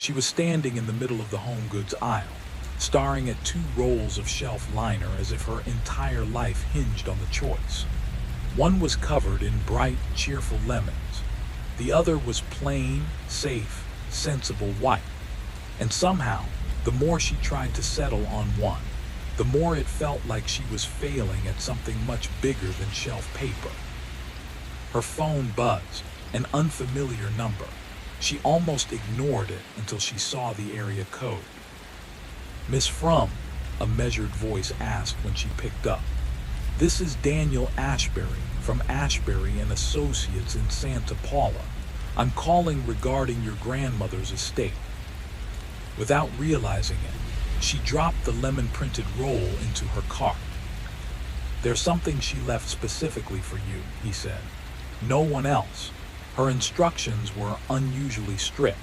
She was standing in the middle of the home goods aisle, staring at two rolls of shelf liner as if her entire life hinged on the choice. One was covered in bright, cheerful lemons. The other was plain, safe, sensible white. And somehow, the more she tried to settle on one, the more it felt like she was failing at something much bigger than shelf paper. Her phone buzzed, an unfamiliar number. She almost ignored it until she saw the area code. "Miss Frum," a measured voice asked when she picked up. "This is Daniel Ashbury from Ashbury and Associates in Santa Paula. I'm calling regarding your grandmother's estate." Without realizing it, she dropped the lemon-printed roll into her cart. "There's something she left specifically for you," he said. "No one else." Her instructions were unusually strict.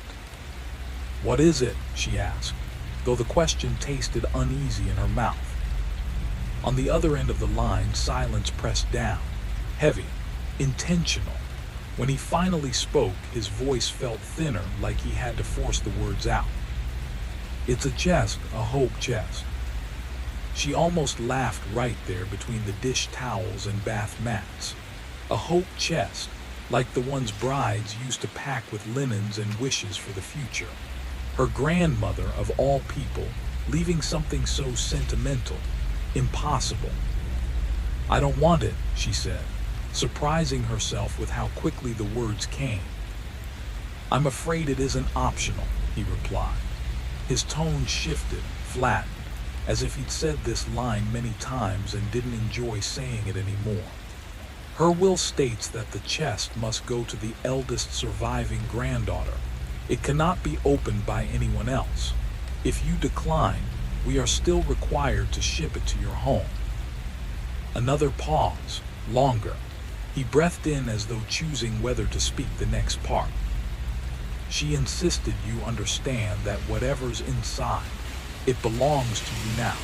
"What is it?" she asked, though the question tasted uneasy in her mouth. On the other end of the line, silence pressed down, heavy, intentional. When he finally spoke, his voice felt thinner, like he had to force the words out. "It's a chest, a hope chest." She almost laughed right there between the dish towels and bath mats. A hope chest, like the ones brides used to pack with linens and wishes for the future. Her grandmother, of all people, leaving something so sentimental, impossible. "I don't want it," she said, surprising herself with how quickly the words came. "I'm afraid it isn't optional," he replied. His tone shifted, flattened, as if he'd said this line many times and didn't enjoy saying it anymore. "Her will states that the chest must go to the eldest surviving granddaughter. It cannot be opened by anyone else. If you decline, we are still required to ship it to your home." Another pause, longer. He breathed in as though choosing whether to speak the next part. "She insisted you understand that whatever's inside, it belongs to you now,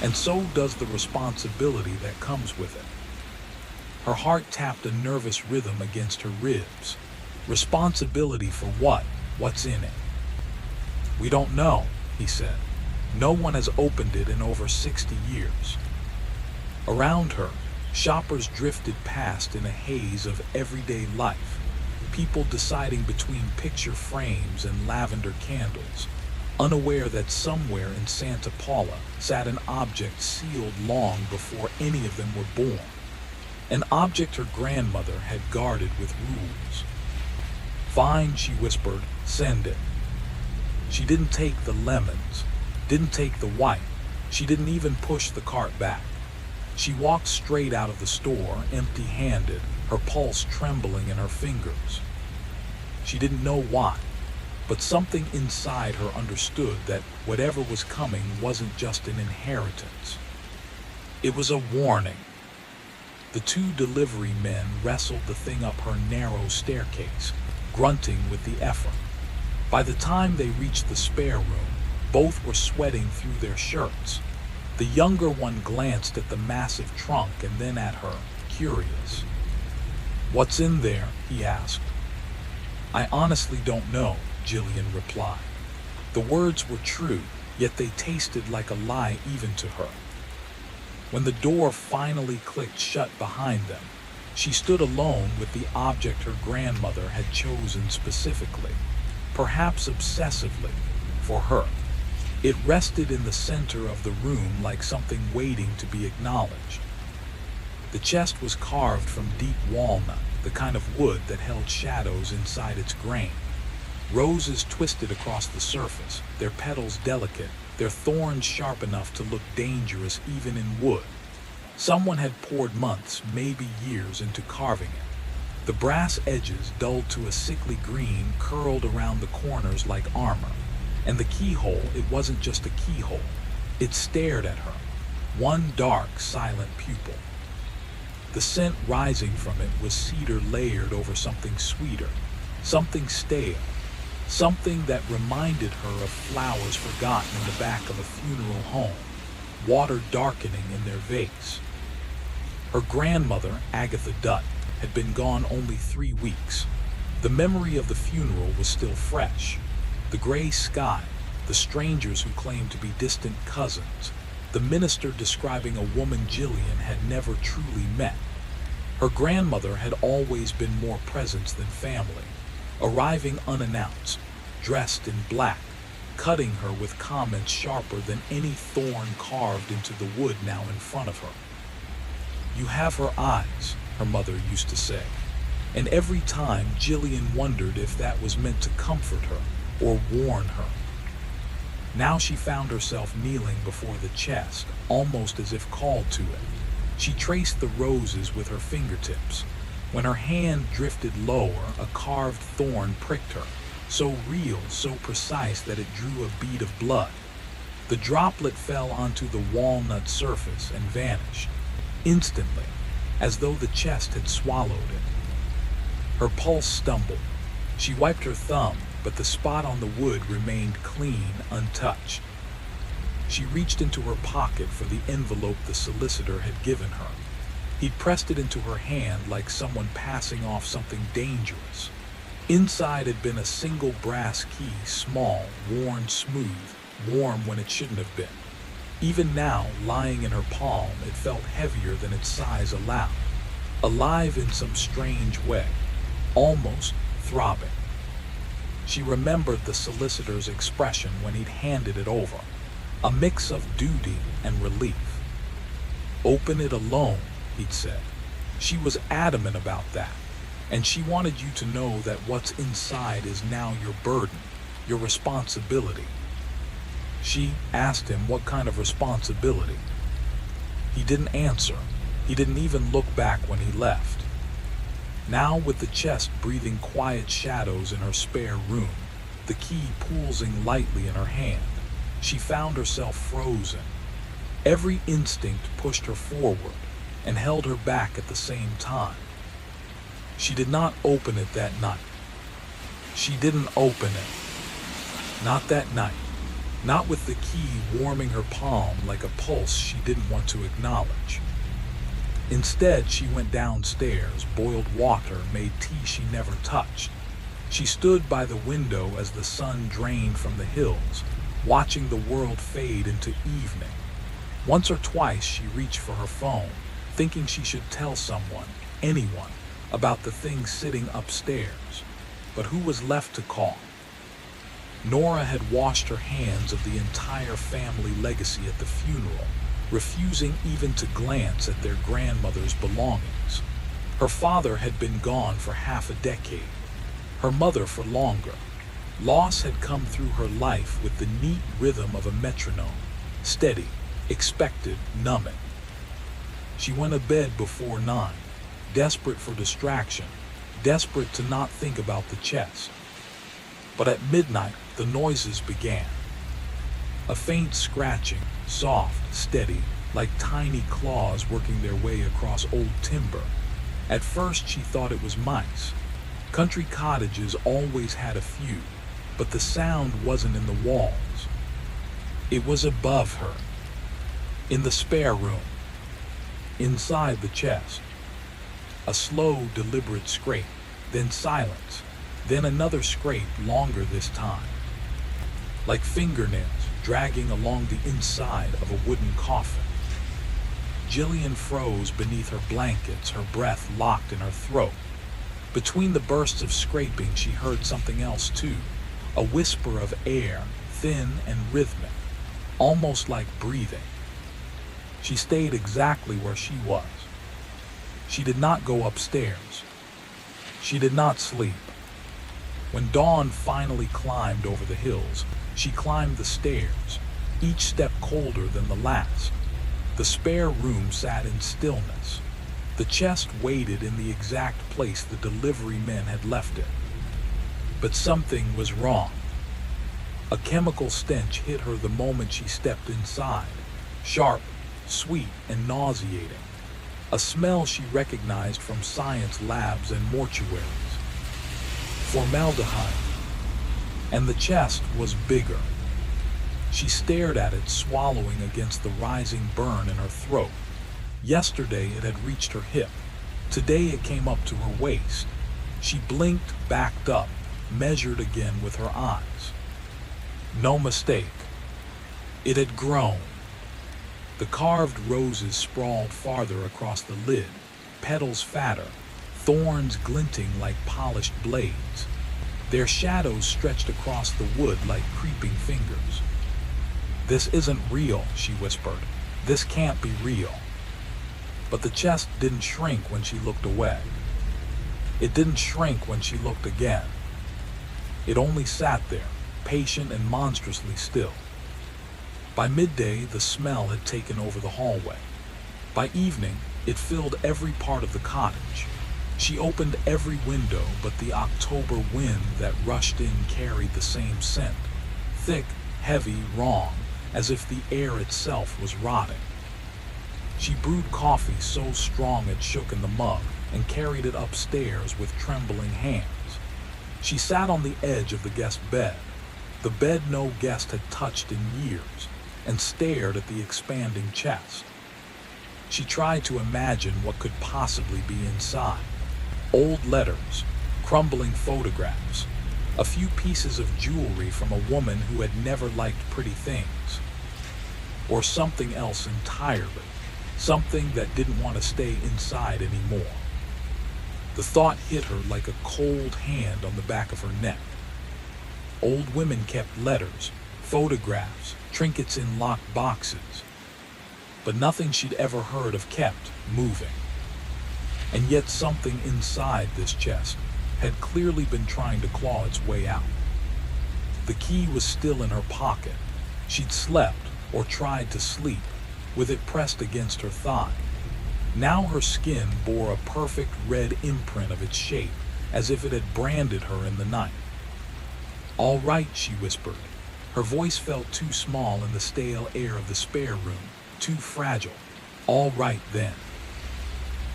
and so does the responsibility that comes with it." Her heart tapped a nervous rhythm against her ribs. Responsibility for what? What's in it? "We don't know," he said. "No one has opened it in over 60 years." Around her, shoppers drifted past in a haze of everyday life, people deciding between picture frames and lavender candles, unaware that somewhere in Santa Paula sat an object sealed long before any of them were born. An object her grandmother had guarded with rules. "Fine," she whispered, "send it." She didn't take the lemons, didn't take the white, she didn't even push the cart back. She walked straight out of the store, empty-handed, her pulse trembling in her fingers. She didn't know why, but something inside her understood that whatever was coming wasn't just an inheritance. It was a warning. The two delivery men wrestled the thing up her narrow staircase, grunting with the effort. By the time they reached the spare room, both were sweating through their shirts. The younger one glanced at the massive trunk and then at her, curious. "What's in there?" he asked. "I honestly don't know," Jillian replied. The words were true, yet they tasted like a lie even to her. When the door finally clicked shut behind them, she stood alone with the object her grandmother had chosen specifically, perhaps obsessively, for her. It rested in the center of the room like something waiting to be acknowledged. The chest was carved from deep walnut, the kind of wood that held shadows inside its grain. Roses twisted across the surface, their petals delicate, their thorns sharp enough to look dangerous even in wood. Someone had poured months, maybe years, into carving it. The brass edges, dulled to a sickly green, curled around the corners like armor. And the keyhole, it wasn't just a keyhole. It stared at her, one dark, silent pupil. The scent rising from it was cedar layered over something sweeter, something stale, something that reminded her of flowers forgotten in the back of a funeral home, water darkening in their vase. Her grandmother, Agatha Dutt, had been gone only 3 weeks. The memory of the funeral was still fresh. The gray sky, the strangers who claimed to be distant cousins, the minister describing a woman Jillian had never truly met. Her grandmother had always been more presence than family, arriving unannounced, dressed in black, cutting her with comments sharper than any thorn carved into the wood now in front of her. "You have her eyes," her mother used to say, and every time Jillian wondered if that was meant to comfort her or warn her. Now she found herself kneeling before the chest, almost as if called to it. She traced the roses with her fingertips. When her hand drifted lower, a carved thorn pricked her, so real, so precise that it drew a bead of blood. The droplet fell onto the walnut surface and vanished, instantly, as though the chest had swallowed it. Her pulse stumbled. She wiped her thumb, but the spot on the wood remained clean, untouched. She reached into her pocket for the envelope the solicitor had given her. He'd pressed it into her hand like someone passing off something dangerous. Inside had been a single brass key, small, worn smooth, warm when it shouldn't have been. Even now, lying in her palm, it felt heavier than its size allowed, alive in some strange way, almost throbbing. She remembered the solicitor's expression when he'd handed it over, a mix of duty and relief. "Open it alone," he'd said. She was adamant about that, and she wanted you to know that what's inside is now your burden, your responsibility. She asked him what kind of responsibility. He didn't answer. He didn't even look back when he left. Now, with the chest breathing quiet shadows in her spare room, the key pulsing lightly in her hand, she found herself frozen. Every instinct pushed her forward and held her back at the same time. She did not open it that night. She didn't open it. Not that night. Not with the key warming her palm like a pulse she didn't want to acknowledge. Instead, she went downstairs, boiled water, made tea she never touched. She stood by the window as the sun drained from the hills, watching the world fade into evening. Once or twice she reached for her phone, thinking she should tell someone, anyone, about the thing sitting upstairs. But who was left to call? Nora had washed her hands of the entire family legacy at the funeral, refusing even to glance at their grandmother's belongings. Her father had been gone for half a decade, her mother for longer. Loss had come through her life with the neat rhythm of a metronome, steady, expected, numbing. She went to bed before 9, desperate for distraction, desperate to not think about the chest. But at midnight, the noises began. A faint scratching, soft, steady, like tiny claws working their way across old timber. At first she thought it was mice. Country cottages always had a few, but the sound wasn't in the walls. It was above her, in the spare room, inside the chest. A slow, deliberate scrape, then silence, then another scrape, longer this time, like fingernails dragging along the inside of a wooden coffin. Jillian froze beneath her blankets, her breath locked in her throat. Between the bursts of scraping, she heard something else too, a whisper of air, thin and rhythmic, almost like breathing. She stayed exactly where she was. She did not go upstairs. She did not sleep. When dawn finally climbed over the hills, she climbed the stairs, each step colder than the last. The spare room sat in stillness. The chest waited in the exact place the delivery men had left it. But something was wrong. A chemical stench hit her the moment she stepped inside, sharp, sweet, and nauseating. A smell she recognized from science labs and mortuaries. Formaldehyde. And the chest was bigger. She stared at it, swallowing against the rising burn in her throat. Yesterday it had reached her hip. Today it came up to her waist. She blinked, backed up, measured again with her eyes. No mistake. It had grown. The carved roses sprawled farther across the lid, petals fatter, thorns glinting like polished blades. Their shadows stretched across the wood like creeping fingers. "This isn't real," she whispered. "This can't be real." But the chest didn't shrink when she looked away. It didn't shrink when she looked again. It only sat there, patient and monstrously still. By midday, the smell had taken over the hallway. By evening, it filled every part of the cottage. She opened every window, but the October wind that rushed in carried the same scent. Thick, heavy, wrong, as if the air itself was rotting. She brewed coffee so strong it shook in the mug and carried it upstairs with trembling hands. She sat on the edge of the guest bed, the bed no guest had touched in years, and stared at the expanding chest. She tried to imagine what could possibly be inside. Old letters, crumbling photographs, a few pieces of jewelry from a woman who had never liked pretty things. Or something else entirely, something that didn't want to stay inside anymore. The thought hit her like a cold hand on the back of her neck. Old women kept letters, photographs, trinkets in locked boxes, but nothing she'd ever heard of kept moving. And yet something inside this chest had clearly been trying to claw its way out. The key was still in her pocket. She'd slept, or tried to sleep, with it pressed against her thigh. Now her skin bore a perfect red imprint of its shape, as if it had branded her in the night. "All right," she whispered. Her voice felt too small in the stale air of the spare room, too fragile. "All right then."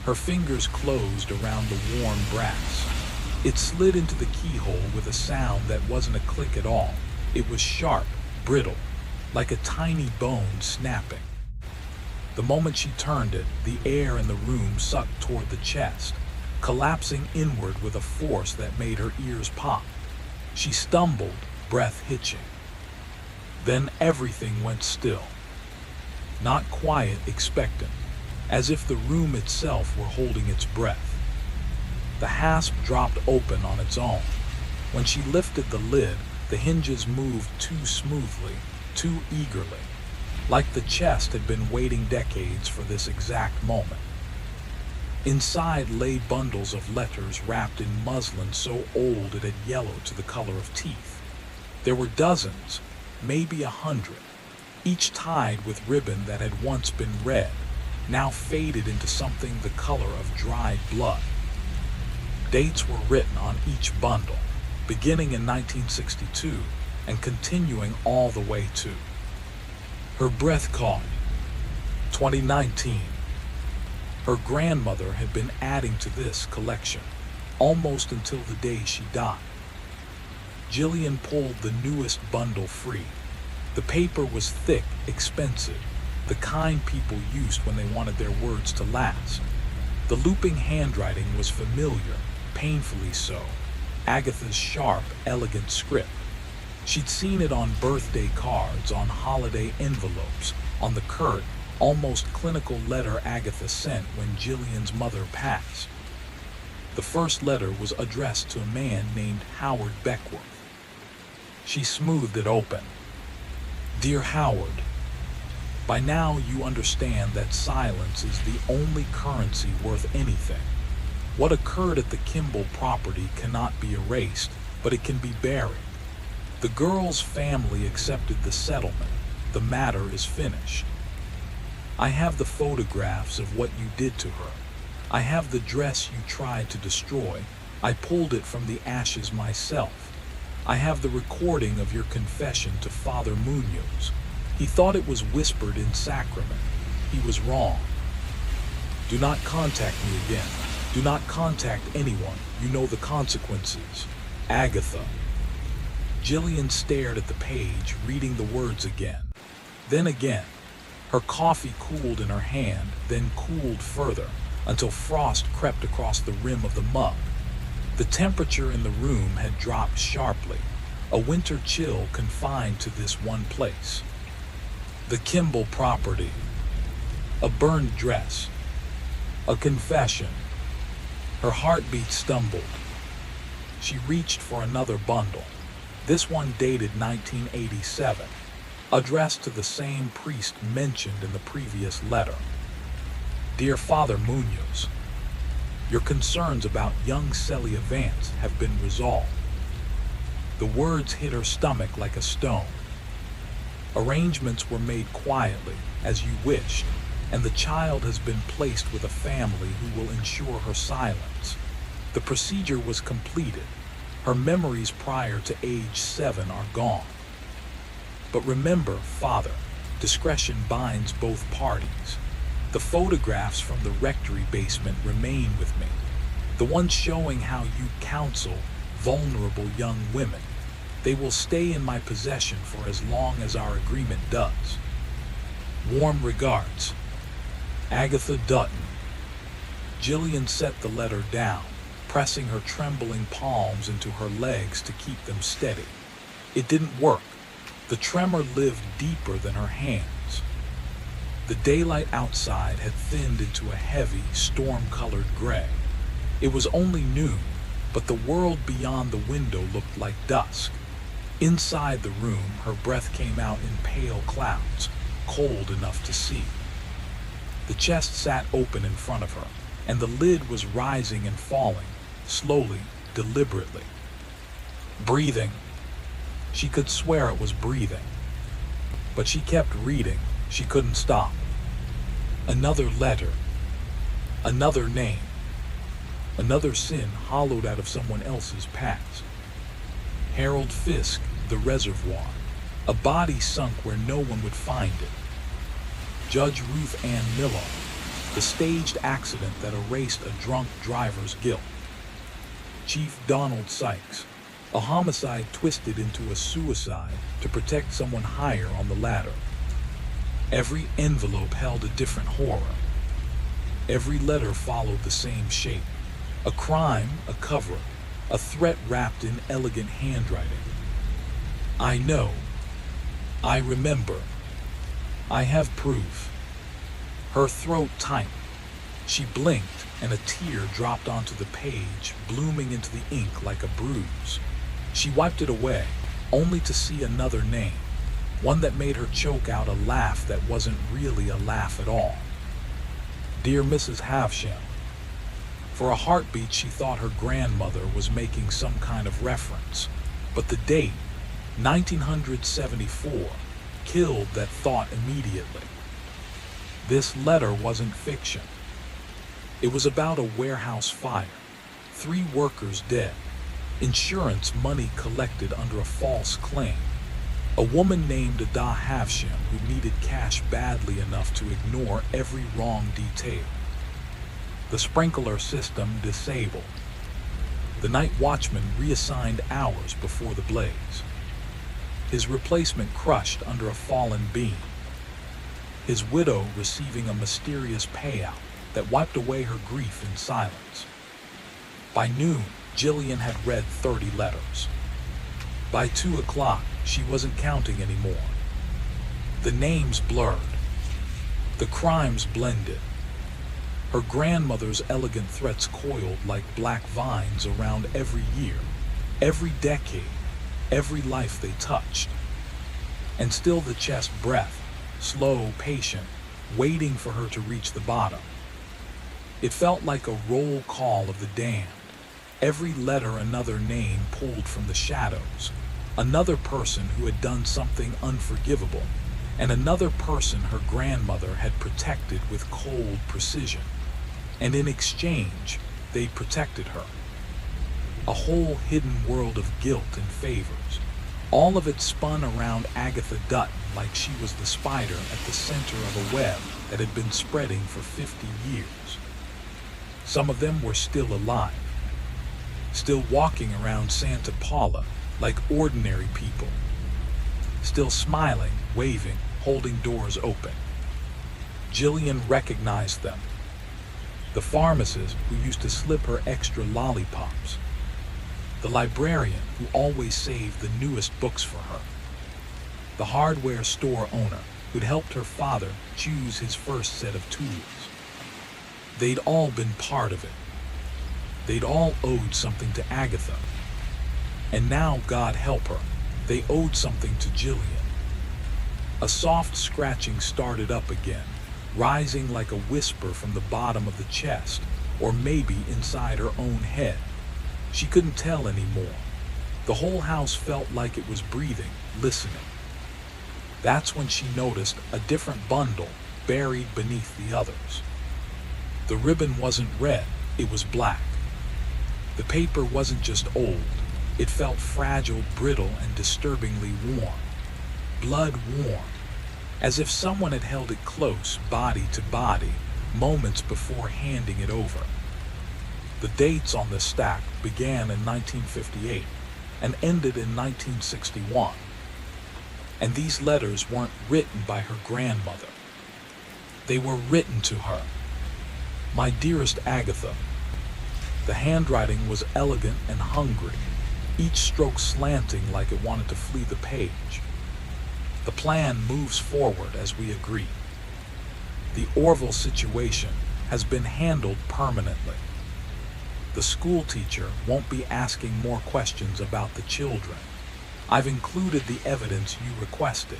Her fingers closed around the warm brass. It slid into the keyhole with a sound that wasn't a click at all. It was sharp, brittle, like a tiny bone snapping. The moment she turned it, the air in the room sucked toward the chest, collapsing inward with a force that made her ears pop. She stumbled, breath hitching. Then everything went still. Not quiet, expectant, as if the room itself were holding its breath. The hasp dropped open on its own. When she lifted the lid, the hinges moved too smoothly, too eagerly, like the chest had been waiting decades for this exact moment. Inside lay bundles of letters wrapped in muslin so old it had yellowed to the color of teeth. There were dozens, maybe 100, each tied with ribbon that had once been red, now faded into something the color of dried blood. Dates were written on each bundle, beginning in 1962 and continuing all the way to. Her breath caught. 2019. Her grandmother had been adding to this collection, almost until the day she died. Jillian pulled the newest bundle free. The paper was thick, expensive, the kind people used when they wanted their words to last. The looping handwriting was familiar, painfully so. Agatha's sharp, elegant script. She'd seen it on birthday cards, on holiday envelopes, on the curt, almost clinical letter Agatha sent when Jillian's mother passed. The first letter was addressed to a man named Howard Beckworth. She smoothed it open. "Dear Howard, by now you understand that silence is the only currency worth anything. What occurred at the Kimball property cannot be erased, but it can be buried. The girl's family accepted the settlement. The matter is finished. I have the photographs of what you did to her. I have the dress you tried to destroy. I pulled it from the ashes myself. I have the recording of your confession to Father Munoz. He thought it was whispered in sacrament. He was wrong. Do not contact me again. Do not contact anyone. You know the consequences. Agatha." Jillian stared at the page, reading the words again. Then again. Her coffee cooled in her hand, then cooled further, until frost crept across the rim of the mug. The temperature in the room had dropped sharply. a winter chill confined to this one place. The Kimball property. A burned dress. A confession. Her heartbeat stumbled. She reached for another bundle. This one dated 1987, addressed to the same priest mentioned in the previous letter. Dear Father Munoz, your concerns about young Celia Vance have been resolved. The words hit her stomach like a stone. Arrangements were made quietly, as you wished, and the child has been placed with a family who will ensure her silence. The procedure was completed. Her memories prior to age 7 are gone. But remember, Father, discretion binds both parties. The photographs from the rectory basement remain with me. The ones showing how you counsel vulnerable young women. They will stay in my possession for as long as our agreement does. Warm regards, Agatha Dutton. Jillian set the letter down, pressing her trembling palms into her legs to keep them steady. It didn't work. The tremor lived deeper than her hands. The daylight outside had thinned into a heavy, storm-colored gray. It was only noon, but the world beyond the window looked like dusk. Inside the room, her breath came out in pale clouds, cold enough to see. The chest sat open in front of her, and the lid was rising and falling, slowly, deliberately. Breathing. She could swear it was breathing. But she kept reading. She couldn't stop. Another letter. Another name. Another sin hollowed out of someone else's past. Harold Fisk, The Reservoir. A body sunk where no one would find it. Judge Ruth Ann Miller. The staged accident that erased a drunk driver's guilt. Chief Donald Sykes. A homicide twisted into a suicide to protect someone higher on the ladder. Every envelope held a different horror. Every letter followed the same shape. A crime, a cover, a threat wrapped in elegant handwriting. I know. I remember. I have proof. Her throat tightened. She blinked, and a tear dropped onto the page, blooming into the ink like a bruise. She wiped it away, only to see another name, one that made her choke out a laugh that wasn't really a laugh at all. Dear Mrs. Havsham. For a heartbeat, she thought her grandmother was making some kind of reference, but the date, 1974, killed that thought immediately. This letter wasn't fiction. It was about a warehouse fire, 3 workers dead, insurance money collected under a false claim, a woman named Ada Havsham who needed cash badly enough to ignore every wrong detail. The sprinkler system disabled. The night watchman reassigned hours before the blaze. His replacement crushed under a fallen beam. His widow receiving a mysterious payout that wiped away her grief in silence. By noon, Jillian had read 30 letters. By 2 o'clock, she wasn't counting anymore. The names blurred. The crimes blended. Her grandmother's elegant threats coiled like black vines around every year, every decade, every life they touched. And still the chest breath, slow, patient, waiting for her to reach the bottom. It felt like a roll call of the damned. Every letter another name pulled from the shadows, another person who had done something unforgivable, and another person her grandmother had protected with cold precision. And in exchange, they protected her. A whole hidden world of guilt and favors. All of it spun around Agatha Dutton like she was the spider at the center of a web that had been spreading for 50 years. Some of them were still alive, still walking around Santa Paula like ordinary people, still smiling, waving, holding doors open. Jillian recognized them. The pharmacist who used to slip her extra lollipops. the librarian who always saved the newest books for her, the hardware store owner who'd helped her father choose his first set of tools. They'd all been part of it. They'd all owed something to Agatha. And now, God help her, they owed something to Jillian. A soft scratching started up again, rising like a whisper from the bottom of the chest, or maybe inside her own head. She couldn't tell anymore. The whole house felt like it was breathing, listening. That's when she noticed a different bundle buried beneath the others. The ribbon wasn't red, it was black. The paper wasn't just old, it felt fragile, brittle, and disturbingly warm. Blood warm, as if someone had held it close, body to body, moments before handing it over. The dates on the stack began in 1958 and ended in 1961. And these letters weren't written by her grandmother. They were written to her. My dearest Agatha. The handwriting was elegant and hungry, each stroke slanting like it wanted to flee the page. The plan moves forward as we agree. The Orville situation has been handled permanently. The school teacher won't be asking more questions about the children. I've included the evidence you requested.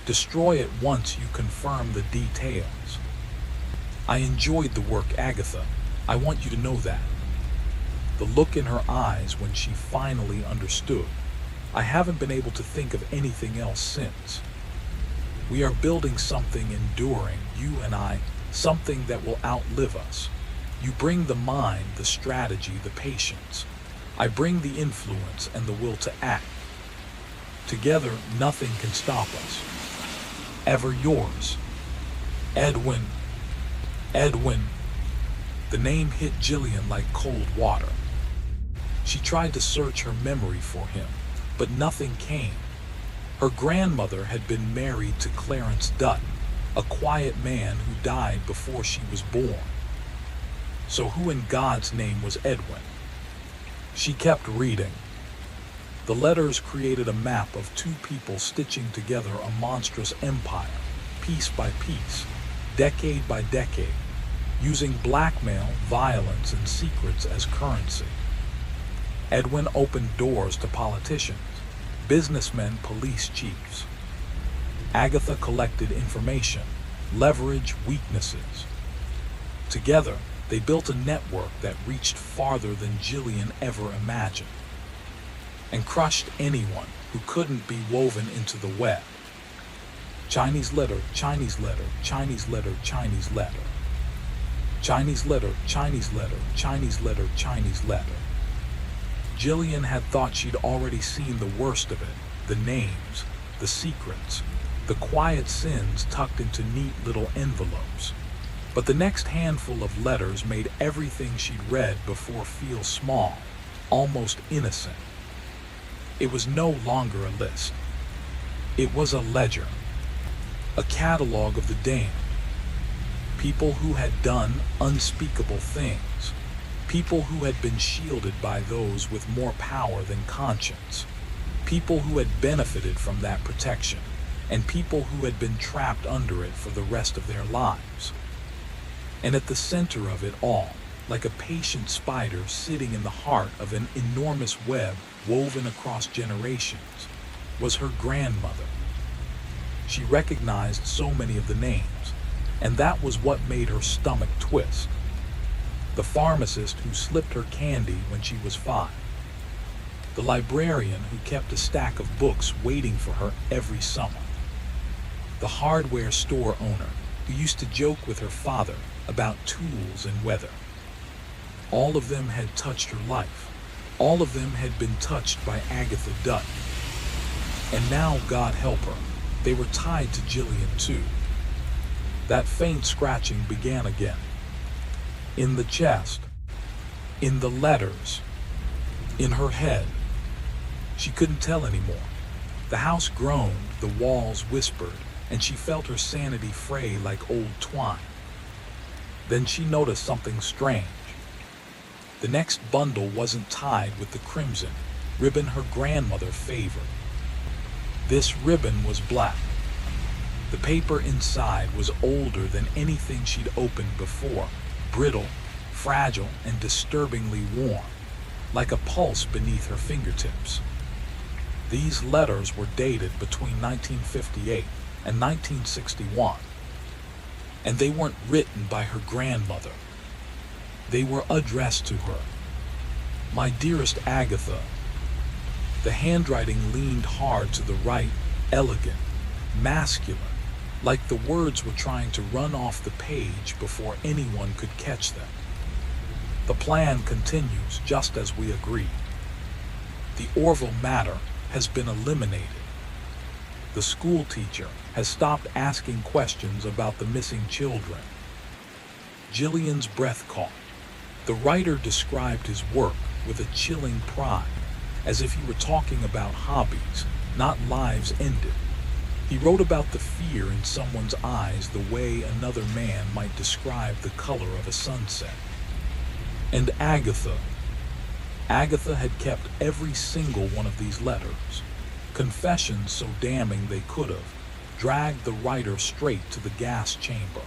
Destroy it once you confirm the details. I enjoyed the work, Agatha. I want you to know that. The look in her eyes when she finally understood. I haven't been able to think of anything else since. We are building something enduring, you and I, something that will outlive us. You bring the mind, the strategy, the patience. I bring the influence and the will to act. Together, nothing can stop us. Ever yours, Edwin. Edwin. The name hit Jillian like cold water. She tried to search her memory for him, but nothing came. Her grandmother had been married to Clarence Dutton, a quiet man who died before she was born. So who in God's name was Edwin? She kept reading. The letters created a map of two people stitching together a monstrous empire, piece by piece, decade by decade, using blackmail, violence, and secrets as currency. Edwin opened doors to politicians, businessmen, police chiefs. Agatha collected information, leverage, weaknesses. Together, they built a network that reached farther than Jillian ever imagined, and crushed anyone who couldn't be woven into the web. Chinese letter, Chinese letter, Chinese letter, Chinese letter. Chinese letter, Chinese letter, Chinese letter, Chinese letter. Jillian had thought she'd already seen the worst of it, the names, the secrets, the quiet sins tucked into neat little envelopes. But the next handful of letters made everything she'd read before feel small, almost innocent. It was no longer a list. It was a ledger, a catalog of the damned. People who had done unspeakable things. People who had been shielded by those with more power than conscience. People who had benefited from that protection, and people who had been trapped under it for the rest of their lives. And at the center of it all, like a patient spider sitting in the heart of an enormous web woven across generations, was her grandmother. She recognized so many of the names, and that was what made her stomach twist. The pharmacist who slipped her candy when she was 5. The librarian who kept a stack of books waiting for her every summer. The hardware store owner who used to joke with her father about tools and weather. All of them had touched her life. All of them had been touched by Agatha Dutton. And now, God help her, they were tied to Jillian too. That faint scratching began again. In the chest, in the letters, in her head. She couldn't tell anymore. The house groaned, the walls whispered, and she felt her sanity fray like old twine. Then she noticed something strange. The next bundle wasn't tied with the crimson ribbon her grandmother favored. This ribbon was black. The paper inside was older than anything she'd opened before, brittle, fragile, and disturbingly warm, like a pulse beneath her fingertips. These letters were dated between 1958 and 1961, and they weren't written by her grandmother. They were addressed to her. "My dearest Agatha." The handwriting leaned hard to the right, elegant, masculine, like the words were trying to run off the page before anyone could catch them. "The plan continues just as we agreed. The Orville matter has been eliminated. The school teacher has stopped asking questions about the missing children." Jillian's breath caught. The writer described his work with a chilling pride, as if he were talking about hobbies, not lives ended. He wrote about the fear in someone's eyes the way another man might describe the color of a sunset. And Agatha had kept every single one of these letters. Confessions so damning they could have dragged the writer straight to the gas chamber.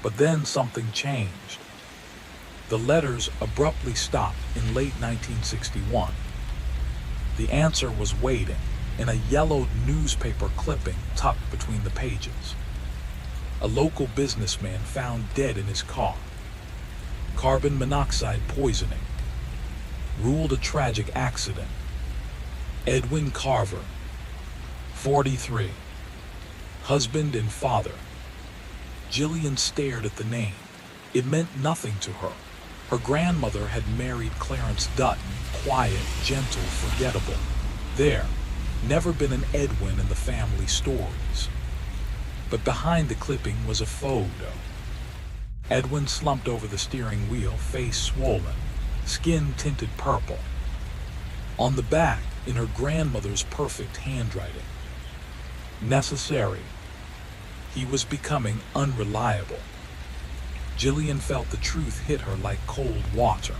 But then something changed. The letters abruptly stopped in late 1961. The answer was waiting in a yellowed newspaper clipping tucked between the pages. A local businessman found dead in his car. Carbon monoxide poisoning. Ruled a tragic accident. Edwin Carver, 43. Husband and father. Jillian stared at the name. It meant nothing to her. Her grandmother had married Clarence Dutton, quiet, gentle, forgettable. There, never been an Edwin in the family stories. But behind the clipping was a photo. Edwin slumped over the steering wheel, face swollen, skin tinted purple. On the back, in her grandmother's perfect handwriting, "Necessary." He was becoming unreliable. Jillian felt the truth hit her like cold water.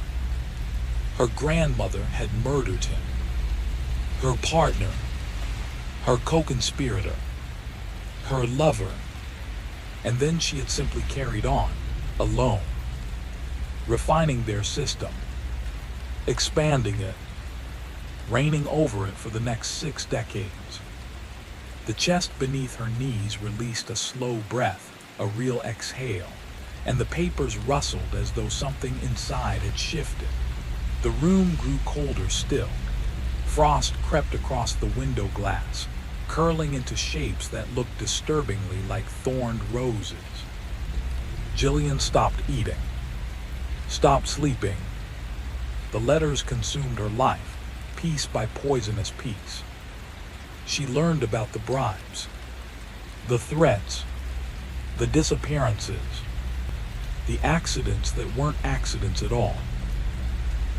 Her grandmother had murdered him. Her partner, her co-conspirator, her lover, and then she had simply carried on, alone, refining their system, expanding it, reigning over it for the next 6 decades. The chest beneath her knees released a slow breath, a real exhale, and the papers rustled as though something inside had shifted. The room grew colder still. Frost crept across the window glass, curling into shapes that looked disturbingly like thorned roses. Jillian stopped eating, stopped sleeping. The letters consumed her life, piece by poisonous piece. She learned about the bribes, the threats, the disappearances, the accidents that weren't accidents at all.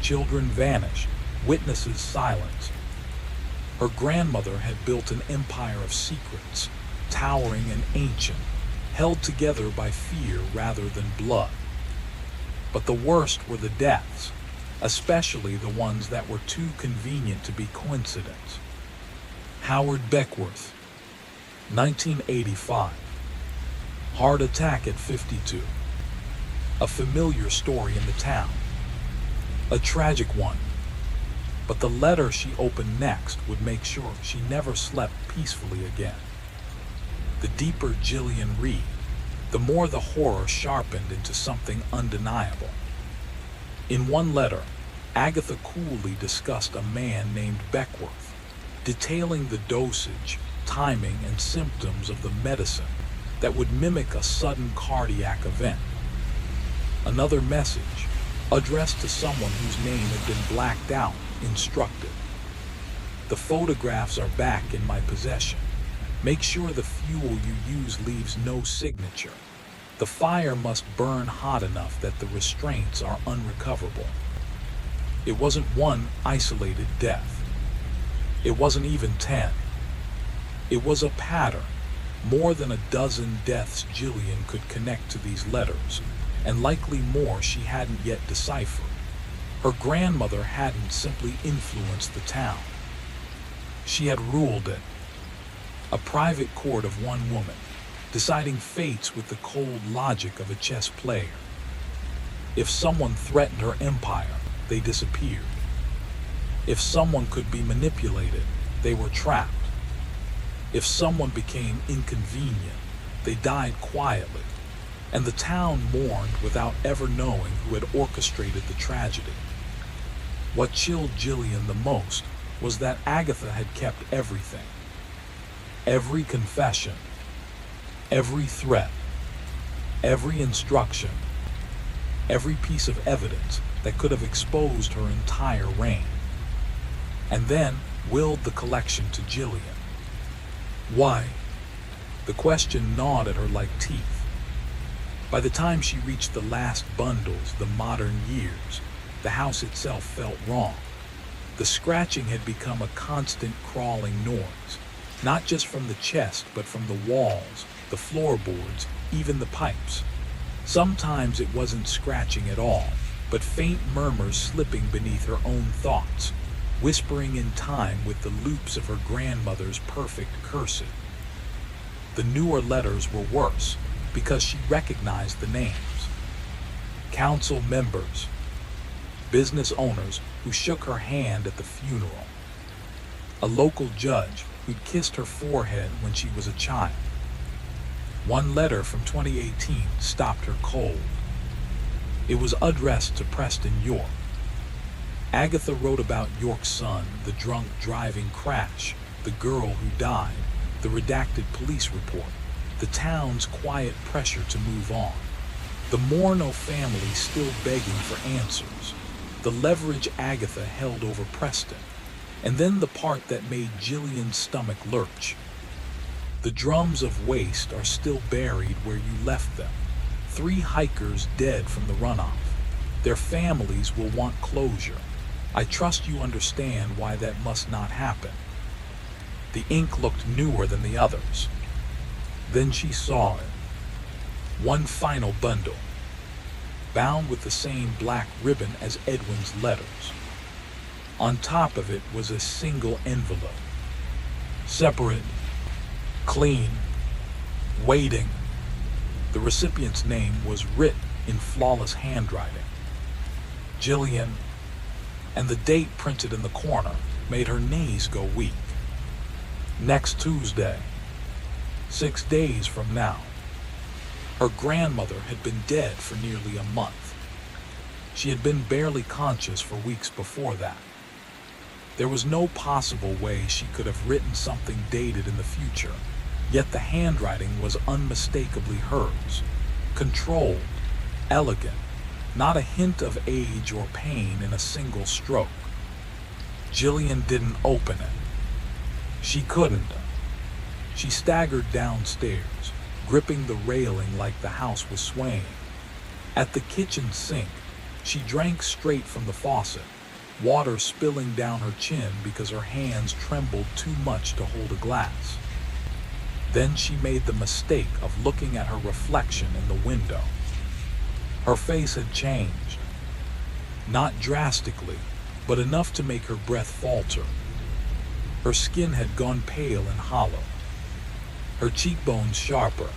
Children vanished, witnesses silenced. Her grandmother had built an empire of secrets, towering and ancient, held together by fear rather than blood. But the worst were the deaths, especially the ones that were too convenient to be coincidence. Howard Beckworth, 1985. Heart attack at 52. A familiar story in the town. A tragic one. But the letter she opened next would make sure she never slept peacefully again. The deeper Jillian read, the more the horror sharpened into something undeniable. In one letter, Agatha coolly discussed a man named Beckworth, detailing the dosage, timing, and symptoms of the medicine that would mimic a sudden cardiac event. Another message, addressed to someone whose name had been blacked out, instructed. "The photographs are back in my possession. Make sure the fuel you use leaves no signature. The fire must burn hot enough that the restraints are unrecoverable." It wasn't one isolated death. It wasn't even 10. It was a pattern, more than a dozen deaths Jillian could connect to these letters, and likely more she hadn't yet deciphered. Her grandmother hadn't simply influenced the town. She had ruled it. A private court of one woman, deciding fates with the cold logic of a chess player. If someone threatened her empire, they disappeared. If someone could be manipulated, they were trapped. If someone became inconvenient, they died quietly, and the town mourned without ever knowing who had orchestrated the tragedy. What chilled Jillian the most was that Agatha had kept everything. Every confession, every threat, every instruction, every piece of evidence that could have exposed her entire reign. And then willed the collection to Jillian. Why? The question gnawed at her like teeth. By the time she reached the last bundles, the modern years, the house itself felt wrong. The scratching had become a constant crawling noise, not just from the chest, but from the walls, the floorboards, even the pipes. Sometimes it wasn't scratching at all, but faint murmurs slipping beneath her own thoughts, whispering in time with the loops of her grandmother's perfect cursive. The newer letters were worse, because she recognized the names. Council members, business owners who shook her hand at the funeral, a local judge who'd kissed her forehead when she was a child. One letter from 2018 stopped her cold. It was addressed to Preston York. Agatha wrote about York's son, the drunk driving crash, the girl who died, the redacted police report, the town's quiet pressure to move on, the Morneau family still begging for answers, the leverage Agatha held over Preston, and then the part that made Jillian's stomach lurch. The drums of waste are still buried where you left them. 3 hikers dead from the runoff. Their families will want closure. I trust you understand why that must not happen. The ink looked newer than the others. Then she saw it. One final bundle, bound with the same black ribbon as Edwin's letters. On top of it was a single envelope. Separate, clean, waiting. The recipient's name was written in flawless handwriting. Jillian, and the date printed in the corner made her knees go weak. Next Tuesday, 6 days from now. Her grandmother had been dead for nearly a month. She had been barely conscious for weeks before that. There was no possible way she could have written something dated in the future, yet the handwriting was unmistakably hers. Controlled, elegant, not a hint of age or pain in a single stroke. Jillian didn't open it. She couldn't. She staggered downstairs, gripping the railing like the house was swaying. At the kitchen sink, she drank straight from the faucet, water spilling down her chin because her hands trembled too much to hold a glass. Then she made the mistake of looking at her reflection in the window. Her face had changed. Not drastically, but enough to make her breath falter. Her skin had gone pale and hollow. Her cheekbones sharper.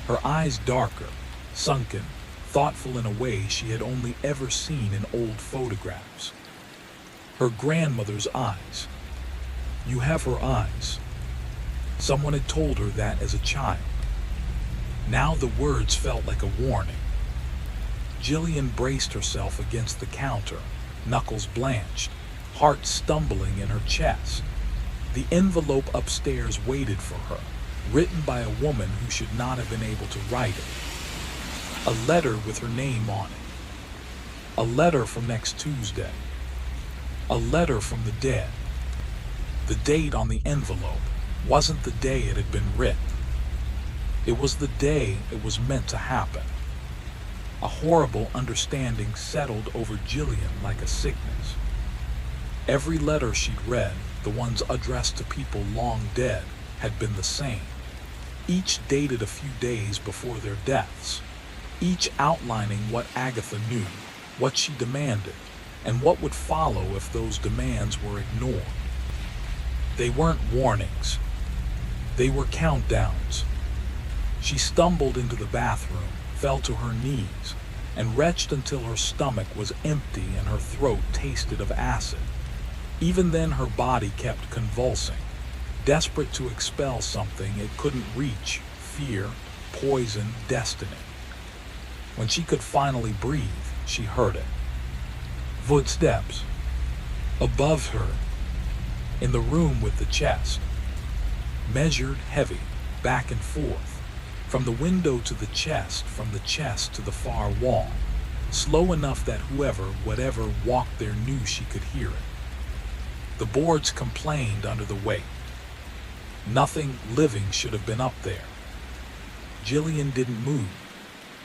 Her eyes darker, sunken, thoughtful in a way she had only ever seen in old photographs. Her grandmother's eyes. You have her eyes. Someone had told her that as a child. Now the words felt like a warning. Jillian braced herself against the counter, knuckles blanched, heart stumbling in her chest. The envelope upstairs waited for her, written by a woman who should not have been able to write it. A letter with her name on it. A letter from next Tuesday. A letter from the dead. The date on the envelope wasn't the day it had been written. It was the day it was meant to happen. A horrible understanding settled over Jillian like a sickness. Every letter she'd read, the ones addressed to people long dead, had been the same. Each dated a few days before their deaths. Each outlining what Agatha knew, what she demanded, And what would follow if those demands were ignored? They weren't warnings. They were countdowns. She stumbled into the bathroom, fell to her knees, and retched until her stomach was empty and her throat tasted of acid. Even then, her body kept convulsing, desperate to expel something it couldn't reach: fear, poison, destiny. When she could finally breathe, she heard it. Footsteps. Above her. In the room with the chest. Measured, heavy, back and forth. From the window to the chest, from the chest to the far wall. Slow enough that whatever walked there knew she could hear it. The boards complained under the weight. Nothing living should have been up there. Jillian didn't move.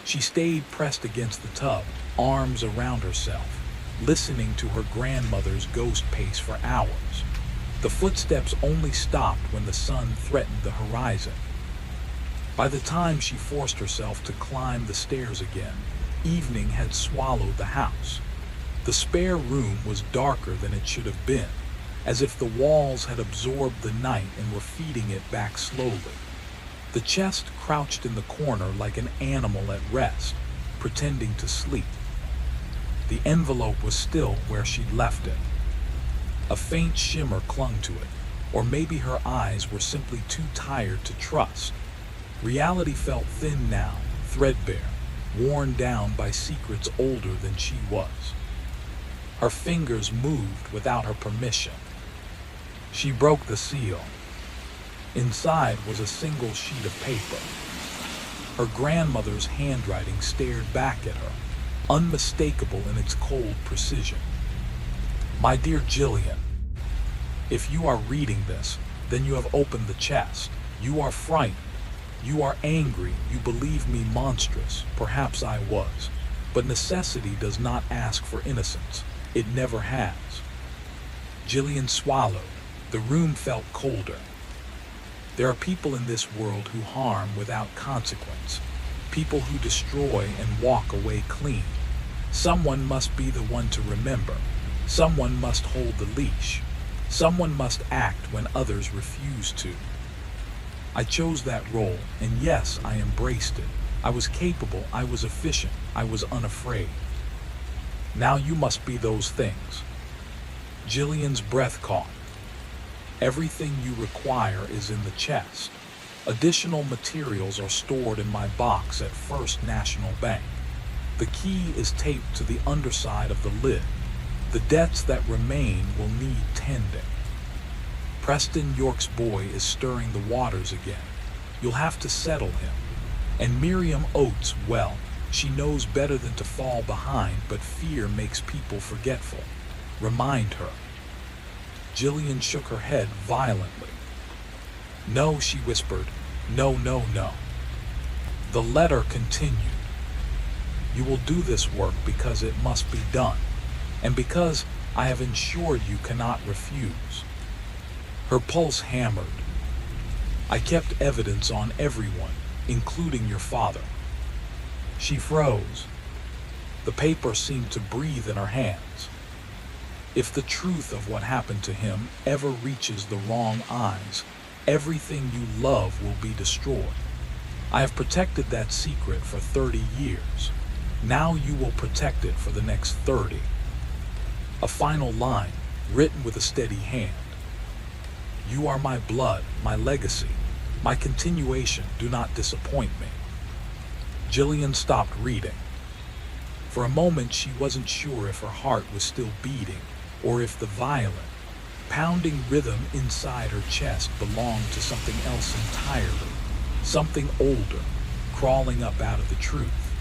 She stayed pressed against the tub, arms around herself, listening to her grandmother's ghost pace for hours. The footsteps only stopped when the sun threatened the horizon. By the time she forced herself to climb the stairs again, evening had swallowed the house. The spare room was darker than it should have been, as if the walls had absorbed the night and were feeding it back slowly. The chest crouched in the corner like an animal at rest, pretending to sleep. The envelope was still where she'd left it. A faint shimmer clung to it, or maybe her eyes were simply too tired to trust. Reality felt thin now, threadbare, worn down by secrets older than she was. Her fingers moved without her permission. She broke the seal. Inside was a single sheet of paper. Her grandmother's handwriting stared back at her, unmistakable in its cold precision. My dear Jillian, if you are reading this, then you have opened the chest. You are frightened. You are angry. You believe me monstrous. Perhaps I was. But necessity does not ask for innocence. It never has. Jillian swallowed. The room felt colder. There are people in this world who harm without consequence. People who destroy and walk away clean. Someone must be the one to remember. Someone must hold the leash. Someone must act when others refuse to. I chose that role, and yes, I embraced it. I was capable, I was efficient, I was unafraid. Now you must be those things. Jillian's breath caught. Everything you require is in the chest. Additional materials are stored in my box at First National Bank. The key is taped to the underside of the lid. The debts that remain will need tending. Preston York's boy is stirring the waters again. You'll have to settle him. And Miriam Oates, well, she knows better than to fall behind, but fear makes people forgetful. Remind her. Jillian shook her head violently. No, she whispered. No, no, no. The letter continued. You will do this work because it must be done, and because I have ensured you cannot refuse. Her pulse hammered. I kept evidence on everyone, including your father. She froze. The paper seemed to breathe in her hands. If the truth of what happened to him ever reaches the wrong eyes, everything you love will be destroyed. I have protected that secret for 30 years. Now you will protect it for the next 30. A final line, written with a steady hand. You are my blood, my legacy, my continuation. Do not disappoint me. Jillian stopped reading. For a moment, she wasn't sure if her heart was still beating, or if the violent, pounding rhythm inside her chest belonged to something else entirely, something older, crawling up out of the truth.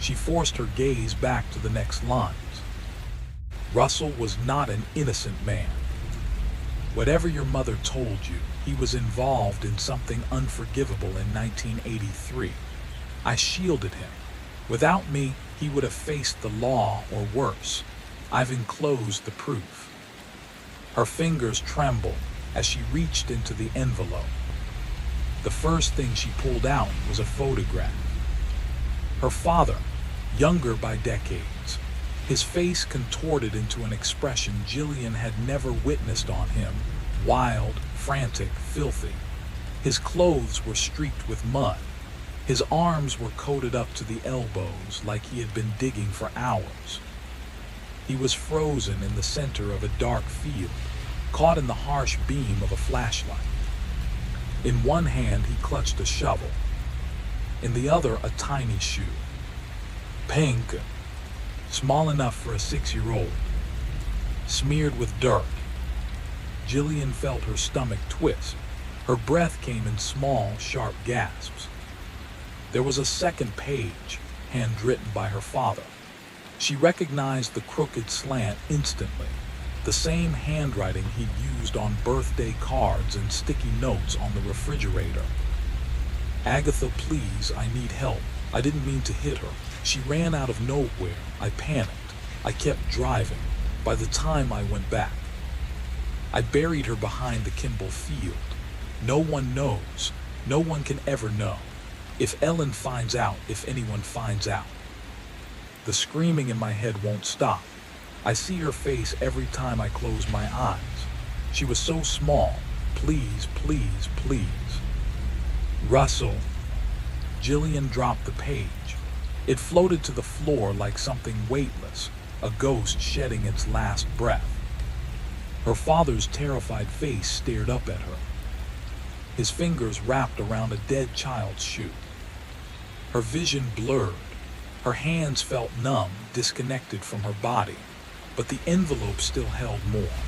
She forced her gaze back to the next lines. Russell was not an innocent man. Whatever your mother told you, he was involved in something unforgivable in 1983. I shielded him. Without me, he would have faced the law or worse. I've enclosed the proof. Her fingers trembled as she reached into the envelope. The first thing she pulled out was a photograph. Her father, younger by decades, His face contorted into an expression Jillian had never witnessed on him, wild, frantic, filthy. His clothes were streaked with mud. His arms were coated up to the elbows like he had been digging for hours. He was frozen in the center of a dark field, caught in the harsh beam of a flashlight. In one hand he clutched a shovel, in the other a tiny shoe. Pink, small enough for a 6-year-old, smeared with dirt. Jillian felt her stomach twist. Her breath came in small, sharp gasps. There was a second page, handwritten by her father. She recognized the crooked slant instantly, the same handwriting he'd used on birthday cards and sticky notes on the refrigerator. "Agatha, please, I need help. I didn't mean to hit her. She ran out of nowhere. I panicked. I kept driving. By the time I went back, I buried her behind the Kimball field. No one knows. No one can ever know. If Ellen finds out, if anyone finds out." The screaming in my head won't stop. I see her face every time I close my eyes. She was so small. Please, please, please. Russell. Jillian dropped the page. It floated to the floor like something weightless, a ghost shedding its last breath. Her father's terrified face stared up at her, his fingers wrapped around a dead child's shoe. Her vision blurred. Her hands felt numb, disconnected from her body, but the envelope still held more.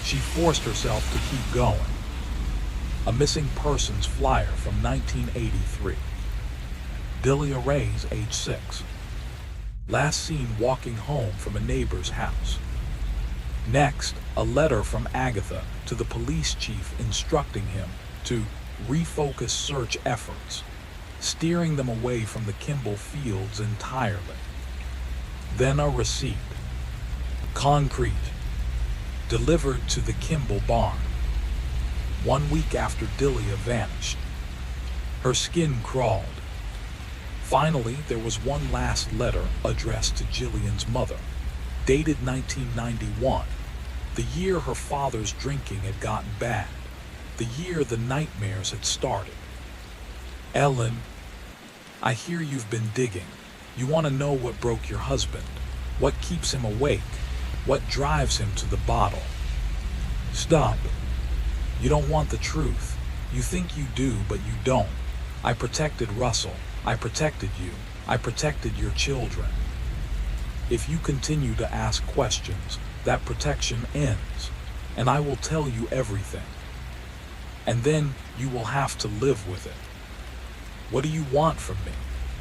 She forced herself to keep going. A missing persons flyer from 1983. Delia Reyes, age 6. Last seen walking home from a neighbor's house. Next, a letter from Agatha to the police chief instructing him to refocus search efforts, steering them away from the Kimball fields entirely. Then a receipt. Concrete. Delivered to the Kimball barn. 1 week after Delia vanished. Her skin crawled. Finally, there was one last letter addressed to Jillian's mother, dated 1991, the year her father's drinking had gotten bad, the year the nightmares had started. "Ellen, I hear you've been digging. You want to know what broke your husband, what keeps him awake, what drives him to the bottle. Stop. You don't want the truth. You think you do, but you don't. I protected Russell. I protected you. I protected your children. If you continue to ask questions, that protection ends, and I will tell you everything. And then you will have to live with it." "What do you want from me?"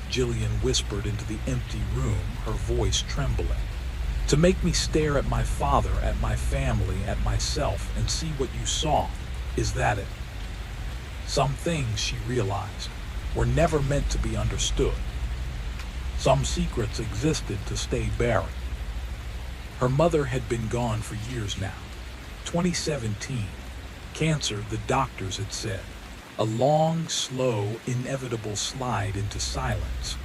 Jillian whispered into the empty room, her voice trembling. "To make me stare at my father, at my family, at myself, and see what you saw. Is that it?" Some things, she realized, were never meant to be understood. Some secrets existed to stay buried. Her mother had been gone for years now. 2017. Cancer, the doctors had said. A long, slow, inevitable slide into silence.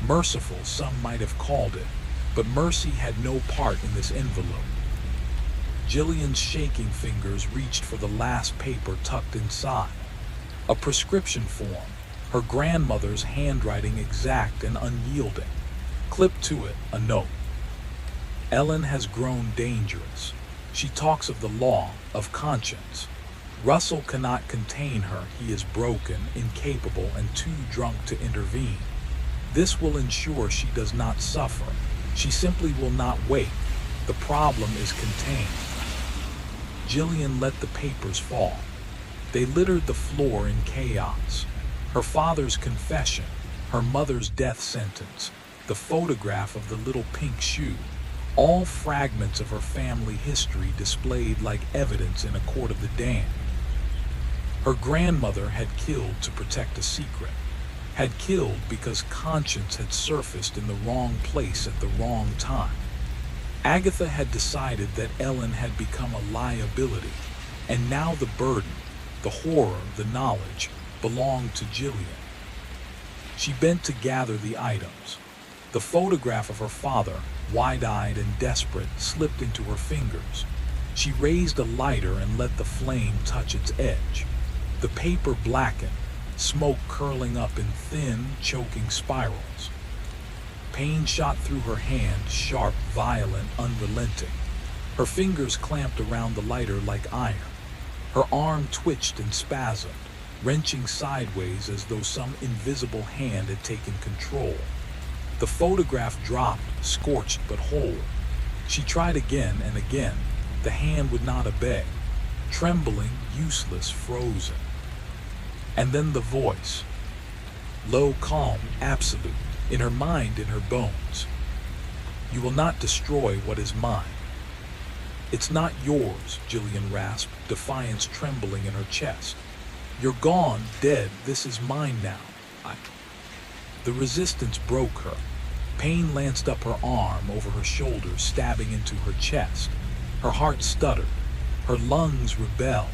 Merciful, some might have called it, but mercy had no part in this envelope. Jillian's shaking fingers reached for the last paper tucked inside. A prescription form, her grandmother's handwriting exact and unyielding. Clipped to it, a note. "Ellen has grown dangerous. She talks of the law, of conscience. Russell cannot contain her. He is broken, incapable, and too drunk to intervene. This will ensure she does not suffer. She simply will not wake. The problem is contained." Jillian let the papers fall. They littered the floor in chaos. Her father's confession, her mother's death sentence, the photograph of the little pink shoe, all fragments of her family history displayed like evidence in a court of the damned. Her grandmother had killed to protect a secret, had killed because conscience had surfaced in the wrong place at the wrong time. Agatha had decided that Ellen had become a liability, and now the burden, the horror, the knowledge, belonged to Jillian. She bent to gather the items. The photograph of her father, wide-eyed and desperate, slipped into her fingers. She raised a lighter and let the flame touch its edge. The paper blackened, smoke curling up in thin, choking spirals. Pain shot through her hand, sharp, violent, unrelenting. Her fingers clamped around the lighter like iron. Her arm twitched and spasmed, wrenching sideways as though some invisible hand had taken control. The photograph dropped, scorched but whole. She tried again and again. The hand would not obey. Trembling, useless, frozen. And then the voice. Low, calm, absolute, in her mind, in her bones. You will not destroy what is mine. It's not yours, Jillian rasped, defiance trembling in her chest. You're gone, dead, this is mine now. The resistance broke her. Pain lanced up her arm, over her shoulders, stabbing into her chest. Her heart stuttered. Her lungs rebelled.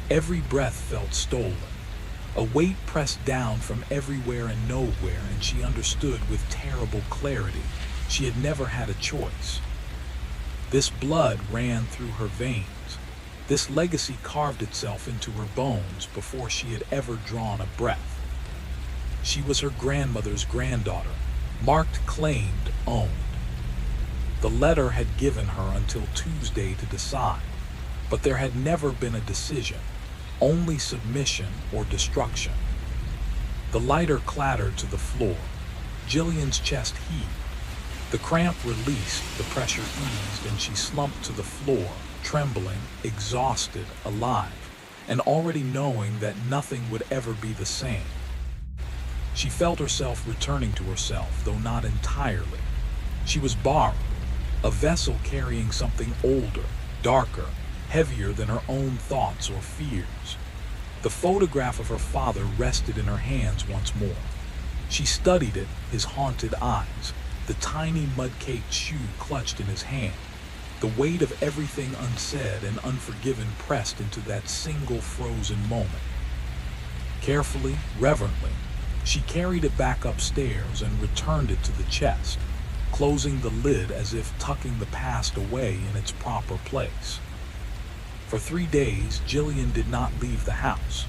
Every breath felt stolen. A weight pressed down from everywhere and nowhere, and she understood with terrible clarity she had never had a choice. This blood ran through her veins. This legacy carved itself into her bones before she had ever drawn a breath. She was her grandmother's granddaughter, marked, claimed, owned. The letter had given her until Tuesday to decide, but there had never been a decision, only submission or destruction. The lighter clattered to the floor. Jillian's chest heaved. The cramp released, the pressure eased, and she slumped to the floor, trembling, exhausted, alive, and already knowing that nothing would ever be the same. She felt herself returning to herself, though not entirely. She was borrowed, a vessel carrying something older, darker, heavier than her own thoughts or fears. The photograph of her father rested in her hands once more. She studied it, his haunted eyes, the tiny mud-caked shoe clutched in his hand, the weight of everything unsaid and unforgiven pressed into that single frozen moment. Carefully, reverently, she carried it back upstairs and returned it to the chest, closing the lid as if tucking the past away in its proper place. For 3 days, Jillian did not leave the house.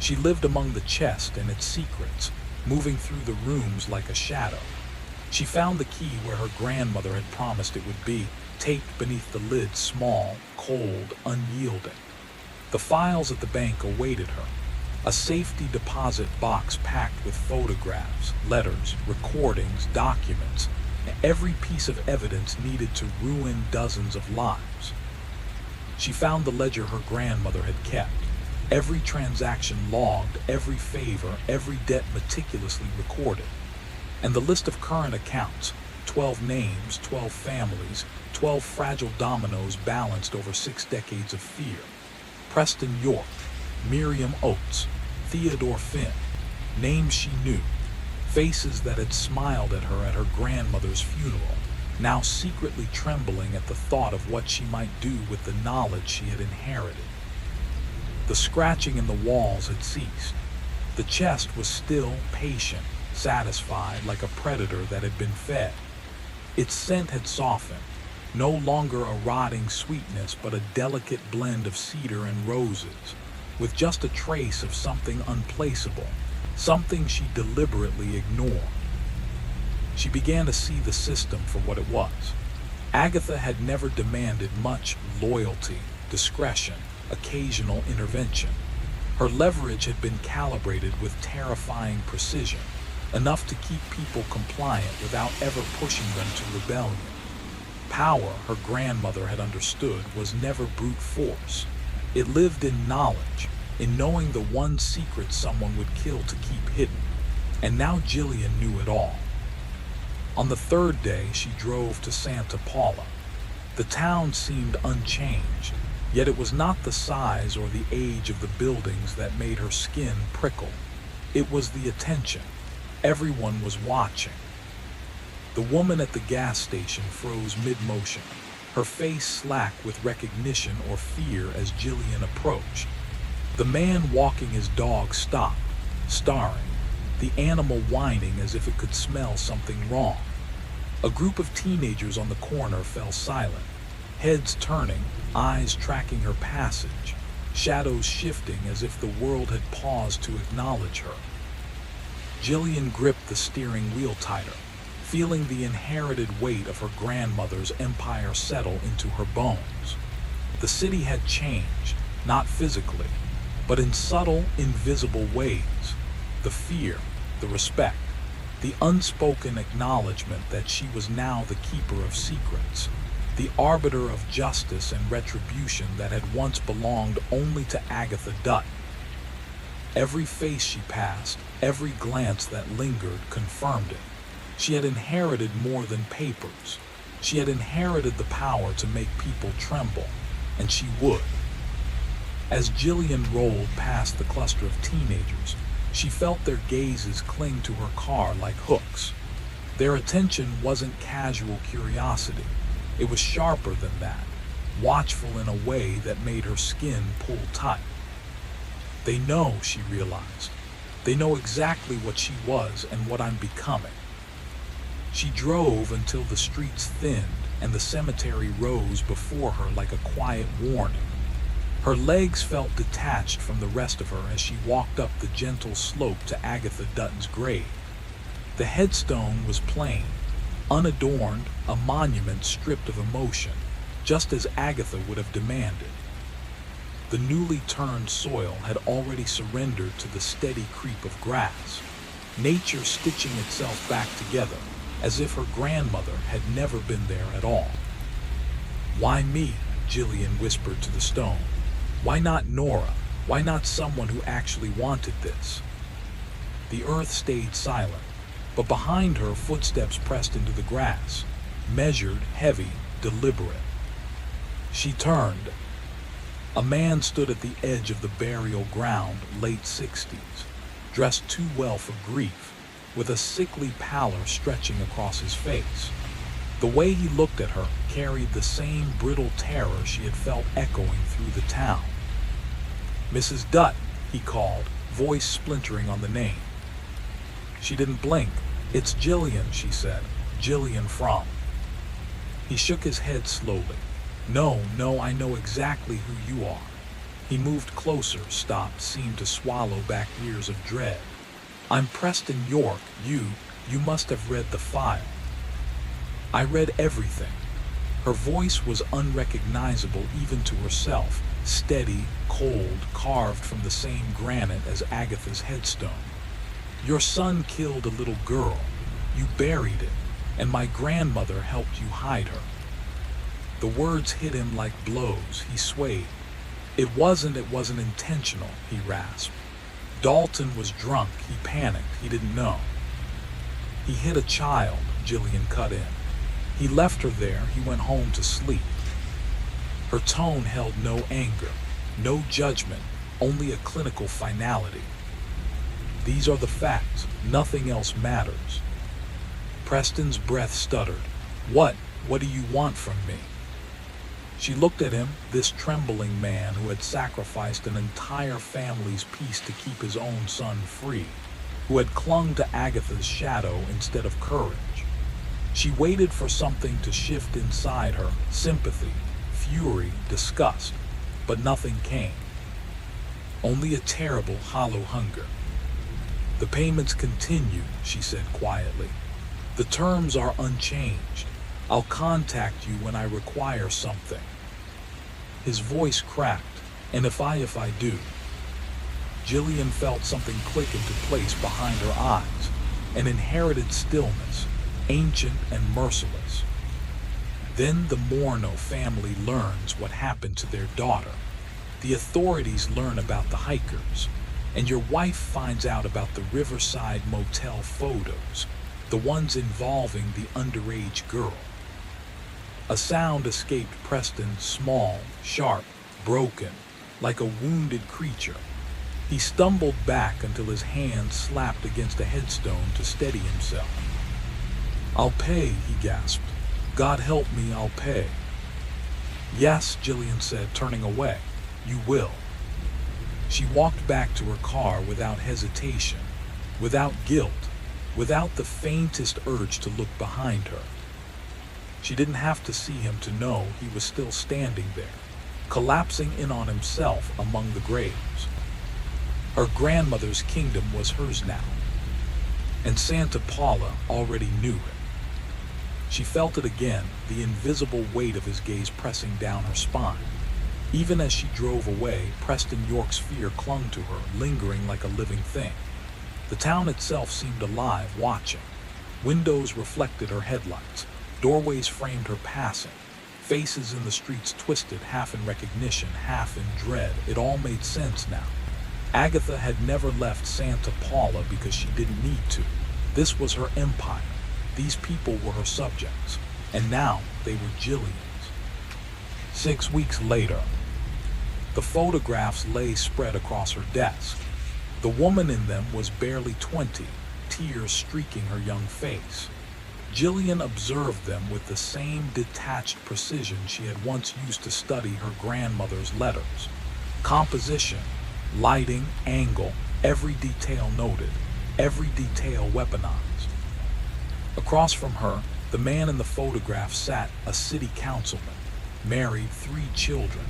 She lived among the chest and its secrets, moving through the rooms like a shadow. She found the key where her grandmother had promised it would be, taped beneath the lid, small, cold, unyielding. The files at the bank awaited her, a safety deposit box packed with photographs, letters, recordings, documents, every piece of evidence needed to ruin dozens of lives. She found the ledger her grandmother had kept, every transaction logged, every favor, every debt meticulously recorded, and the list of current accounts, 12 names, 12 families, 12 fragile dominoes balanced over 6 decades of fear. Preston York, Miriam Oates, Theodore Finn, names she knew, faces that had smiled at her grandmother's funeral, now secretly trembling at the thought of what she might do with the knowledge she had inherited. The scratching in the walls had ceased. The chest was still patient, satisfied like a predator that had been fed. Its scent had softened, no longer a rotting sweetness but a delicate blend of cedar and roses, with just a trace of something unplaceable, something she deliberately ignored. She began to see the system for what it was. Agatha had never demanded much loyalty, discretion, occasional intervention. Her leverage had been calibrated with terrifying precision, enough to keep people compliant without ever pushing them to rebellion. Power, her grandmother had understood, was never brute force. It lived in knowledge, in knowing the one secret someone would kill to keep hidden. And now Jillian knew it all. On the 3rd day, she drove to Santa Paula. The town seemed unchanged, yet it was not the size or the age of the buildings that made her skin prickle. It was the attention. Everyone was watching. The woman at the gas station froze mid-motion, her face slack with recognition or fear as Jillian approached. The man walking his dog stopped, staring, the animal whining as if it could smell something wrong. A group of teenagers on the corner fell silent, heads turning, eyes tracking her passage, shadows shifting as if the world had paused to acknowledge her. Jillian gripped the steering wheel tighter, feeling the inherited weight of her grandmother's empire settle into her bones. The city had changed, not physically, but in subtle, invisible ways. The fear, the respect, the unspoken acknowledgement that she was now the keeper of secrets, the arbiter of justice and retribution that had once belonged only to Agatha Dutton. Every face she passed, every glance that lingered confirmed it. She had inherited more than papers. She had inherited the power to make people tremble, and she would. As Jillian rolled past the cluster of teenagers, she felt their gazes cling to her car like hooks. Their attention wasn't casual curiosity. It was sharper than that, watchful in a way that made her skin pull tight. They know, she realized. They know exactly what she was and what I'm becoming. She drove until the streets thinned and the cemetery rose before her like a quiet warning. Her legs felt detached from the rest of her as she walked up the gentle slope to Agatha Dutton's grave. The headstone was plain, unadorned, a monument stripped of emotion, just as Agatha would have demanded. The newly turned soil had already surrendered to the steady creep of grass, nature stitching itself back together, as if her grandmother had never been there at all. "Why me?" Jillian whispered to the stone. "Why not Nora? Why not someone who actually wanted this?" The earth stayed silent, but behind her footsteps pressed into the grass, measured, heavy, deliberate. She turned. A man stood at the edge of the burial ground, late 60s, dressed too well for grief, with a sickly pallor stretching across his face. The way he looked at her carried the same brittle terror she had felt echoing through the town. "Mrs. Dutton," he called, voice splintering on the name. She didn't blink. "It's Jillian," she said. "Jillian from." He shook his head slowly. No, I know exactly who you are." He moved closer, stopped, seemed to swallow back years of dread. "I'm Preston York. You must have read the file." "I read everything." Her voice was unrecognizable even to herself, steady, cold, carved from the same granite as Agatha's headstone. "Your son killed a little girl. You buried it, and my grandmother helped you hide her." The words hit him like blows. He swayed. It wasn't intentional," he rasped. "Dalton was drunk. He panicked. He didn't know." "He hit a child," Jillian cut in. "He left her there. He went home to sleep." Her tone held no anger, no judgment, only a clinical finality. "These are the facts. Nothing else matters." Preston's breath stuttered. What do you want from me?" She looked at him, this trembling man who had sacrificed an entire family's peace to keep his own son free, who had clung to Agatha's shadow instead of courage. She waited for something to shift inside her, sympathy, fury, disgust, but nothing came. Only a terrible, hollow hunger. "The payments continue," she said quietly. "The terms are unchanged. I'll contact you when I require something." His voice cracked. "And if I do?" Jillian felt something click into place behind her eyes, an inherited stillness, ancient and merciless. "Then the Morneau family learns what happened to their daughter. The authorities learn about the hikers, and your wife finds out about the Riverside Motel photos, the ones involving the underage girl." A sound escaped Preston, small, sharp, broken, like a wounded creature. He stumbled back until his hand slapped against a headstone to steady himself. "I'll pay," he gasped. "God help me, I'll pay." "Yes," Jillian said, turning away. "You will." She walked back to her car without hesitation, without guilt, without the faintest urge to look behind her. She didn't have to see him to know he was still standing there, collapsing in on himself among the graves. Her grandmother's kingdom was hers now, and Santa Paula already knew it. She felt it again, the invisible weight of his gaze pressing down her spine. Even as she drove away, Preston York's fear clung to her, lingering like a living thing. The town itself seemed alive, watching. Windows reflected her headlights. Doorways framed her passing. Faces in the streets twisted, half in recognition, half in dread. It all made sense now. Agatha had never left Santa Paula because she didn't need to. This was her empire. These people were her subjects. And now they were Jillian's. 6 weeks later, the photographs lay spread across her desk. The woman in them was barely 20, tears streaking her young face. Jillian observed them with the same detached precision she had once used to study her grandmother's letters. Composition, lighting, angle, every detail noted, every detail weaponized. Across from her, the man in the photograph sat, a city councilman, married, 3 children,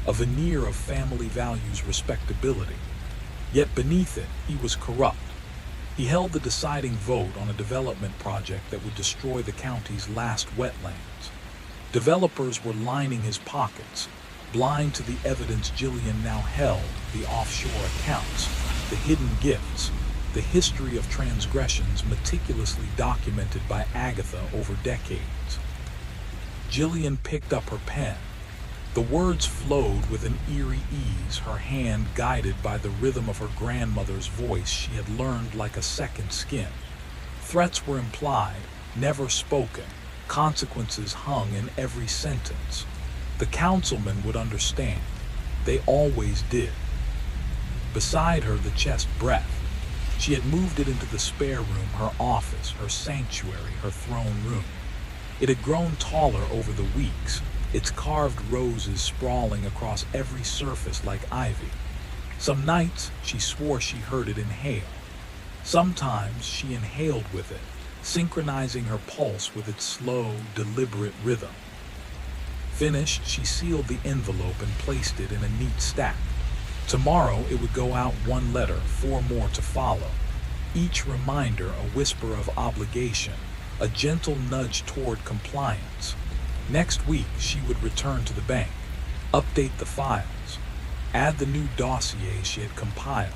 a veneer of family values, respectability. Yet beneath it, he was corrupt. He held the deciding vote on a development project that would destroy the county's last wetlands. Developers were lining his pockets, blind to the evidence Jillian now held, the offshore accounts, the hidden gifts, the history of transgressions meticulously documented by Agatha over decades. Jillian picked up her pen. The words flowed with an eerie ease, her hand guided by the rhythm of her grandmother's voice she had learned like a second skin. Threats were implied, never spoken. Consequences hung in every sentence. The councilman would understand. They always did. Beside her, the chest breathed. She had moved it into the spare room, her office, her sanctuary, her throne room. It had grown taller over the weeks, its carved roses sprawling across every surface like ivy. Some nights she swore she heard it inhale. Sometimes she inhaled with it, synchronizing her pulse with its slow, deliberate rhythm. Finished, she sealed the envelope and placed it in a neat stack. Tomorrow it would go out 1 letter, 4 more to follow. Each reminder a whisper of obligation, a gentle nudge toward compliance. Next week, she would return to the bank, update the files, add the new dossiers she had compiled,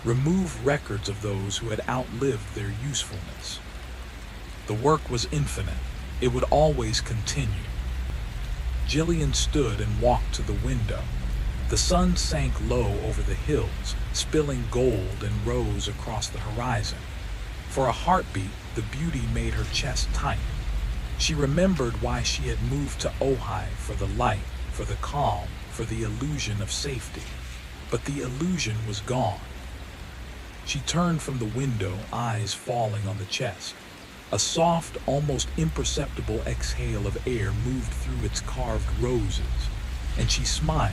remove records of those who had outlived their usefulness. The work was infinite. It would always continue. Jillian stood and walked to the window. The sun sank low over the hills, spilling gold and rose across the horizon. For a heartbeat, the beauty made her chest tight. She remembered why she had moved to Ojai, for the light, for the calm, for the illusion of safety. But the illusion was gone. She turned from the window, eyes falling on the chest. A soft, almost imperceptible exhale of air moved through its carved roses, and she smiled.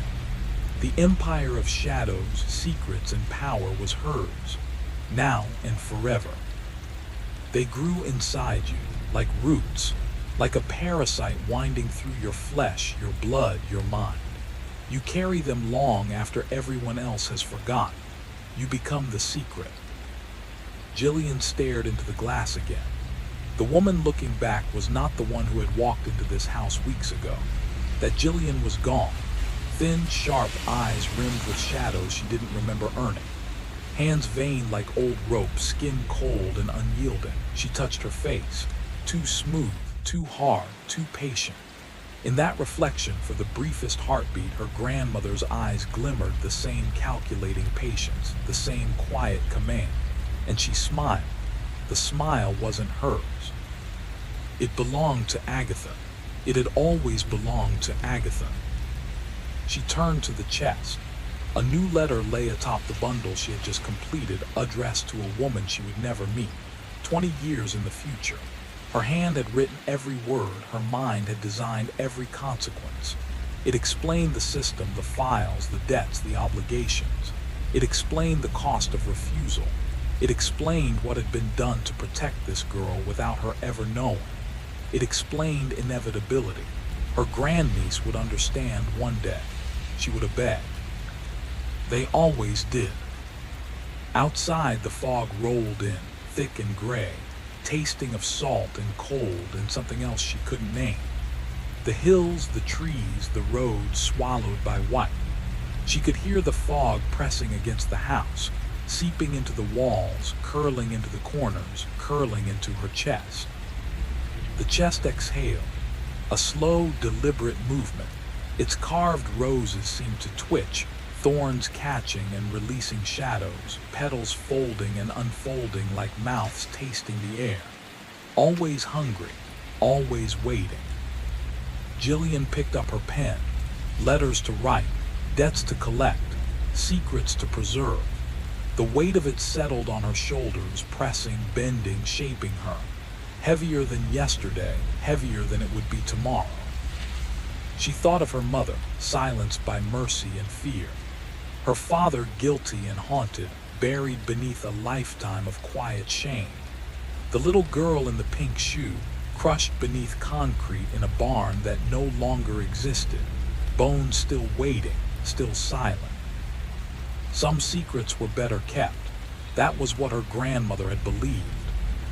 The empire of shadows, secrets, and power was hers, now and forever. They grew inside you, like roots, like a parasite winding through your flesh, your blood, your mind. You carry them long after everyone else has forgotten. You become the secret. Jillian stared into the glass again. The woman looking back was not the one who had walked into this house weeks ago. That Jillian was gone. Thin, sharp eyes rimmed with shadows she didn't remember earning. Hands veined like old rope, skin cold and unyielding. She touched her face. Too smooth, too hard, too patient. In that reflection, for the briefest heartbeat, her grandmother's eyes glimmered the same calculating patience, the same quiet command. And she smiled. The smile wasn't hers. It belonged to Agatha. It had always belonged to Agatha. She turned to the chest. A new letter lay atop the bundle she had just completed, addressed to a woman she would never meet, 20 years in the future. Her hand had written every word, her mind had designed every consequence. It explained the system, the files, the debts, the obligations. It explained the cost of refusal. It explained what had been done to protect this girl without her ever knowing. It explained inevitability. Her grandniece would understand one day. She would have begged. They always did. Outside, the fog rolled in, thick and gray, tasting of salt and cold and something else she couldn't name. The hills, the trees, the roads swallowed by white. She could hear the fog pressing against the house, seeping into the walls, curling into the corners, curling into her chest. The chest exhaled, a slow, deliberate movement. Its carved roses seemed to twitch, thorns catching and releasing shadows, petals folding and unfolding like mouths tasting the air. Always hungry, always waiting. Jillian picked up her pen, letters to write, debts to collect, secrets to preserve. The weight of it settled on her shoulders, pressing, bending, shaping her. Heavier than yesterday, heavier than it would be tomorrow. She thought of her mother, silenced by mercy and fear. Her father, guilty and haunted, buried beneath a lifetime of quiet shame. The little girl in the pink shoe, crushed beneath concrete in a barn that no longer existed, bones still waiting, still silent. Some secrets were better kept. That was what her grandmother had believed.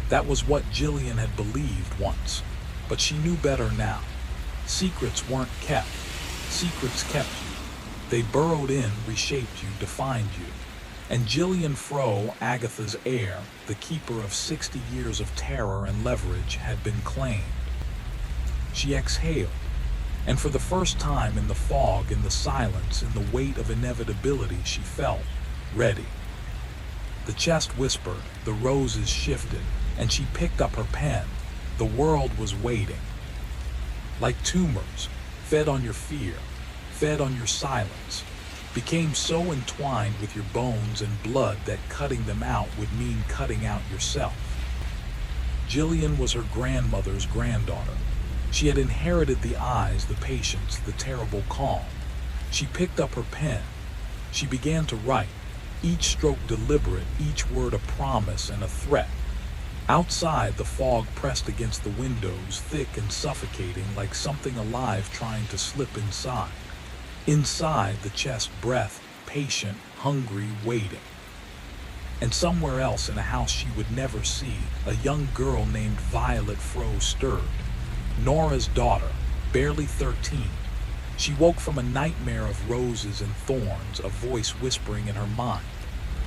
That was what Jillian had believed once. But she knew better now. Secrets weren't kept. Secrets kept you. They burrowed in, reshaped you, defined you. And Jillian Froh, Agatha's heir, the keeper of 60 years of terror and leverage, had been claimed. She exhaled, and for the first time in the fog, in the silence, in the weight of inevitability, she felt ready. The chest whispered, the roses shifted, and she picked up her pen. The world was waiting. Like tumors, fed on your fear, fed on your silence, became so entwined with your bones and blood that cutting them out would mean cutting out yourself. Jillian was her grandmother's granddaughter. She had inherited the eyes, the patience, the terrible calm. She picked up her pen. She began to write, each stroke deliberate, each word a promise and a threat. Outside, the fog pressed against the windows, thick and suffocating, like something alive trying to slip inside. Inside, the chest breath, patient, hungry, waiting. And somewhere else in a house she would never see, a young girl named Violet Froh stirred. Nora's daughter, barely 13. She woke from a nightmare of roses and thorns, a voice whispering in her mind.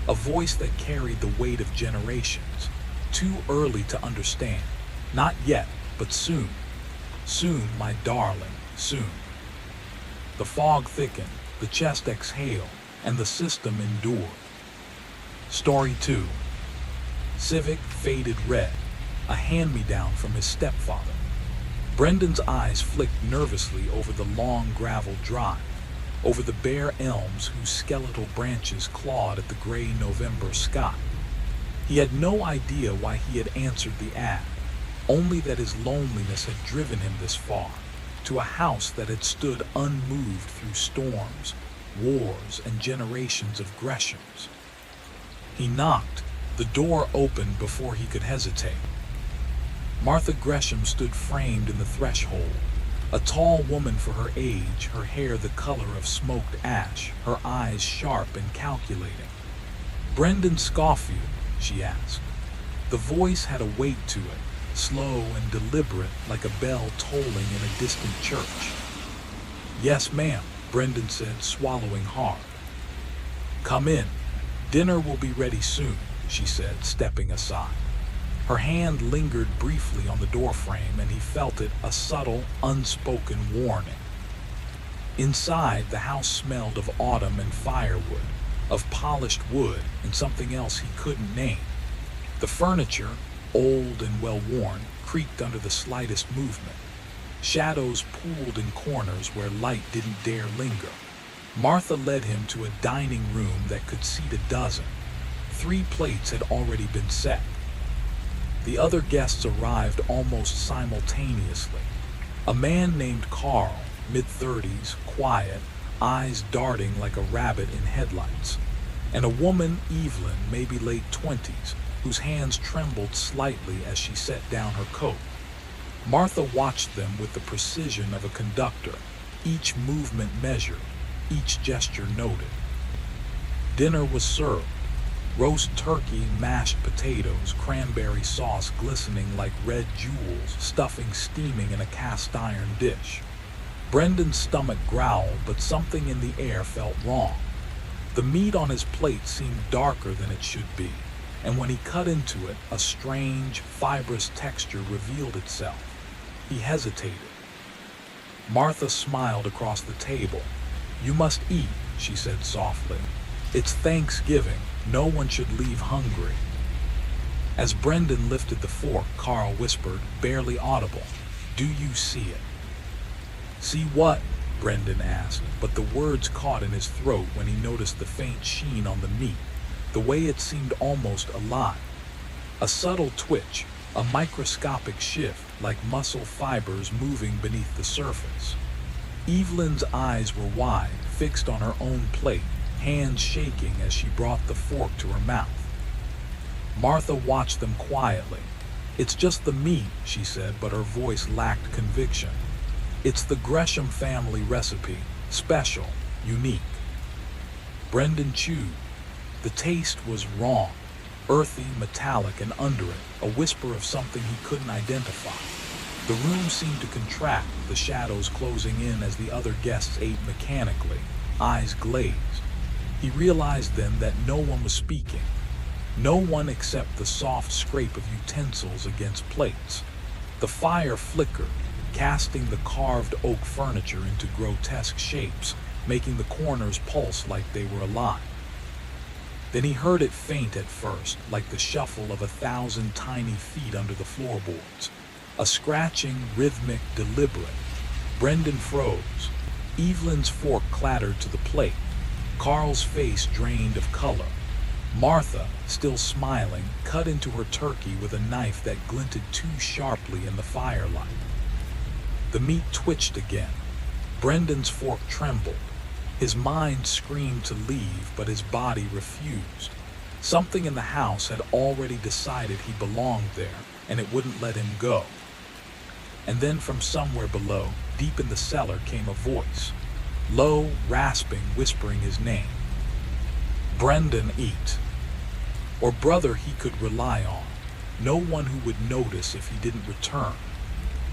A voice that carried the weight of generations. Too early to understand. Not yet, but soon. Soon, my darling, soon. The fog thickened, the chest exhaled, and the system endured. Story 2. Civic faded red, a hand-me-down from his stepfather. Brendan's eyes flicked nervously over the long gravel drive, over the bare elms whose skeletal branches clawed at the gray November sky. He had no idea why he had answered the ad, only that his loneliness had driven him this far, to a house that had stood unmoved through storms, wars, and generations of Greshams. He knocked. The door opened before he could hesitate. Martha Gresham stood framed in the threshold, a tall woman for her age, her hair the color of smoked ash, her eyes sharp and calculating. "Brendan Schofield?" she asked. The voice had a weight to it, slow and deliberate, like a bell tolling in a distant church. "Yes, ma'am," Brendan said, swallowing hard. "Come in. Dinner will be ready soon," she said, stepping aside. Her hand lingered briefly on the doorframe, and he felt it, a subtle, unspoken warning. Inside, the house smelled of autumn and firewood, of polished wood and something else he couldn't name. The furniture, old and well-worn, creaked under the slightest movement. Shadows pooled in corners where light didn't dare linger. Martha led him to a dining room that could seat a dozen. 3 plates had already been set. The other guests arrived almost simultaneously. A man named Carl, mid-30s, quiet, eyes darting like a rabbit in headlights, and a woman, Evelyn, maybe late 20s, whose hands trembled slightly as she set down her coat. Martha watched them with the precision of a conductor, each movement measured, each gesture noted. Dinner was served. Roast turkey, mashed potatoes, cranberry sauce glistening like red jewels, stuffing steaming in a cast-iron dish. Brendan's stomach growled, but something in the air felt wrong. The meat on his plate seemed darker than it should be, and when he cut into it, a strange, fibrous texture revealed itself. He hesitated. Martha smiled across the table. "You must eat," she said softly. "It's Thanksgiving. No one should leave hungry." As Brendan lifted the fork, Carl whispered, barely audible, "Do you see it?" "See what?" Brendan asked, but the words caught in his throat when he noticed the faint sheen on the meat, the way it seemed almost alive. A subtle twitch, a microscopic shift, like muscle fibers moving beneath the surface. Evelyn's eyes were wide, fixed on her own plate, hands shaking as she brought the fork to her mouth. Martha watched them quietly. "It's just the meat," she said, but her voice lacked conviction. "It's the Gresham family recipe, special, unique." Brendan chewed. The taste was wrong, earthy, metallic, and under it, a whisper of something he couldn't identify. The room seemed to contract, the shadows closing in as the other guests ate mechanically, eyes glazed. He realized then that no one was speaking. No one except the soft scrape of utensils against plates. The fire flickered, casting the carved oak furniture into grotesque shapes, making the corners pulse like they were alive. Then he heard it faint at first, like the shuffle of 1,000 tiny feet under the floorboards. A scratching, rhythmic, deliberate. Brendan froze. Evelyn's fork clattered to the plate. Carl's face drained of color. Martha, still smiling, cut into her turkey with a knife that glinted too sharply in the firelight. The meat twitched again. Brendan's fork trembled. His mind screamed to leave, but his body refused. Something in the house had already decided he belonged there, and it wouldn't let him go. And then from somewhere below, deep in the cellar, came a voice. Low, rasping, whispering his name. Brendan, eat. Or brother he could rely on. No one who would notice if he didn't return.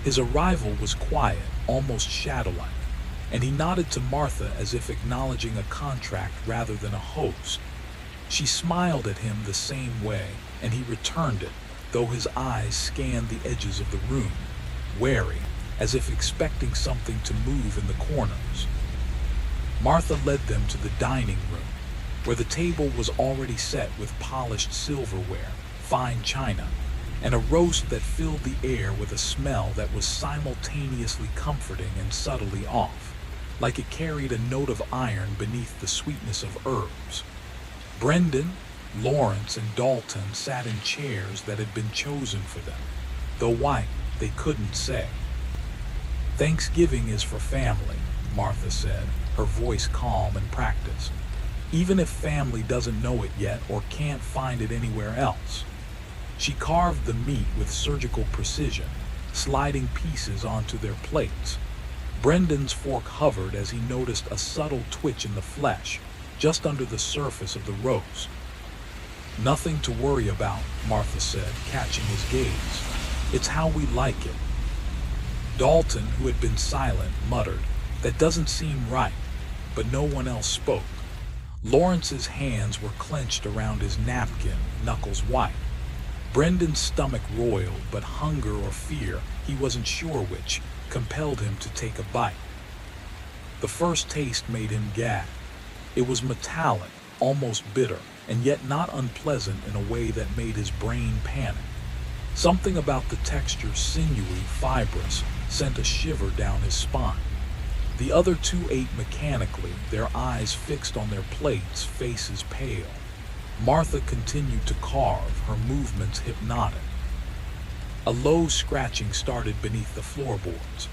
His arrival was quiet, almost shadow-like, and he nodded to Martha as if acknowledging a contract rather than a host. She smiled at him the same way, and he returned it, though his eyes scanned the edges of the room, wary, as if expecting something to move in the corners. Martha led them to the dining room, where the table was already set with polished silverware, fine china, and a roast that filled the air with a smell that was simultaneously comforting and subtly off, like it carried a note of iron beneath the sweetness of herbs. Brendan, Lawrence, and Dalton sat in chairs that had been chosen for them, though why, they couldn't say. "Thanksgiving is for family," Martha said, her voice calm and practiced, "even if family doesn't know it yet or can't find it anywhere else." She carved the meat with surgical precision, sliding pieces onto their plates. Brendan's fork hovered as he noticed a subtle twitch in the flesh, just under the surface of the roast. "Nothing to worry about," Martha said, catching his gaze. "It's how we like it." Dalton, who had been silent, muttered, "That doesn't seem right," but no one else spoke. Lawrence's hands were clenched around his napkin, knuckles white. Brendan's stomach roiled, but hunger or fear, he wasn't sure which, compelled him to take a bite. The first taste made him gag. It was metallic, almost bitter, and yet not unpleasant in a way that made his brain panic. Something about the texture, sinewy, fibrous, sent a shiver down his spine. The other two ate mechanically, their eyes fixed on their plates, faces pale. Martha continued to carve, her movements hypnotic. A low scratching started beneath the floorboards.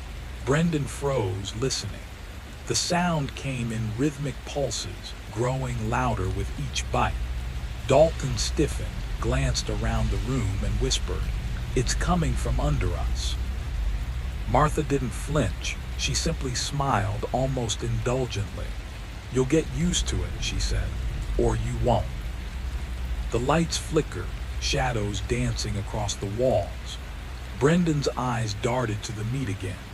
Brendan froze, listening. The sound came in rhythmic pulses, growing louder with each bite. Dalton stiffened, glanced around the room, and whispered, "It's coming from under us." Martha didn't flinch. She simply smiled almost indulgently. "You'll get used to it," she said, "or you won't." The lights flickered, shadows dancing across the walls. Brendan's eyes darted to the meat again.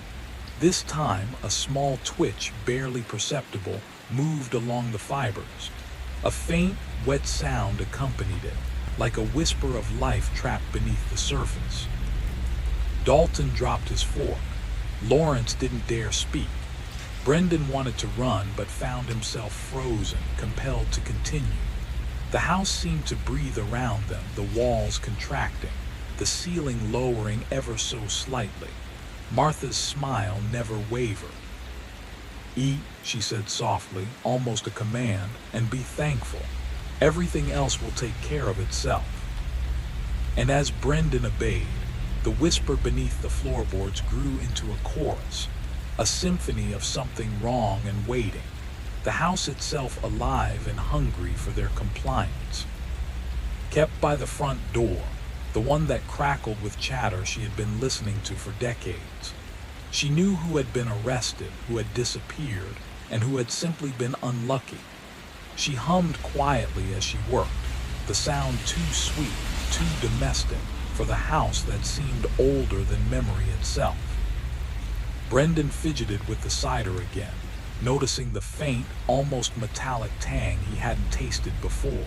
This time, a small twitch, barely perceptible, moved along the fibers. A faint, wet sound accompanied it, like a whisper of life trapped beneath the surface. Dalton dropped his fork. Lawrence didn't dare speak. Brendan wanted to run, but found himself frozen, compelled to continue. The house seemed to breathe around them, the walls contracting, the ceiling lowering ever so slightly. Martha's smile never wavered. "Eat," she said softly, almost a command, "and be thankful. Everything else will take care of itself." And as Brendan obeyed, the whisper beneath the floorboards grew into a chorus, a symphony of something wrong and waiting, the house itself alive and hungry for their compliance. Kept by the front door, the one that crackled with chatter she had been listening to for decades. She knew who had been arrested, who had disappeared, and who had simply been unlucky. She hummed quietly as she worked, the sound too sweet, too domestic, for the house that seemed older than memory itself. Brendan fidgeted with the cider again, noticing the faint, almost metallic tang he hadn't tasted before.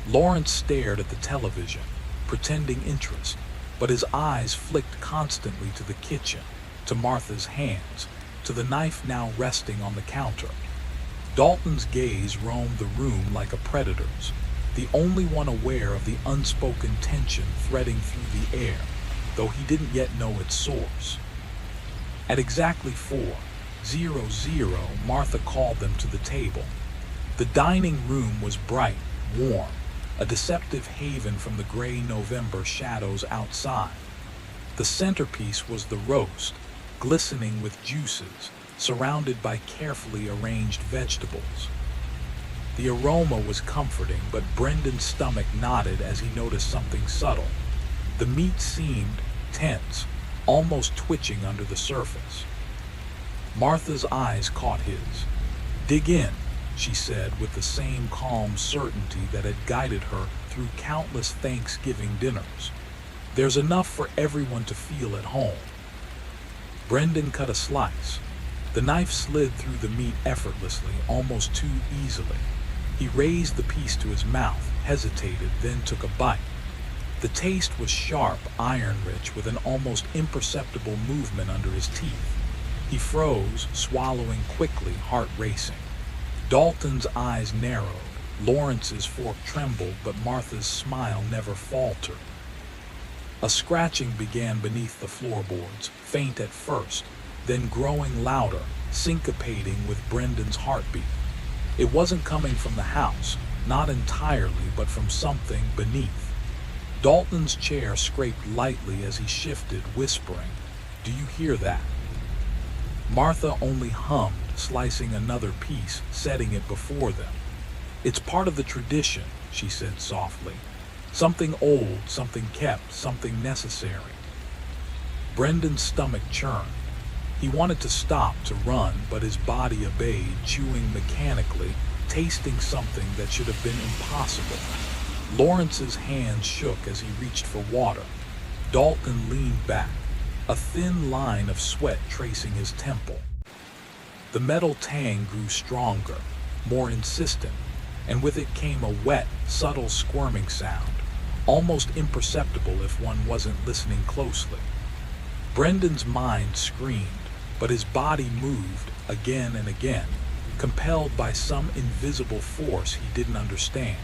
Lawrence stared at the television, pretending interest, but his eyes flicked constantly to the kitchen, to Martha's hands, to the knife now resting on the counter. Dalton's gaze roamed the room like a predator's, the only one aware of the unspoken tension threading through the air, though he didn't yet know its source. At exactly 4:00, Martha called them to the table. The dining room was bright, warm, a deceptive haven from the gray November shadows outside. The centerpiece was the roast, glistening with juices, surrounded by carefully arranged vegetables. The aroma was comforting, but Brendan's stomach knotted as he noticed something subtle. The meat seemed tense, almost twitching under the surface. Martha's eyes caught his. "Dig in," she said with the same calm certainty that had guided her through countless Thanksgiving dinners. "There's enough for everyone to feel at home." Brendan cut a slice. The knife slid through the meat effortlessly, almost too easily. He raised the piece to his mouth, hesitated, then took a bite. The taste was sharp, iron-rich, with an almost imperceptible movement under his teeth. He froze, swallowing quickly, heart racing. Dalton's eyes narrowed. Lawrence's fork trembled, but Martha's smile never faltered. A scratching began beneath the floorboards, faint at first, then growing louder, syncopating with Brendan's heartbeat. It wasn't coming from the house, not entirely, but from something beneath. Dalton's chair scraped lightly as he shifted, whispering, "Do you hear that?" Martha only hummed, slicing another piece, setting it before them. "It's part of the tradition," she said softly. "Something old, something kept, something necessary." Brendan's stomach churned. He wanted to stop, to run, but his body obeyed, chewing mechanically, tasting something that should have been impossible. Lawrence's hands shook as he reached for water. Dalton leaned back, a thin line of sweat tracing his temple. The metal tang grew stronger, more insistent, and with it came a wet, subtle squirming sound, almost imperceptible if one wasn't listening closely. Brendan's mind screamed, but his body moved again and again, compelled by some invisible force he didn't understand.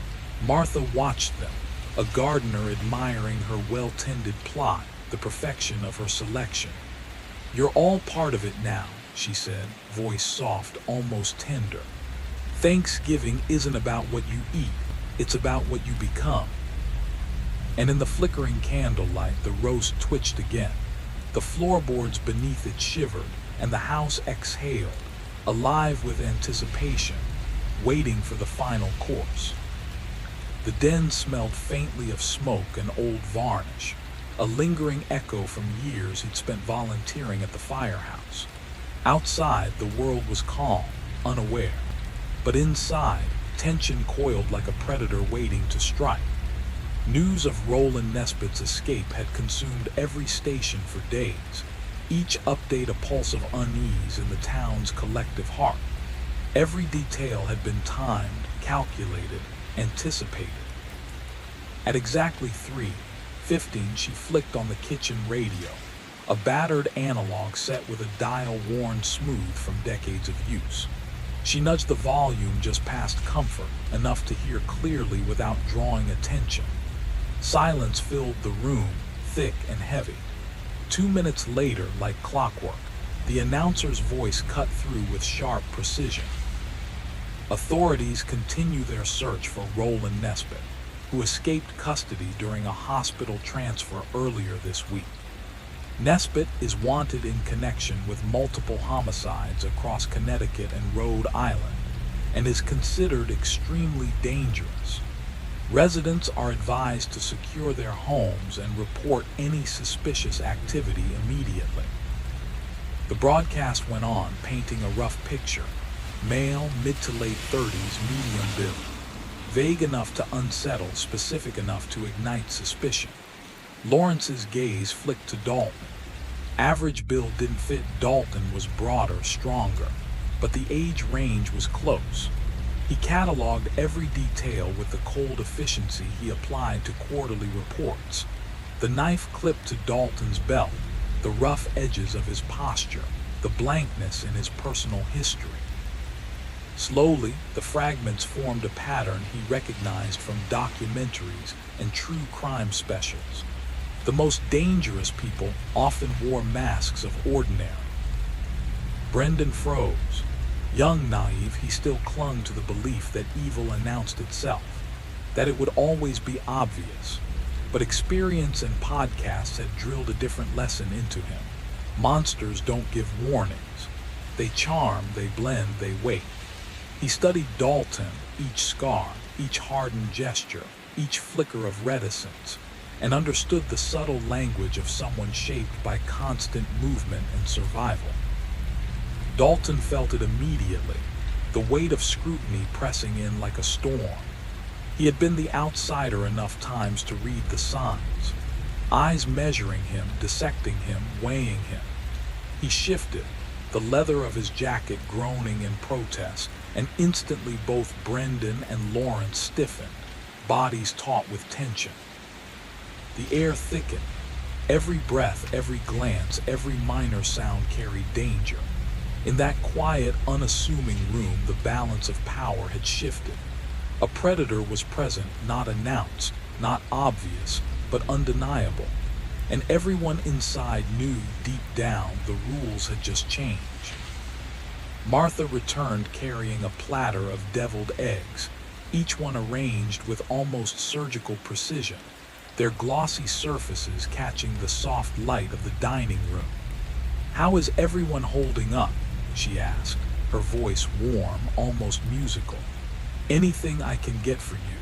Martha watched them, a gardener admiring her well-tended plot, the perfection of her selection. "You're all part of it now," she said, voice soft, almost tender. "Thanksgiving isn't about what you eat, it's about what you become." And in the flickering candlelight, the roast twitched again. The floorboards beneath it shivered, and the house exhaled, alive with anticipation, waiting for the final course. The den smelled faintly of smoke and old varnish. a lingering echo from years he'd spent volunteering at the firehouse. Outside, the world was calm, unaware, but inside, tension coiled like a predator waiting to strike. News of Roland Nesbitt's escape had consumed every station for days, each update a pulse of unease in the town's collective heart. Every detail had been timed, calculated, anticipated. At exactly 3:15, she flicked on the kitchen radio, a battered analog set with a dial worn smooth from decades of use. She nudged the volume just past comfort, enough to hear clearly without drawing attention. Silence filled the room, thick and heavy. 2 minutes later, like clockwork, the announcer's voice cut through with sharp precision. Authorities continue their search for Roland Nesbitt, who escaped custody during a hospital transfer earlier this week. Nesbitt is wanted in connection with multiple homicides across Connecticut and Rhode Island, and is considered extremely dangerous. Residents are advised to secure their homes and report any suspicious activity immediately. The broadcast went on, painting a rough picture. Male, mid to late 30s, medium build. Vague enough to unsettle, specific enough to ignite suspicion. Lawrence's gaze flicked to Dalton. Average build didn't fit. Dalton was broader, stronger, but the age range was close. He cataloged every detail with the cold efficiency he applied to quarterly reports. The knife clipped to Dalton's belt, the rough edges of his posture, the blankness in his personal history. Slowly, the fragments formed a pattern he recognized from documentaries and true crime specials. The most dangerous people often wore masks of ordinary. Brendan froze. Young, naive, he still clung to the belief that evil announced itself, that it would always be obvious. But experience and podcasts had drilled a different lesson into him. Monsters don't give warnings. They charm, they blend, they wait. He studied Dalton, each scar, each hardened gesture, each flicker of reticence, and understood the subtle language of someone shaped by constant movement and survival. Dalton felt it immediately, the weight of scrutiny pressing in like a storm. He had been the outsider enough times to read the signs, eyes measuring him, dissecting him, weighing him. He shifted, the leather of his jacket groaning in protest, and instantly both Brendan and Lawrence stiffened, bodies taut with tension. The air thickened. Every breath, every glance, every minor sound carried danger. In that quiet, unassuming room, the balance of power had shifted. A predator was present, not announced, not obvious, but undeniable. And everyone inside knew deep down the rules had just changed. Martha returned carrying a platter of deviled eggs, each one arranged with almost surgical precision, their glossy surfaces catching the soft light of the dining room. "How is everyone holding up?" she asked, her voice warm, almost musical. "Anything I can get for you?"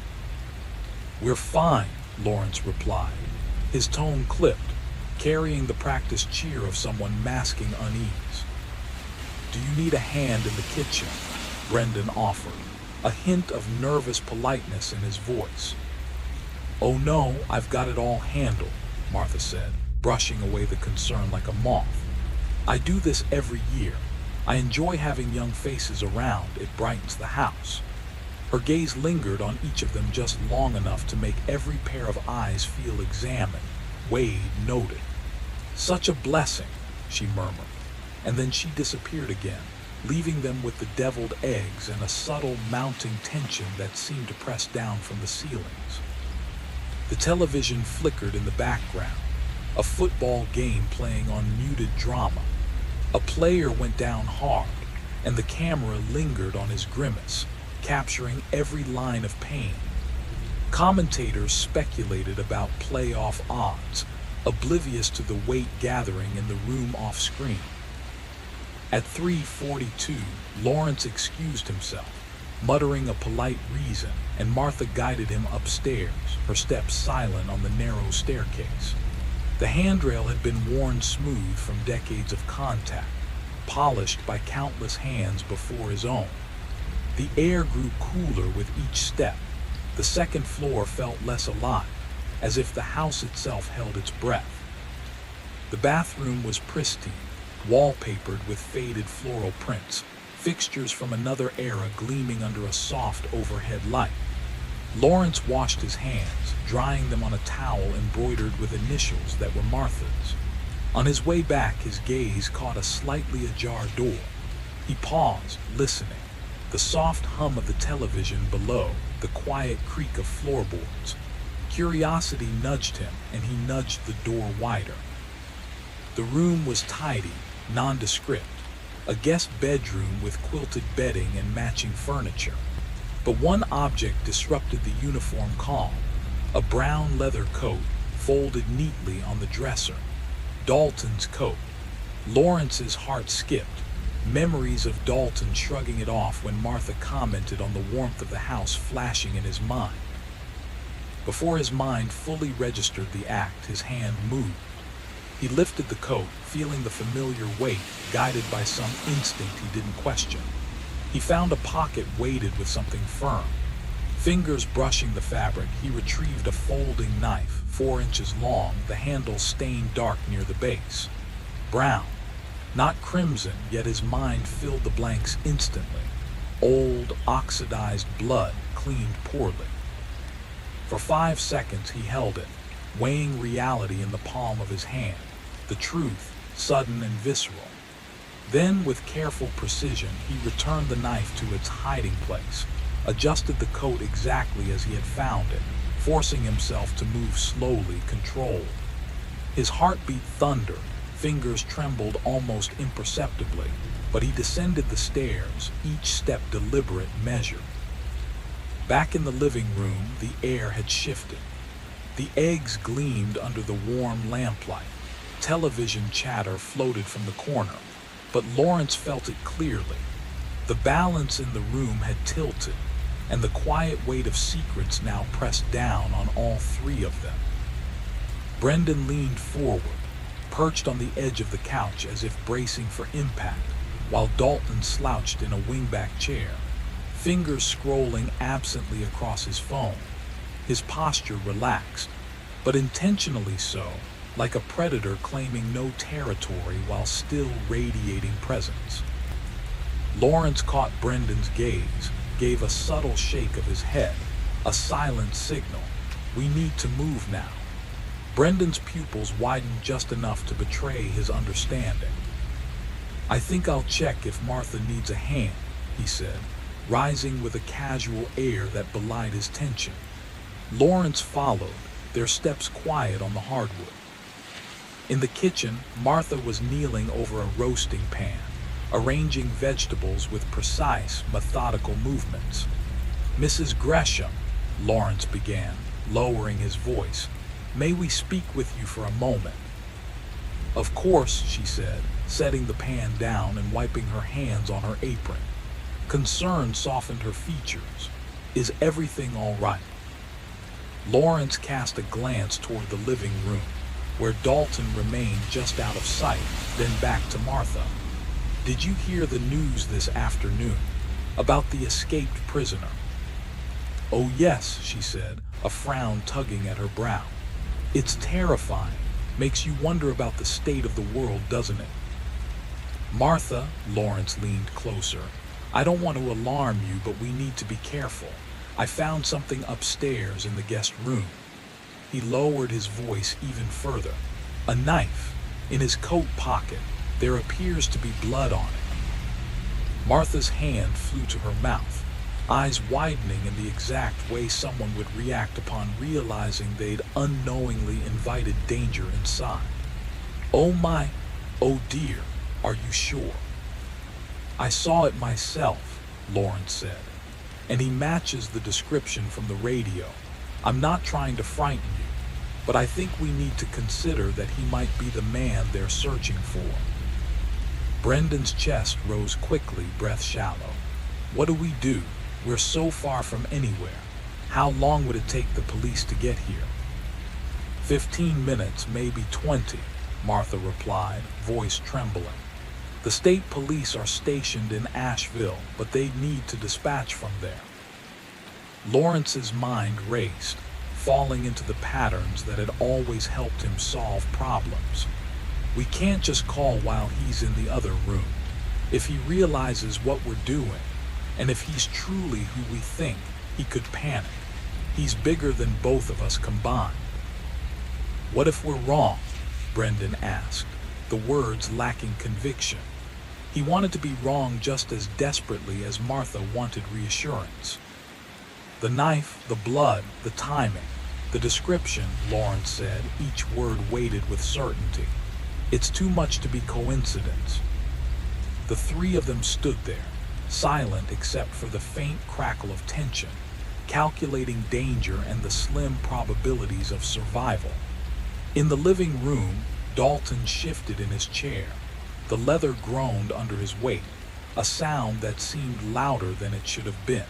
"We're fine," Lawrence replied, his tone clipped, carrying the practiced cheer of someone masking unease. "Do you need a hand in the kitchen?" Brendan offered, a hint of nervous politeness in his voice. "Oh no, I've got it all handled," Martha said, brushing away the concern like a moth. "I do this every year. I enjoy having young faces around. It brightens the house." Her gaze lingered on each of them just long enough to make every pair of eyes feel examined, weighed, noted. "Such a blessing," she murmured, and then she disappeared again, leaving them with the deviled eggs and a subtle mounting tension that seemed to press down from the ceilings. The television flickered in the background, a football game playing on muted drama. A player went down hard, and the camera lingered on his grimace, capturing every line of pain. Commentators speculated about playoff odds, oblivious to the weight gathering in the room off-screen. At 3:42, Lawrence excused himself, muttering a polite reason, and Martha guided him upstairs, her steps silent on the narrow staircase. The handrail had been worn smooth from decades of contact, polished by countless hands before his own. The air grew cooler with each step. The second floor felt less alive, as if the house itself held its breath. The bathroom was pristine, wallpapered with faded floral prints, fixtures from another era gleaming under a soft overhead light. Lawrence washed his hands, drying them on a towel embroidered with initials that were Martha's. On his way back, his gaze caught a slightly ajar door. He paused, listening. The soft hum of the television below, the quiet creak of floorboards. Curiosity nudged him, and he nudged the door wider. The room was tidy, nondescript, a guest bedroom with quilted bedding and matching furniture. But one object disrupted the uniform calm, a brown leather coat folded neatly on the dresser. Dalton's coat. Lawrence's heart skipped, memories of Dalton shrugging it off when Martha commented on the warmth of the house flashing in his mind. Before his mind fully registered the act, his hand moved. He lifted the coat, feeling the familiar weight, guided by some instinct he didn't question. He found a pocket weighted with something firm. Fingers brushing the fabric, he retrieved a folding knife, 4 inches long, the handle stained dark near the base. Brown. Not crimson, yet his mind filled the blanks instantly. Old, oxidized blood, cleaned poorly. For 5 seconds he held it, weighing reality in the palm of his hand, the truth, sudden and visceral. Then, with careful precision, he returned the knife to its hiding place, adjusted the coat exactly as he had found it, forcing himself to move slowly, controlled. His heartbeat thundered, fingers trembled almost imperceptibly, but he descended the stairs, each step deliberate, measured. Back in the living room, the air had shifted. The eggs gleamed under the warm lamplight. Television chatter floated from the corner, but Lawrence felt it clearly. The balance in the room had tilted, and the quiet weight of secrets now pressed down on all 3 of them. Brendan leaned forward, perched on the edge of the couch as if bracing for impact, while Dalton slouched in a wingback chair, fingers scrolling absently across his phone. His posture relaxed, but intentionally so, like a predator claiming no territory while still radiating presence. Lawrence caught Brendan's gaze, gave a subtle shake of his head, a silent signal. We need to move now. Brendan's pupils widened just enough to betray his understanding. I think I'll check if Martha needs a hand, he said, rising with a casual air that belied his tension. Lawrence followed, their steps quiet on the hardwood. In the kitchen, Martha was kneeling over a roasting pan, arranging vegetables with precise, methodical movements. Mrs. Gresham, Lawrence began, lowering his voice, may we speak with you for a moment? Of course, she said, setting the pan down and wiping her hands on her apron. Concern softened her features. Is everything all right? Lawrence cast a glance toward the living room, where Dalton remained just out of sight, then back to Martha. Did you hear the news this afternoon about the escaped prisoner? Oh yes, she said, a frown tugging at her brow. It's terrifying. Makes you wonder about the state of the world, doesn't it? Martha, Lawrence leaned closer. I don't want to alarm you, but we need to be careful. I found something upstairs in the guest room. He lowered his voice even further. A knife. In his coat pocket. There appears to be blood on it. Martha's hand flew to her mouth, eyes widening in the exact way someone would react upon realizing they'd unknowingly invited danger inside. Oh my, oh dear, are you sure? I saw it myself, Lawrence said, and he matches the description from the radio. I'm not trying to frighten you, but I think we need to consider that he might be the man they're searching for. Brendan's chest rose quickly, breath shallow. What do we do? We're so far from anywhere. How long would it take the police to get here? 15 minutes, maybe 20, Martha replied, voice trembling. The state police are stationed in Asheville, but they need to dispatch from there. Lawrence's mind raced, falling into the patterns that had always helped him solve problems. We can't just call while he's in the other room. If he realizes what we're doing, and if he's truly who we think, he could panic. He's bigger than both of us combined. What if we're wrong? Brendan asked, the words lacking conviction. He wanted to be wrong just as desperately as Martha wanted reassurance. The knife, the blood, the timing, the description, Lawrence said, each word weighted with certainty. It's too much to be coincidence. The three of them stood there, silent except for the faint crackle of tension, calculating danger and the slim probabilities of survival. In the living room, Dalton shifted in his chair. The leather groaned under his weight, a sound that seemed louder than it should have been.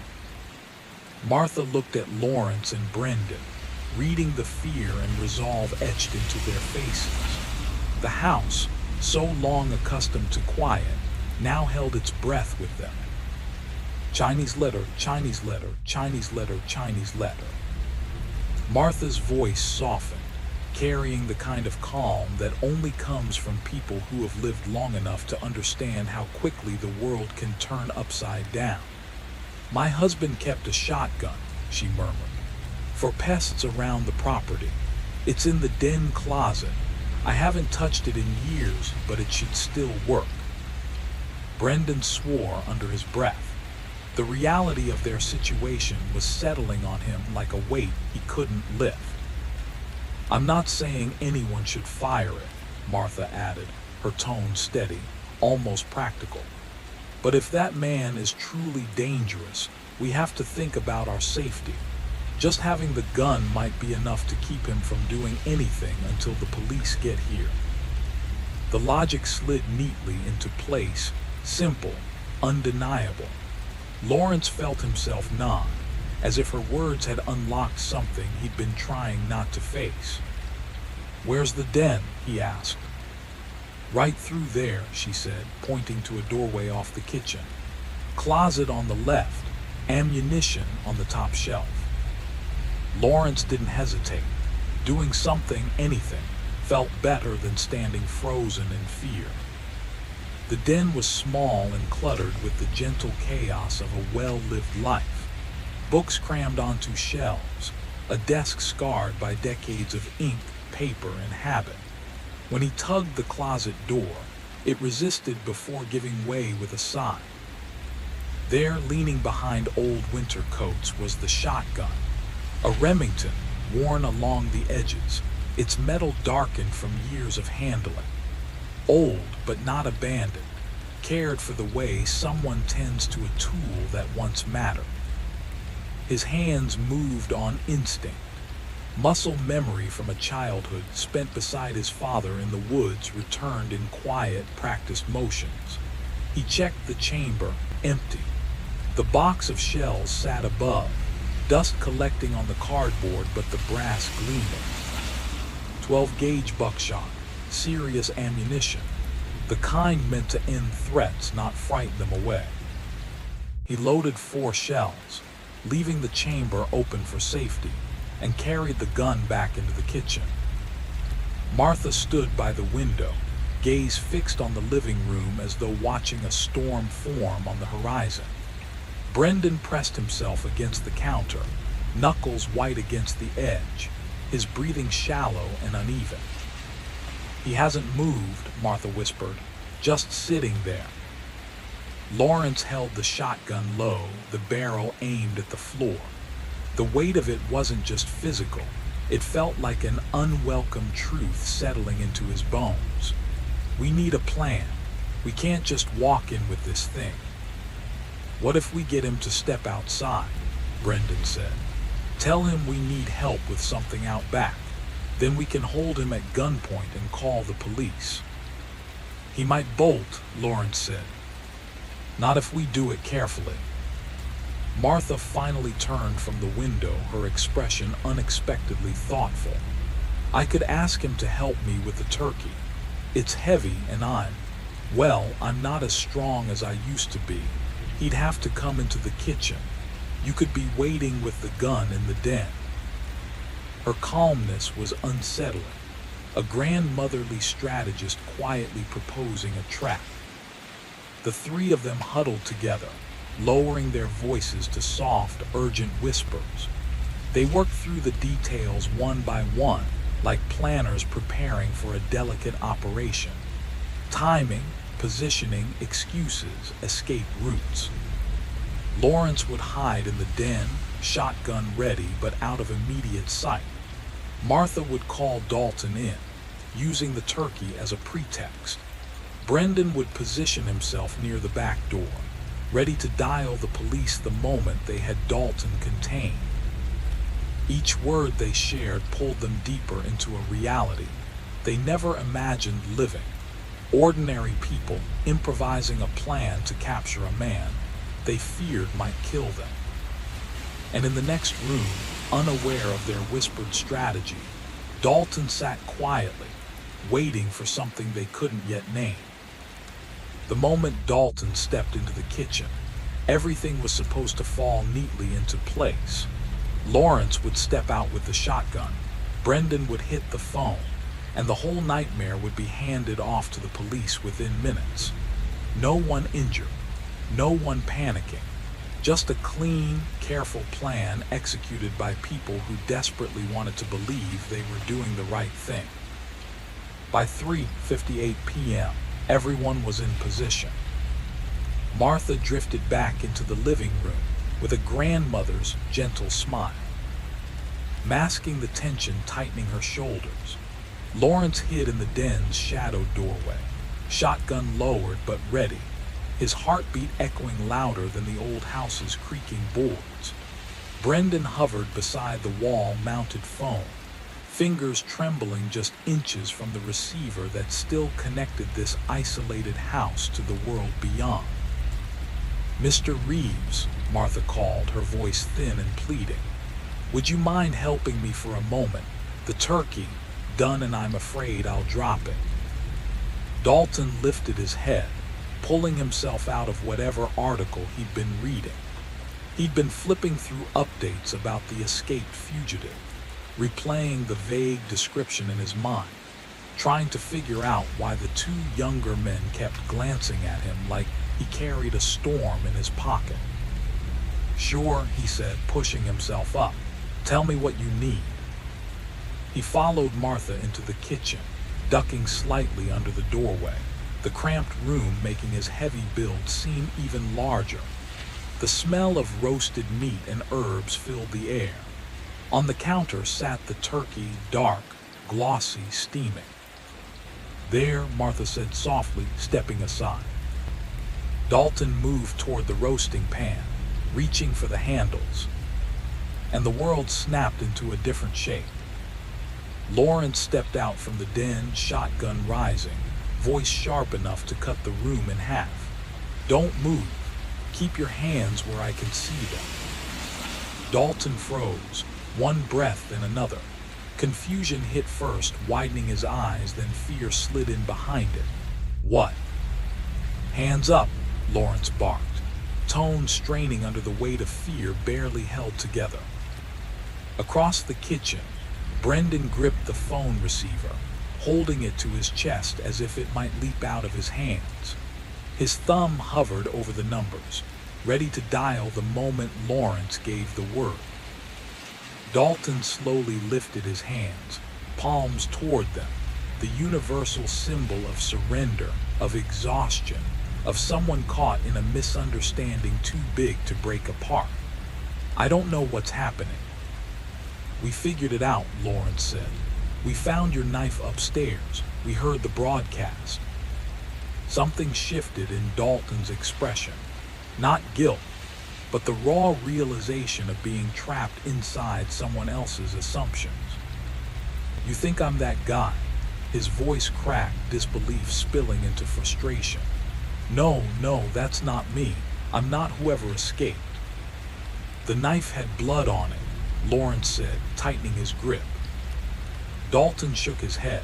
Martha looked at Lawrence and Brendan, reading the fear and resolve etched into their faces. The house, so long accustomed to quiet, now held its breath with them. Chinese letter, Chinese letter, Chinese letter, Chinese letter. Martha's voice softened, carrying the kind of calm that only comes from people who have lived long enough to understand how quickly the world can turn upside down. My husband kept a shotgun, she murmured, for pests around the property. It's in the den closet. I haven't touched it in years, but it should still work. Brendan swore under his breath. The reality of their situation was settling on him like a weight he couldn't lift. I'm not saying anyone should fire it, Martha added, her tone steady, almost practical. But if that man is truly dangerous, we have to think about our safety. Just having the gun might be enough to keep him from doing anything until the police get here. The logic slid neatly into place, simple, undeniable. Lawrence felt himself nod, as if her words had unlocked something he'd been trying not to face. Where's the den? He asked. Right through there, she said, pointing to a doorway off the kitchen. Closet on the left, ammunition on the top shelf. Lawrence didn't hesitate. Doing something, anything, felt better than standing frozen in fear. The den was small and cluttered with the gentle chaos of a well-lived life. Books crammed onto shelves, a desk scarred by decades of ink, paper, and habit. When he tugged the closet door, it resisted before giving way with a sigh. There, leaning behind old winter coats, was the shotgun, a Remington worn along the edges, its metal darkened from years of handling. Old, but not abandoned, cared for the way someone tends to a tool that once mattered. His hands moved on instinct, muscle memory from a childhood spent beside his father in the woods returned in quiet, practiced motions. He checked the chamber, empty. The box of shells sat above, dust collecting on the cardboard but the brass gleaming. 12-gauge buckshot, serious ammunition, the kind meant to end threats, not frighten them away. He loaded 4 shells, leaving the chamber open for safety, and carried the gun back into the kitchen. Martha stood by the window, gaze fixed on the living room as though watching a storm form on the horizon. Brendan pressed himself against the counter, knuckles white against the edge, his breathing shallow and uneven. He hasn't moved, Martha whispered, just sitting there. Lawrence held the shotgun low, the barrel aimed at the floor. The weight of it wasn't just physical, it felt like an unwelcome truth settling into his bones. We need a plan. We can't just walk in with this thing. What if we get him to step outside? Brendan said. Tell him we need help with something out back. Then we can hold him at gunpoint and call the police. He might bolt, Lawrence said. Not if we do it carefully. Martha finally turned from the window, her expression unexpectedly thoughtful. I could ask him to help me with the turkey. It's heavy and I'm not as strong as I used to be. He'd have to come into the kitchen. You could be waiting with the gun in the den." Her calmness was unsettling, a grandmotherly strategist quietly proposing a trap. The three of them huddled together, lowering their voices to soft, urgent whispers. They worked through the details one by one, like planners preparing for a delicate operation. Timing, positioning, excuses, escape routes. Lawrence would hide in the den, shotgun ready but out of immediate sight. Martha would call Dalton in, using the turkey as a pretext. Brendan would position himself near the back door, ready to dial the police the moment they had Dalton contained. Each word they shared pulled them deeper into a reality they never imagined living. Ordinary people improvising a plan to capture a man they feared might kill them. And in the next room, unaware of their whispered strategy, Dalton sat quietly, waiting for something they couldn't yet name. The moment Dalton stepped into the kitchen, everything was supposed to fall neatly into place. Lawrence would step out with the shotgun, Brendan would hit the phone, and the whole nightmare would be handed off to the police within minutes. No one injured, no one panicking, just a clean, careful plan executed by people who desperately wanted to believe they were doing the right thing. By 3:58 p.m., everyone was in position. Martha drifted back into the living room with a grandmother's gentle smile, masking the tension tightening her shoulders. Lawrence hid in the den's shadowed doorway, shotgun lowered but ready, his heartbeat echoing louder than the old house's creaking boards. Brendan hovered beside the wall-mounted phone, fingers trembling just inches from the receiver that still connected this isolated house to the world beyond. "Mr. Reeves," Martha called, her voice thin and pleading. "Would you mind helping me for a moment? The turkey, done, and I'm afraid I'll drop it." Dalton lifted his head, pulling himself out of whatever article he'd been reading. He'd been flipping through updates about the escaped fugitive, replaying the vague description in his mind, trying to figure out why the two younger men kept glancing at him like he carried a storm in his pocket. "Sure," he said, pushing himself up. "Tell me what you need." He followed Martha into the kitchen, ducking slightly under the doorway, the cramped room making his heavy build seem even larger. The smell of roasted meat and herbs filled the air. On the counter sat the turkey, dark, glossy, steaming. "There," Martha said softly, stepping aside. Dalton moved toward the roasting pan, reaching for the handles, and the world snapped into a different shape. Lawrence stepped out from the den, shotgun rising, voice sharp enough to cut the room in half. "Don't move. Keep your hands where I can see them." Dalton froze, one breath then another. Confusion hit first, widening his eyes, then fear slid in behind it. "What?" "Hands up," Lawrence barked, tone straining under the weight of fear barely held together. Across the kitchen, Brendan gripped the phone receiver, holding it to his chest as if it might leap out of his hands. His thumb hovered over the numbers, ready to dial the moment Lawrence gave the word. Dalton slowly lifted his hands, palms toward them, the universal symbol of surrender, of exhaustion, of someone caught in a misunderstanding too big to break apart. "I don't know what's happening." "We figured it out," Lawrence said. "We found your knife upstairs. We heard the broadcast." Something shifted in Dalton's expression. Not guilt, but the raw realization of being trapped inside someone else's assumptions. "You think I'm that guy?" His voice cracked, disbelief spilling into frustration. No, that's not me. I'm not whoever escaped." "The knife had blood on it," Lawrence said, tightening his grip. Dalton shook his head.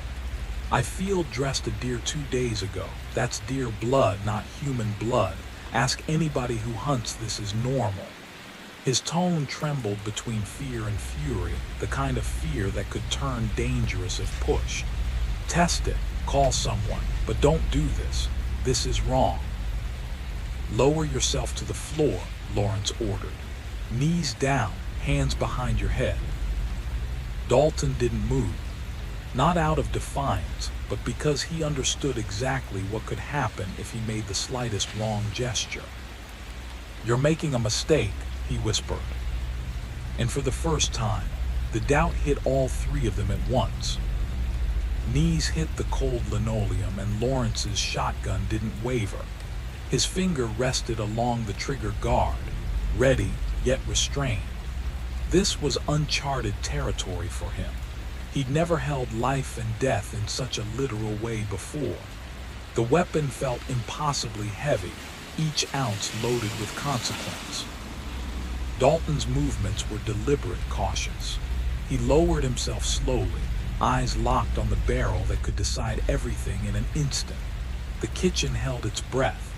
I field dressed a deer 2 days ago. That's deer blood, not human blood. Ask anybody who hunts, this is normal. His tone trembled between fear and fury, the kind of fear that could turn dangerous if pushed. Test it, call someone, but don't do this. This is wrong. Lower yourself to the floor, Lawrence ordered. Knees down, hands behind your head. Dalton didn't move, not out of defiance, but because he understood exactly what could happen if he made the slightest wrong gesture. You're making a mistake, he whispered. And for the first time, the doubt hit all three of them at once. Knees hit the cold linoleum and Lawrence's shotgun didn't waver. His finger rested along the trigger guard, ready yet restrained. This was uncharted territory for him. He'd never held life and death in such a literal way before. The weapon felt impossibly heavy, each ounce loaded with consequence. Dalton's movements were deliberate, cautious. He lowered himself slowly, eyes locked on the barrel that could decide everything in an instant. The kitchen held its breath.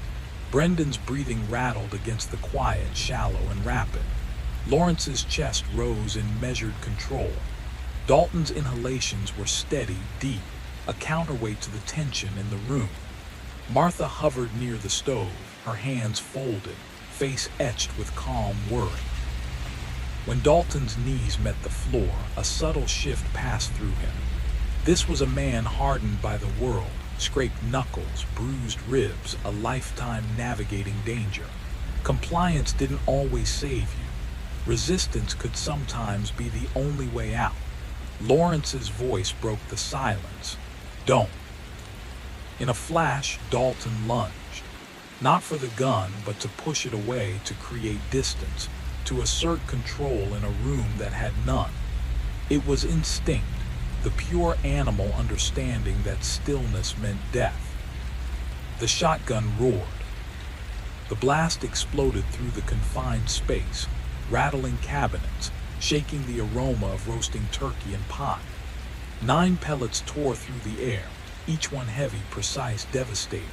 Brendan's breathing rattled against the quiet, shallow and rapid. Lawrence's chest rose in measured control. Dalton's inhalations were steady, deep, a counterweight to the tension in the room. Martha hovered near the stove, her hands folded, face etched with calm worry. When Dalton's knees met the floor, a subtle shift passed through him. This was a man hardened by the world, scraped knuckles, bruised ribs, a lifetime navigating danger. Compliance didn't always save you. Resistance could sometimes be the only way out. Lawrence's voice broke the silence. Don't. In a flash, Dalton lunged. Not for the gun, but to push it away, to create distance, to assert control in a room that had none. It was instinct, the pure animal understanding that stillness meant death. The shotgun roared. The blast exploded through the confined space, rattling cabinets, shaking the aroma of roasting turkey and pie. 9 pellets tore through the air, each one heavy, precise, devastating.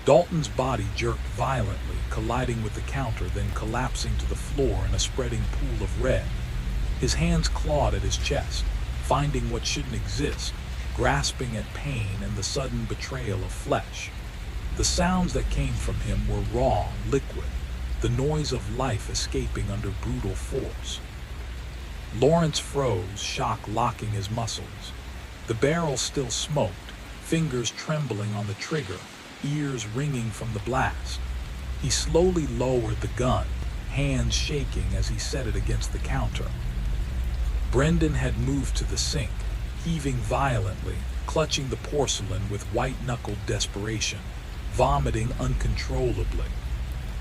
Dalton's body jerked violently, colliding with the counter, then collapsing to the floor in a spreading pool of red. His hands clawed at his chest, finding what shouldn't exist, grasping at pain and the sudden betrayal of flesh. The sounds that came from him were raw, liquid, the noise of life escaping under brutal force. Lawrence froze, shock locking his muscles. The barrel still smoked, fingers trembling on the trigger, ears ringing from the blast. He slowly lowered the gun, hands shaking as he set it against the counter. Brendan had moved to the sink, heaving violently, clutching the porcelain with white-knuckled desperation, vomiting uncontrollably.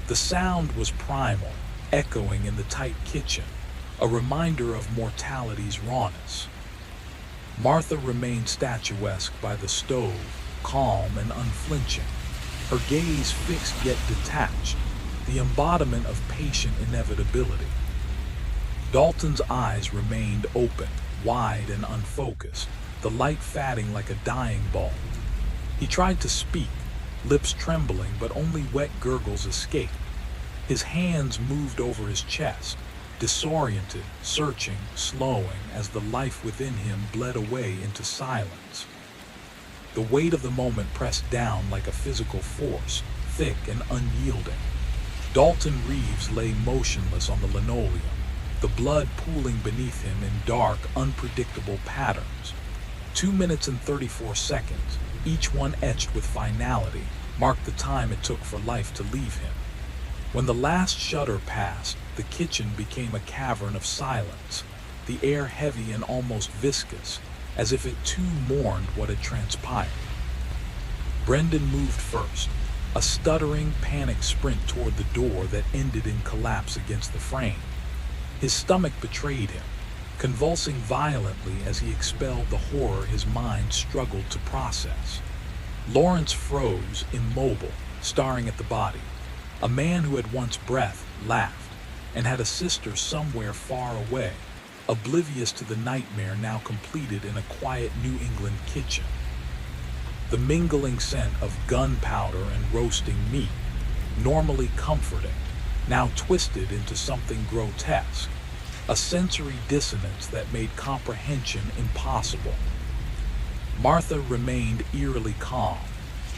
The sound was primal, echoing in the tight kitchen, a reminder of mortality's rawness. Martha remained statuesque by the stove, calm and unflinching, her gaze fixed yet detached, the embodiment of patient inevitability. Dalton's eyes remained open, wide and unfocused, the light fatting like a dying bulb. He tried to speak, lips trembling, but only wet gurgles escaped. His hands moved over his chest, disoriented, searching, slowing as the life within him bled away into silence. The weight of the moment pressed down like a physical force, thick and unyielding. Dalton Reeves lay motionless on the linoleum, the blood pooling beneath him in dark, unpredictable patterns. 2 minutes and 34 seconds, each one etched with finality, marked the time it took for life to leave him. When the last shudder passed, the kitchen became a cavern of silence, the air heavy and almost viscous, as if it too mourned what had transpired. Brendan moved first, a stuttering, panicked sprint toward the door that ended in collapse against the frame. His stomach betrayed him, convulsing violently as he expelled the horror his mind struggled to process. Lawrence froze, immobile, staring at the body. A man who had once breathed, laughed, and had a sister somewhere far away. oblivious to the nightmare now completed in a quiet New England kitchen. The mingling scent of gunpowder and roasting meat, normally comforting, now twisted into something grotesque, a sensory dissonance that made comprehension impossible. Martha remained eerily calm,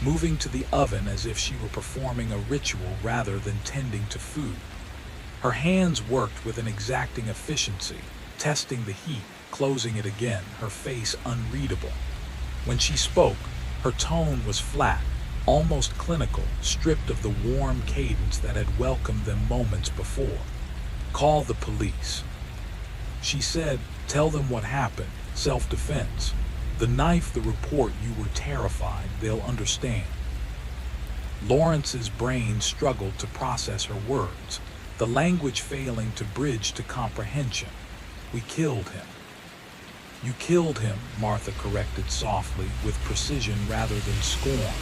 moving to the oven as if she were performing a ritual rather than tending to food. Her hands worked with an exacting efficiency, testing the heat, closing it again, her face unreadable. When she spoke, her tone was flat, almost clinical, stripped of the warm cadence that had welcomed them moments before. "Call the police," she said. "Tell them what happened. Self-defense. The knife, the report, you were terrified. They'll understand." Lawrence's brain struggled to process her words, the language failing to bridge to comprehension. "We killed him." "You killed him," Martha corrected softly, with precision rather than scorn.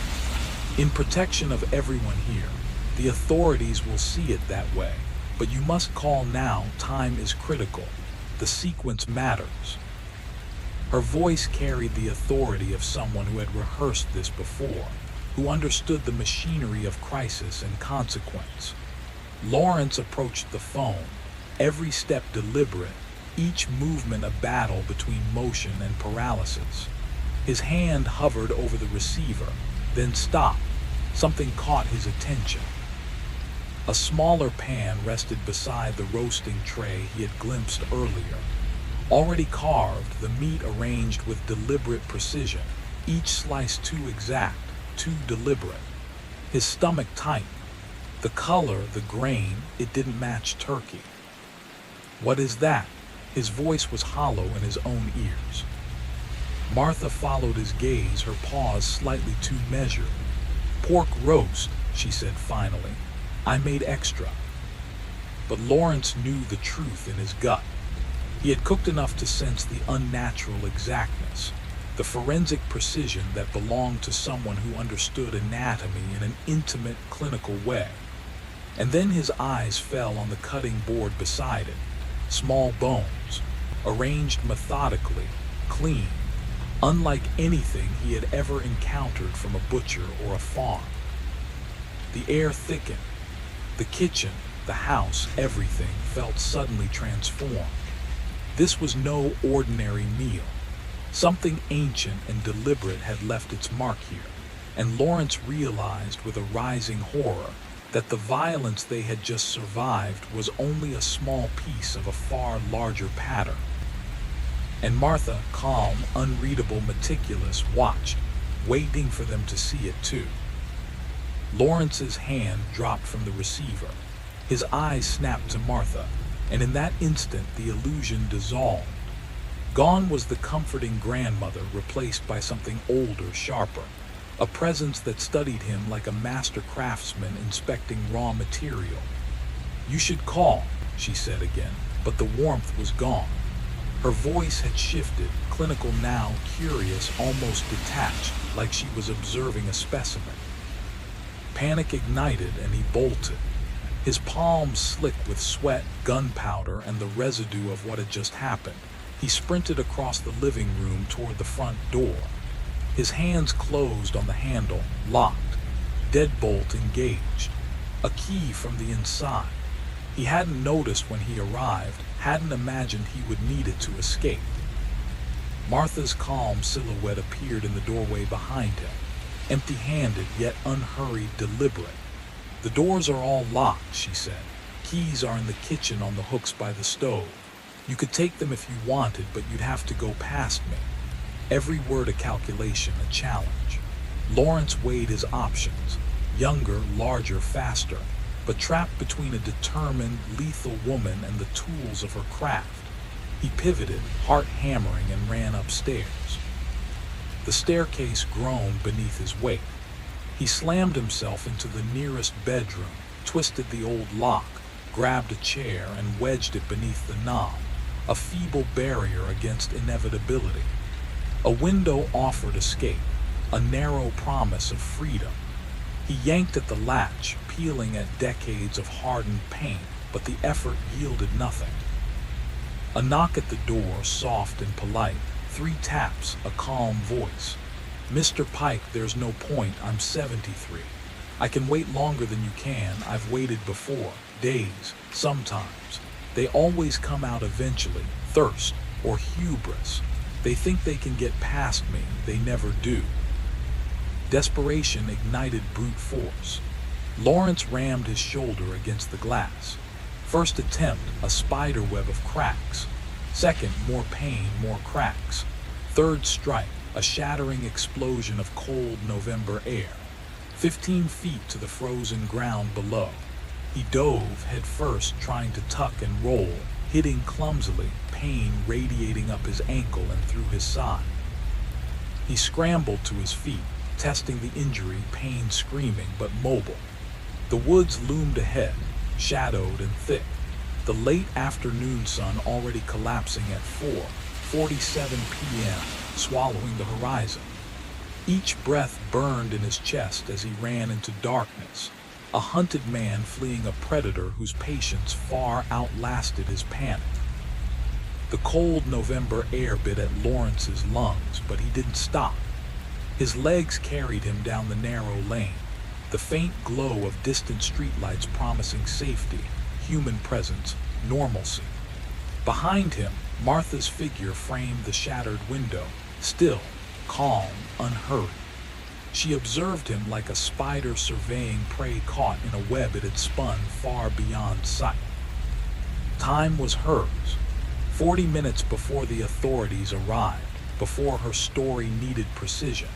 "In protection of everyone here, the authorities will see it that way, but you must call now. Time is critical. The sequence matters." Her voice carried the authority of someone who had rehearsed this before, who understood the machinery of crisis and consequence. Lawrence approached the phone, every step deliberate, each movement a battle between motion and paralysis. His hand hovered over the receiver, then stopped. Something caught his attention. A smaller pan rested beside the roasting tray he had glimpsed earlier. Already carved, the meat arranged with deliberate precision, each slice too exact, too deliberate. His stomach tightened. The color, the grain, it didn't match turkey. "What is that?" His voice was hollow in his own ears. Martha followed his gaze, her pause slightly too measured. "Pork roast," she said finally. "I made extra." But Lawrence knew the truth in his gut. He had cooked enough to sense the unnatural exactness, the forensic precision that belonged to someone who understood anatomy in an intimate, clinical way. And then his eyes fell on the cutting board beside it. Small bones, arranged methodically, clean, unlike anything he had ever encountered from a butcher or a farm. The air thickened. The kitchen, the house, everything felt suddenly transformed. This was no ordinary meal. Something ancient and deliberate had left its mark here, and Lawrence realized with a rising horror that the violence they had just survived was only a small piece of a far larger pattern. And Martha, calm, unreadable, meticulous, watched, waiting for them to see it too. Lawrence's hand dropped from the receiver. His eyes snapped to Martha, and in that instant the illusion dissolved. Gone was the comforting grandmother, replaced by something older, sharper, a presence that studied him like a master craftsman inspecting raw material. "You should call," she said again, but the warmth was gone. Her voice had shifted, clinical now, curious, almost detached, like she was observing a specimen. Panic ignited and he bolted, his palms slick with sweat, gunpowder, and the residue of what had just happened. He sprinted across the living room toward the front door. His hands closed on the handle, locked, deadbolt engaged, a key from the inside. He hadn't noticed when he arrived, hadn't imagined he would need it to escape. Martha's calm silhouette appeared in the doorway behind him, empty-handed yet unhurried, deliberate. "The doors are all locked," she said. "Keys are in the kitchen on the hooks by the stove. You could take them if you wanted, but you'd have to go past me." Every word a calculation, a challenge. Lawrence weighed his options. Younger, larger, faster, but trapped between a determined, lethal woman and the tools of her craft. He pivoted, heart hammering, and ran upstairs. The staircase groaned beneath his weight. He slammed himself into the nearest bedroom, twisted the old lock, grabbed a chair, and wedged it beneath the knob, a feeble barrier against inevitability. A window offered escape, a narrow promise of freedom. He yanked at the latch, peeling at decades of hardened paint, but the effort yielded nothing. A knock at the door, soft and polite. 3 taps, a calm voice. "Mr. Pike, there's no point. I'm 73. I can wait longer than you can. I've waited before. Days, sometimes. They always come out eventually. Thirst or hubris. They think they can get past me. They never do." Desperation ignited brute force. Lawrence rammed his shoulder against the glass. First attempt, a spider web of cracks. Second, more pain, more cracks. Third strike, a shattering explosion of cold November air. 15 feet to the frozen ground below. He dove headfirst, trying to tuck and roll, hitting clumsily, pain radiating up his ankle and through his side. He scrambled to his feet, testing the injury, pain screaming but mobile. The woods loomed ahead, shadowed and thick. The late afternoon sun already collapsing at 4:47 p.m., swallowing the horizon. Each breath burned in his chest as he ran into darkness, a hunted man fleeing a predator whose patience far outlasted his panic. The cold November air bit at Lawrence's lungs, but he didn't stop. His legs carried him down the narrow lane, the faint glow of distant streetlights promising safety, human presence, normalcy. Behind him, Martha's figure framed the shattered window, still, calm, unhurried. She observed him like a spider surveying prey caught in a web it had spun far beyond sight. Time was hers. 40 minutes before the authorities arrived, before her story needed precision.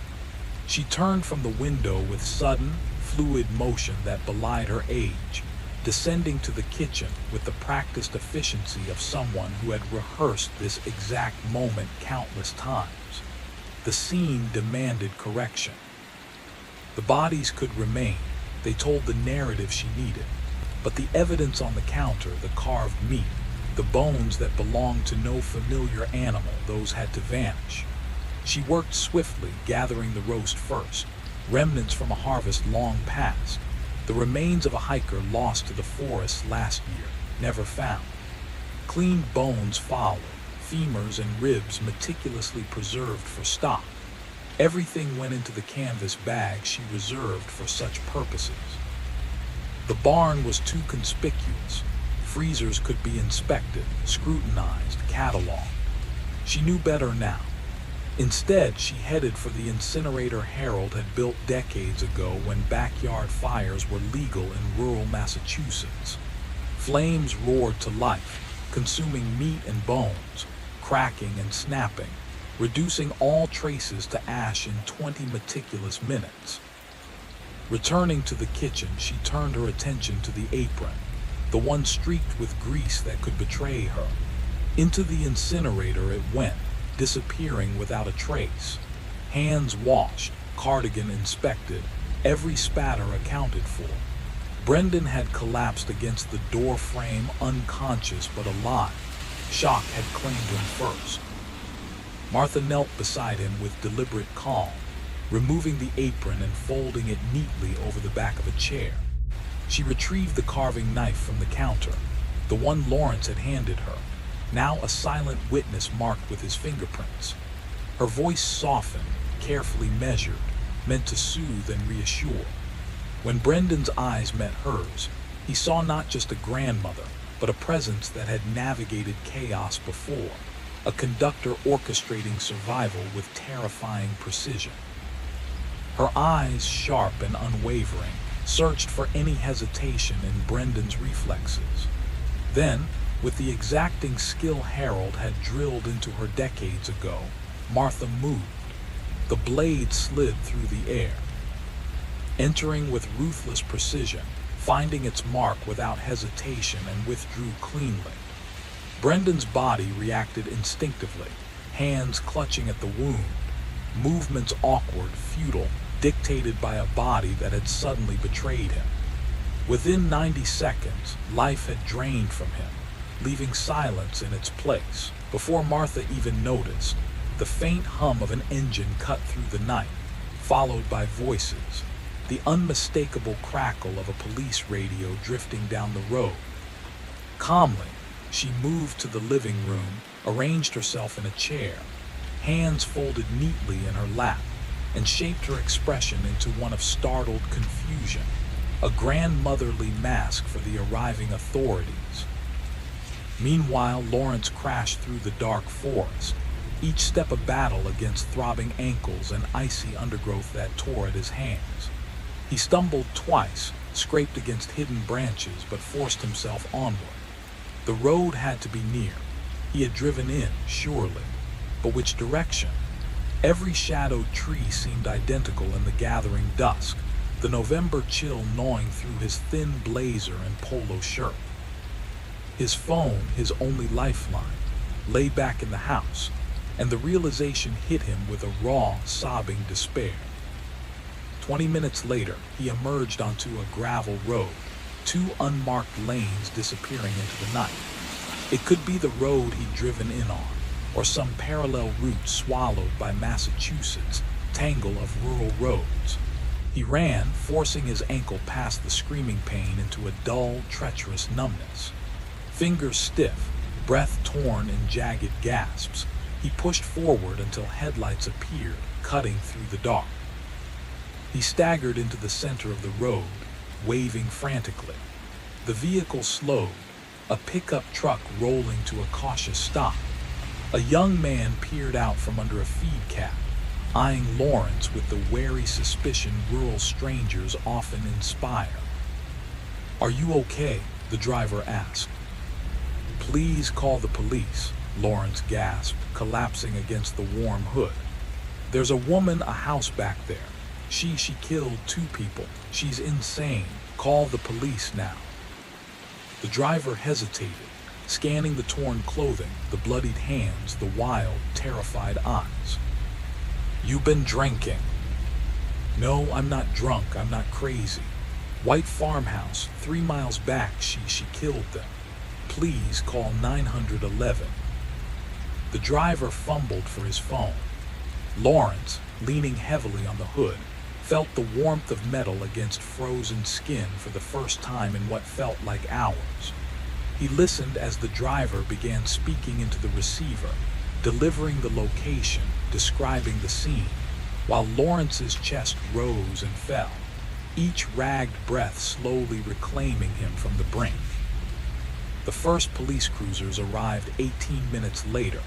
She turned from the window with sudden, fluid motion that belied her age, descending to the kitchen with the practiced efficiency of someone who had rehearsed this exact moment countless times. The scene demanded correction. The bodies could remain, they told the narrative she needed, but the evidence on the counter, the carved meat, the bones that belonged to no familiar animal, those had to vanish. She worked swiftly, gathering the roast first, remnants from a harvest long past, the remains of a hiker lost to the forest last year, never found. Cleaned bones followed, femurs and ribs meticulously preserved for stock. Everything went into the canvas bag she reserved for such purposes. The barn was too conspicuous. Freezers could be inspected, scrutinized, cataloged. She knew better now. Instead, she headed for the incinerator Harold had built decades ago when backyard fires were legal in rural Massachusetts. Flames roared to life, consuming meat and bones, cracking and snapping, reducing all traces to ash in 20 meticulous minutes. Returning to the kitchen, she turned her attention to the apron, the one streaked with grease that could betray her. Into the incinerator it went, disappearing without a trace. Hands washed, cardigan inspected, every spatter accounted for. Brendan had collapsed against the door frame, unconscious but alive. Shock had claimed him first. Martha knelt beside him with deliberate calm, removing the apron and folding it neatly over the back of a chair. She retrieved the carving knife from the counter, the one Lawrence had handed her, now a silent witness marked with his fingerprints. Her voice softened, carefully measured, meant to soothe and reassure. When Brendan's eyes met hers, he saw not just a grandmother, but a presence that had navigated chaos before, a conductor orchestrating survival with terrifying precision. Her eyes, sharp and unwavering, searched for any hesitation in Brendan's reflexes. Then, with the exacting skill Harold had drilled into her decades ago, Martha moved. The blade slid through the air, entering with ruthless precision, finding its mark without hesitation, and withdrew cleanly. Brendan's body reacted instinctively, hands clutching at the wound, movements awkward, futile, dictated by a body that had suddenly betrayed him. Within 90 seconds, life had drained from him, leaving silence in its place. Before Martha even noticed, the faint hum of an engine cut through the night, followed by voices, the unmistakable crackle of a police radio drifting down the road. Calmly, She moved to the living room, arranged herself in a chair, hands folded neatly in her lap, and shaped her expression into one of startled confusion, a grandmotherly mask for the arriving authorities. Meanwhile, Lawrence crashed through the dark forest, each step a battle against throbbing ankles and icy undergrowth that tore at his hands. He stumbled twice, scraped against hidden branches, but forced himself onward. The road had to be near. He had driven in, surely. But which direction? Every shadowed tree seemed identical in the gathering dusk, the November chill gnawing through his thin blazer and polo shirt. His phone, his only lifeline, lay back in the house, and the realization hit him with a raw, sobbing despair. 20 minutes later, he emerged onto a gravel road, two unmarked lanes disappearing into the night. It could be the road he'd driven in on, or some parallel route swallowed by Massachusetts' tangle of rural roads. He ran, forcing his ankle past the screaming pain into a dull, treacherous numbness. Fingers stiff, breath torn in jagged gasps, he pushed forward until headlights appeared, cutting through the dark. He staggered into the center of the road, waving frantically. The vehicle slowed, a pickup truck rolling to a cautious stop. A young man peered out from under a feed cap, eyeing Lawrence with the wary suspicion rural strangers often inspire. "Are you okay?" the driver asked. "Please call the police," Lawrence gasped, collapsing against the warm hood. "There's a woman, a house back there. She killed 2 people. She's insane. Call the police now." The driver hesitated, scanning the torn clothing, the bloodied hands, the wild, terrified eyes. "You been drinking?" "No, I'm not drunk. I'm not crazy. White farmhouse, 3 miles back. She killed them. Please call 911. The driver fumbled for his phone. Lawrence, leaning heavily on the hood, felt the warmth of metal against frozen skin for the first time in what felt like hours. He listened as the driver began speaking into the receiver, delivering the location, describing the scene, while Lawrence's chest rose and fell, each ragged breath slowly reclaiming him from the brink. The first police cruisers arrived 18 minutes later,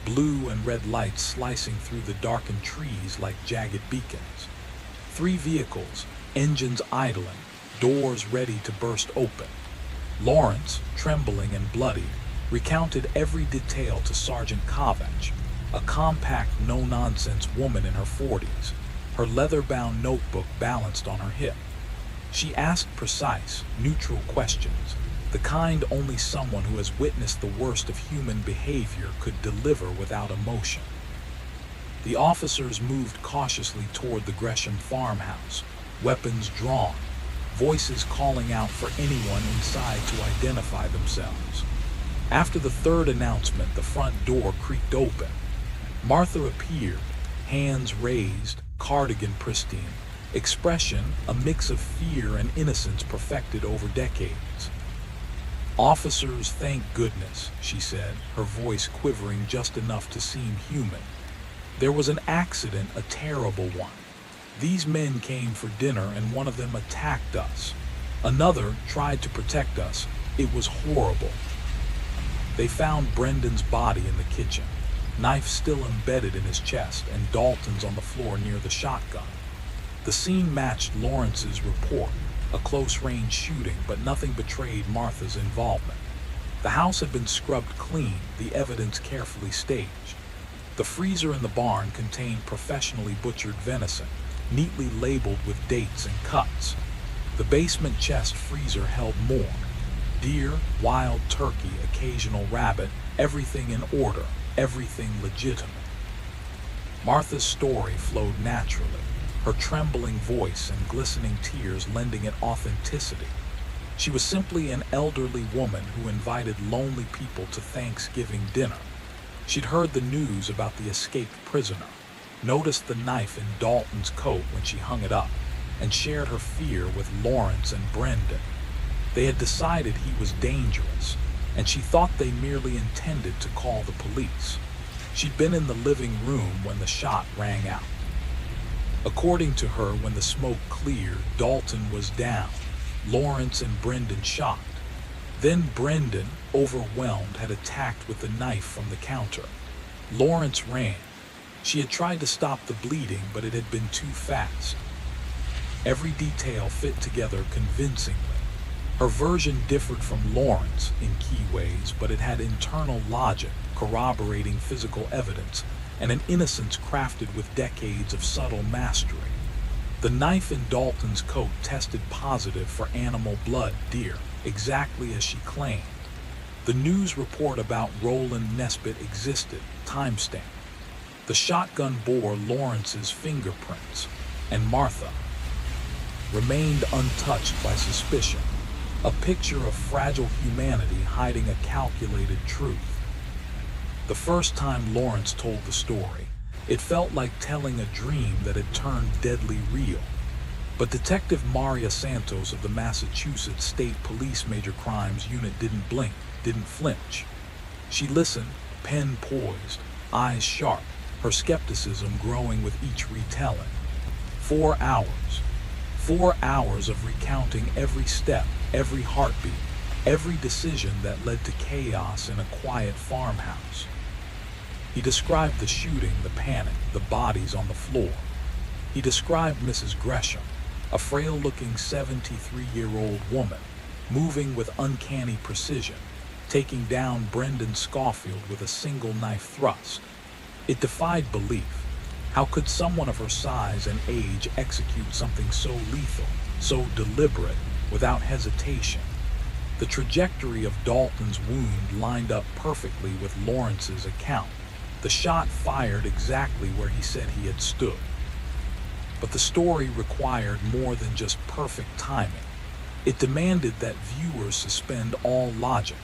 blue and red lights slicing through the darkened trees like jagged beacons. 3 vehicles, engines idling, doors ready to burst open. Lawrence, trembling and bloody, recounted every detail to Sergeant Kovach, a compact, no-nonsense woman in her 40s, her leather-bound notebook balanced on her hip. She asked precise, neutral questions, the kind only someone who has witnessed the worst of human behavior could deliver without emotion. The officers moved cautiously toward the Gresham farmhouse, weapons drawn, voices calling out for anyone inside to identify themselves. After the 3rd announcement, the front door creaked open. Martha appeared, hands raised, cardigan pristine, expression a mix of fear and innocence perfected over decades. "Officers, thank goodness," she said, her voice quivering just enough to seem human. "There was an accident, a terrible one. These men came for dinner and one of them attacked us. Another tried to protect us. It was horrible." They found Brendan's body in the kitchen, knife still embedded in his chest, and Dalton's on the floor near the shotgun. The scene matched Lawrence's report, a close-range shooting, but nothing betrayed Martha's involvement. The house had been scrubbed clean, the evidence carefully staged. The freezer in the barn contained professionally butchered venison, neatly labeled with dates and cuts. The basement chest freezer held more: deer, wild turkey, occasional rabbit, everything in order, everything legitimate. Martha's story flowed naturally, her trembling voice and glistening tears lending it authenticity. She was simply an elderly woman who invited lonely people to Thanksgiving dinner. She'd heard the news about the escaped prisoner, noticed the knife in Dalton's coat when she hung it up, and shared her fear with Lawrence and Brendan. They had decided he was dangerous, and she thought they merely intended to call the police. She'd been in the living room when the shot rang out. According to her, when the smoke cleared, Dalton was down, Lawrence and Brendan shocked. Then Brendan, overwhelmed, had attacked with the knife from the counter. Lawrence ran. She had tried to stop the bleeding, but it had been too fast. Every detail fit together convincingly. Her version differed from Lawrence in key ways, but it had internal logic, corroborating physical evidence, and an innocence crafted with decades of subtle mastery. The knife in Dalton's coat tested positive for animal blood, deer, exactly as she claimed. The news report about Roland Nesbitt existed, timestamped. The shotgun bore Lawrence's fingerprints, and Martha remained untouched by suspicion, a picture of fragile humanity hiding a calculated truth. The first time Lawrence told the story, it felt like telling a dream that had turned deadly real. But Detective Maria Santos of the Massachusetts State Police Major Crimes Unit didn't blink, didn't flinch. She listened, pen poised, eyes sharp, her skepticism growing with each retelling. 4 hours. 4 hours of recounting every step, every heartbeat, every decision that led to chaos in a quiet farmhouse. He described the shooting, the panic, the bodies on the floor. He described Mrs. Gresham, a frail-looking 73-year-old woman, moving with uncanny precision, taking down Brendan Schofield with a single knife thrust. It defied belief. How could someone of her size and age execute something so lethal, so deliberate, without hesitation? The trajectory of Dalton's wound lined up perfectly with Lawrence's account. The shot fired exactly where he said he had stood. But the story required more than just perfect timing. It demanded that viewers suspend all logic.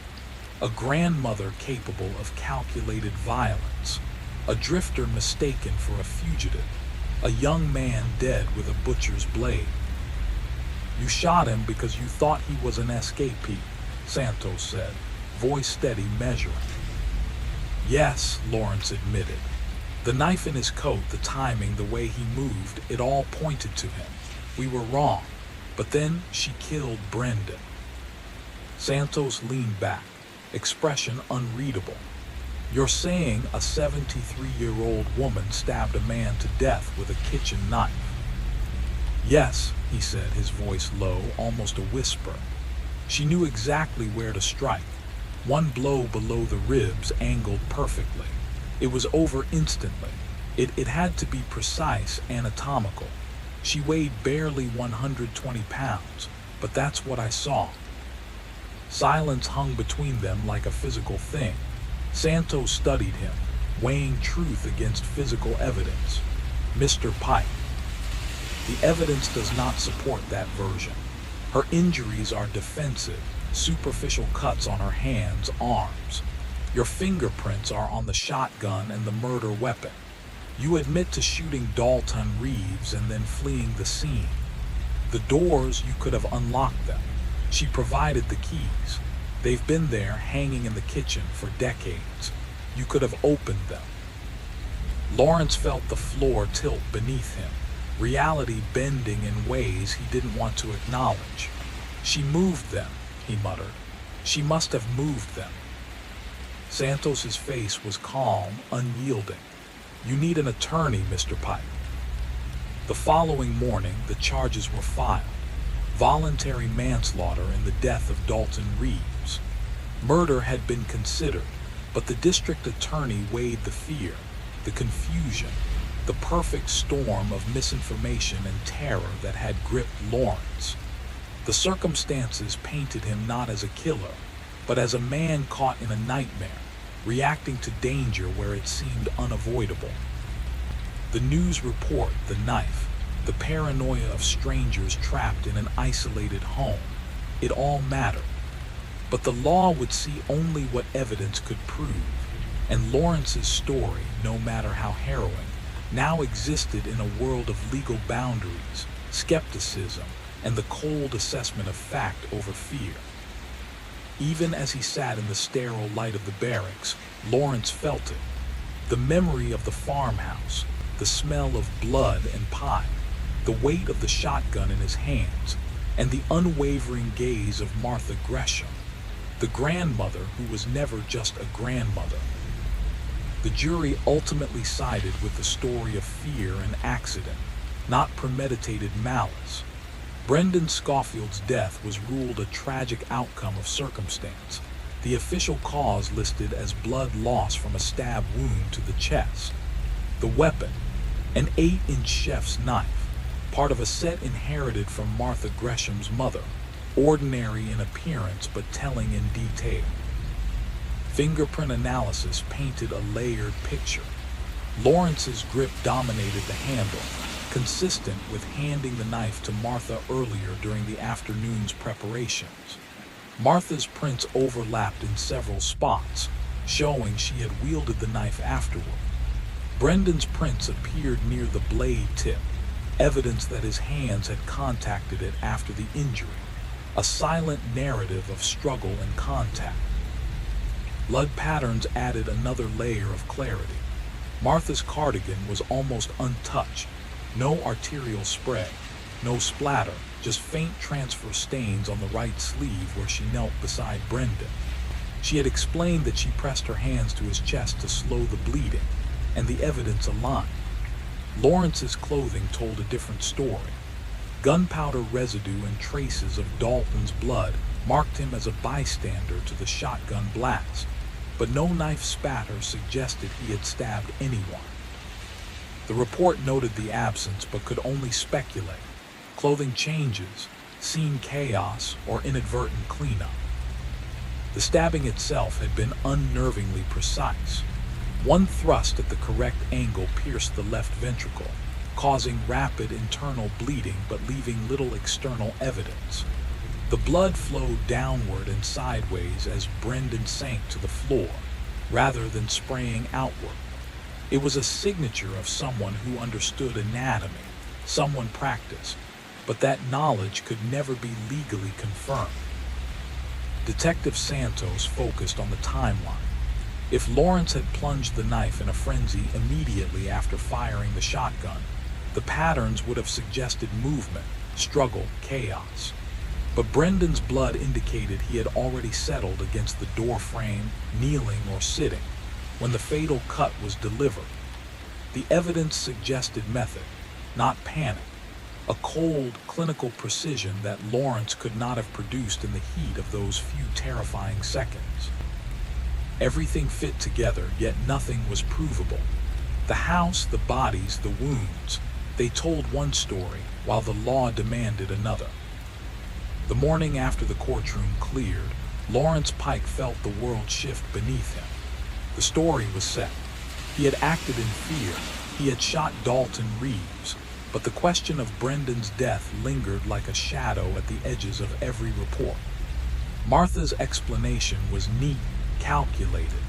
A grandmother capable of calculated violence, a drifter mistaken for a fugitive, a young man dead with a butcher's blade. You shot him because you thought he was an escapee, Santos said, voice steady, measuring. Yes, Lawrence admitted. The knife in his coat, the timing, the way he moved, it all pointed to him. We were wrong. But then she killed Brendan. Santos leaned back, expression unreadable. You're saying a 73-year-old woman stabbed a man to death with a kitchen knife? Yes, he said, his voice low, almost a whisper. She knew exactly where to strike. One blow below the ribs, angled perfectly. It was over instantly. It had to be precise, anatomical. She weighed barely 120 pounds, but that's what I saw. Silence hung between them like a physical thing. Santos studied him, weighing truth against physical evidence. Mr. Pike. The evidence does not support that version. Her injuries are defensive, superficial cuts on her hands, arms. Your fingerprints are on the shotgun and the murder weapon. You admit to shooting Dalton Reeves and then fleeing the scene. The doors, you could have unlocked them. She provided the keys. They've been there, hanging in the kitchen for decades. You could have opened them. Lawrence felt the floor tilt beneath him, reality bending in ways he didn't want to acknowledge. She moved them, he muttered. She must have moved them. Santos's face was calm, unyielding. You need an attorney, Mr. Pike. The following morning, the charges were filed. Voluntary manslaughter in the death of Dalton Reeves. Murder had been considered, but the district attorney weighed the fear, the confusion, the perfect storm of misinformation and terror that had gripped Lawrence. The circumstances painted him not as a killer, but as a man caught in a nightmare, reacting to danger where it seemed unavoidable. The news report, the knife, the paranoia of strangers trapped in an isolated home, it all mattered. But the law would see only what evidence could prove, and Lawrence's story, no matter how harrowing, now existed in a world of legal boundaries, skepticism, and the cold assessment of fact over fear. Even as he sat in the sterile light of the barracks, Lawrence felt it. The memory of the farmhouse, the smell of blood and pie, the weight of the shotgun in his hands, and the unwavering gaze of Martha Gresham, the grandmother who was never just a grandmother. The jury ultimately sided with the story of fear and accident, not premeditated malice. Brendan Schofield's death was ruled a tragic outcome of circumstance, the official cause listed as blood loss from a stab wound to the chest. The weapon, an 8-inch chef's knife, part of a set inherited from Martha Gresham's mother, ordinary in appearance but telling in detail. Fingerprint analysis painted a layered picture. Lawrence's grip dominated the handle, consistent with handing the knife to Martha earlier during the afternoon's preparations. Martha's prints overlapped in several spots, showing she had wielded the knife afterward. Brendan's prints appeared near the blade tip, evidence that his hands had contacted it after the injury, a silent narrative of struggle and contact. Blood patterns added another layer of clarity. Martha's cardigan was almost untouched, no arterial spray, no splatter, just faint transfer stains on the right sleeve where she knelt beside Brendan. She had explained that she pressed her hands to his chest to slow the bleeding, and the evidence aligned. Lawrence's clothing told a different story. Gunpowder residue and traces of Dalton's blood marked him as a bystander to the shotgun blast, but no knife spatter suggested he had stabbed anyone. The report noted the absence but could only speculate. Clothing changes, scene chaos, or inadvertent cleanup. The stabbing itself had been unnervingly precise. One thrust at the correct angle pierced the left ventricle, causing rapid internal bleeding but leaving little external evidence. The blood flowed downward and sideways as Brendan sank to the floor, rather than spraying outward. It was a signature of someone who understood anatomy, someone practiced, but that knowledge could never be legally confirmed. Detective Santos focused on the timeline. If Lawrence had plunged the knife in a frenzy immediately after firing the shotgun, the patterns would have suggested movement, struggle, chaos. But Brendan's blood indicated he had already settled against the door frame, kneeling or sitting, when the fatal cut was delivered. The evidence suggested method, not panic, a cold, clinical precision that Lawrence could not have produced in the heat of those few terrifying seconds. Everything fit together, yet nothing was provable. The house, the bodies, the wounds, they told one story, while the law demanded another. The morning after the courtroom cleared, Lawrence Pike felt the world shift beneath him. The story was set. He had acted in fear. He had shot Dalton Reeves, but the question of Brendan's death lingered like a shadow at the edges of every report. Martha's explanation was neat, calculated,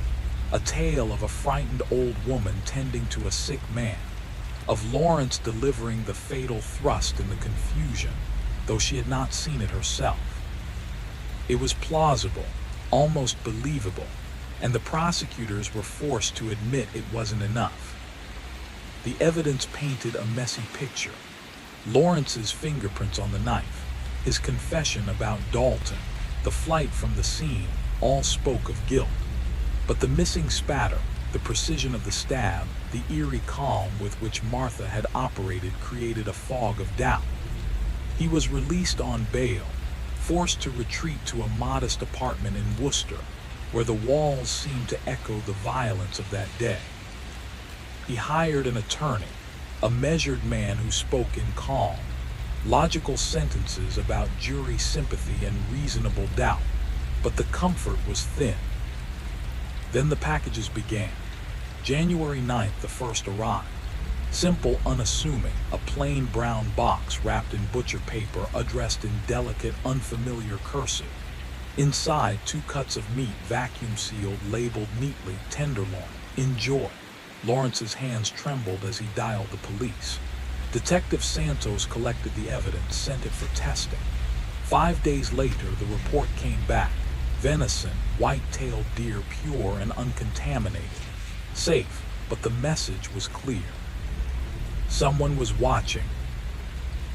a tale of a frightened old woman tending to a sick man, of Lawrence delivering the fatal thrust in the confusion, though she had not seen it herself. It was plausible, almost believable, and the prosecutors were forced to admit it wasn't enough. The evidence painted a messy picture. Lawrence's fingerprints on the knife, his confession about Dalton, the flight from the scene, all spoke of guilt. But the missing spatter, the precision of the stab, the eerie calm with which Martha had operated created a fog of doubt. He was released on bail, forced to retreat to a modest apartment in Worcester, where the walls seemed to echo the violence of that day. He hired an attorney, a measured man who spoke in calm, logical sentences about jury sympathy and reasonable doubt, but the comfort was thin. Then the packages began. January 9th, the first arrived. Simple, unassuming, a plain brown box wrapped in butcher paper addressed in delicate, unfamiliar cursive. Inside, 2 cuts of meat, vacuum-sealed, labeled neatly, tenderloin. Enjoy. Lawrence's hands trembled as he dialed the police. Detective Santos collected the evidence, sent it for testing. 5 days later, the report came back. venison, white-tailed deer, pure and uncontaminated. Safe, but the message was clear. Someone was watching.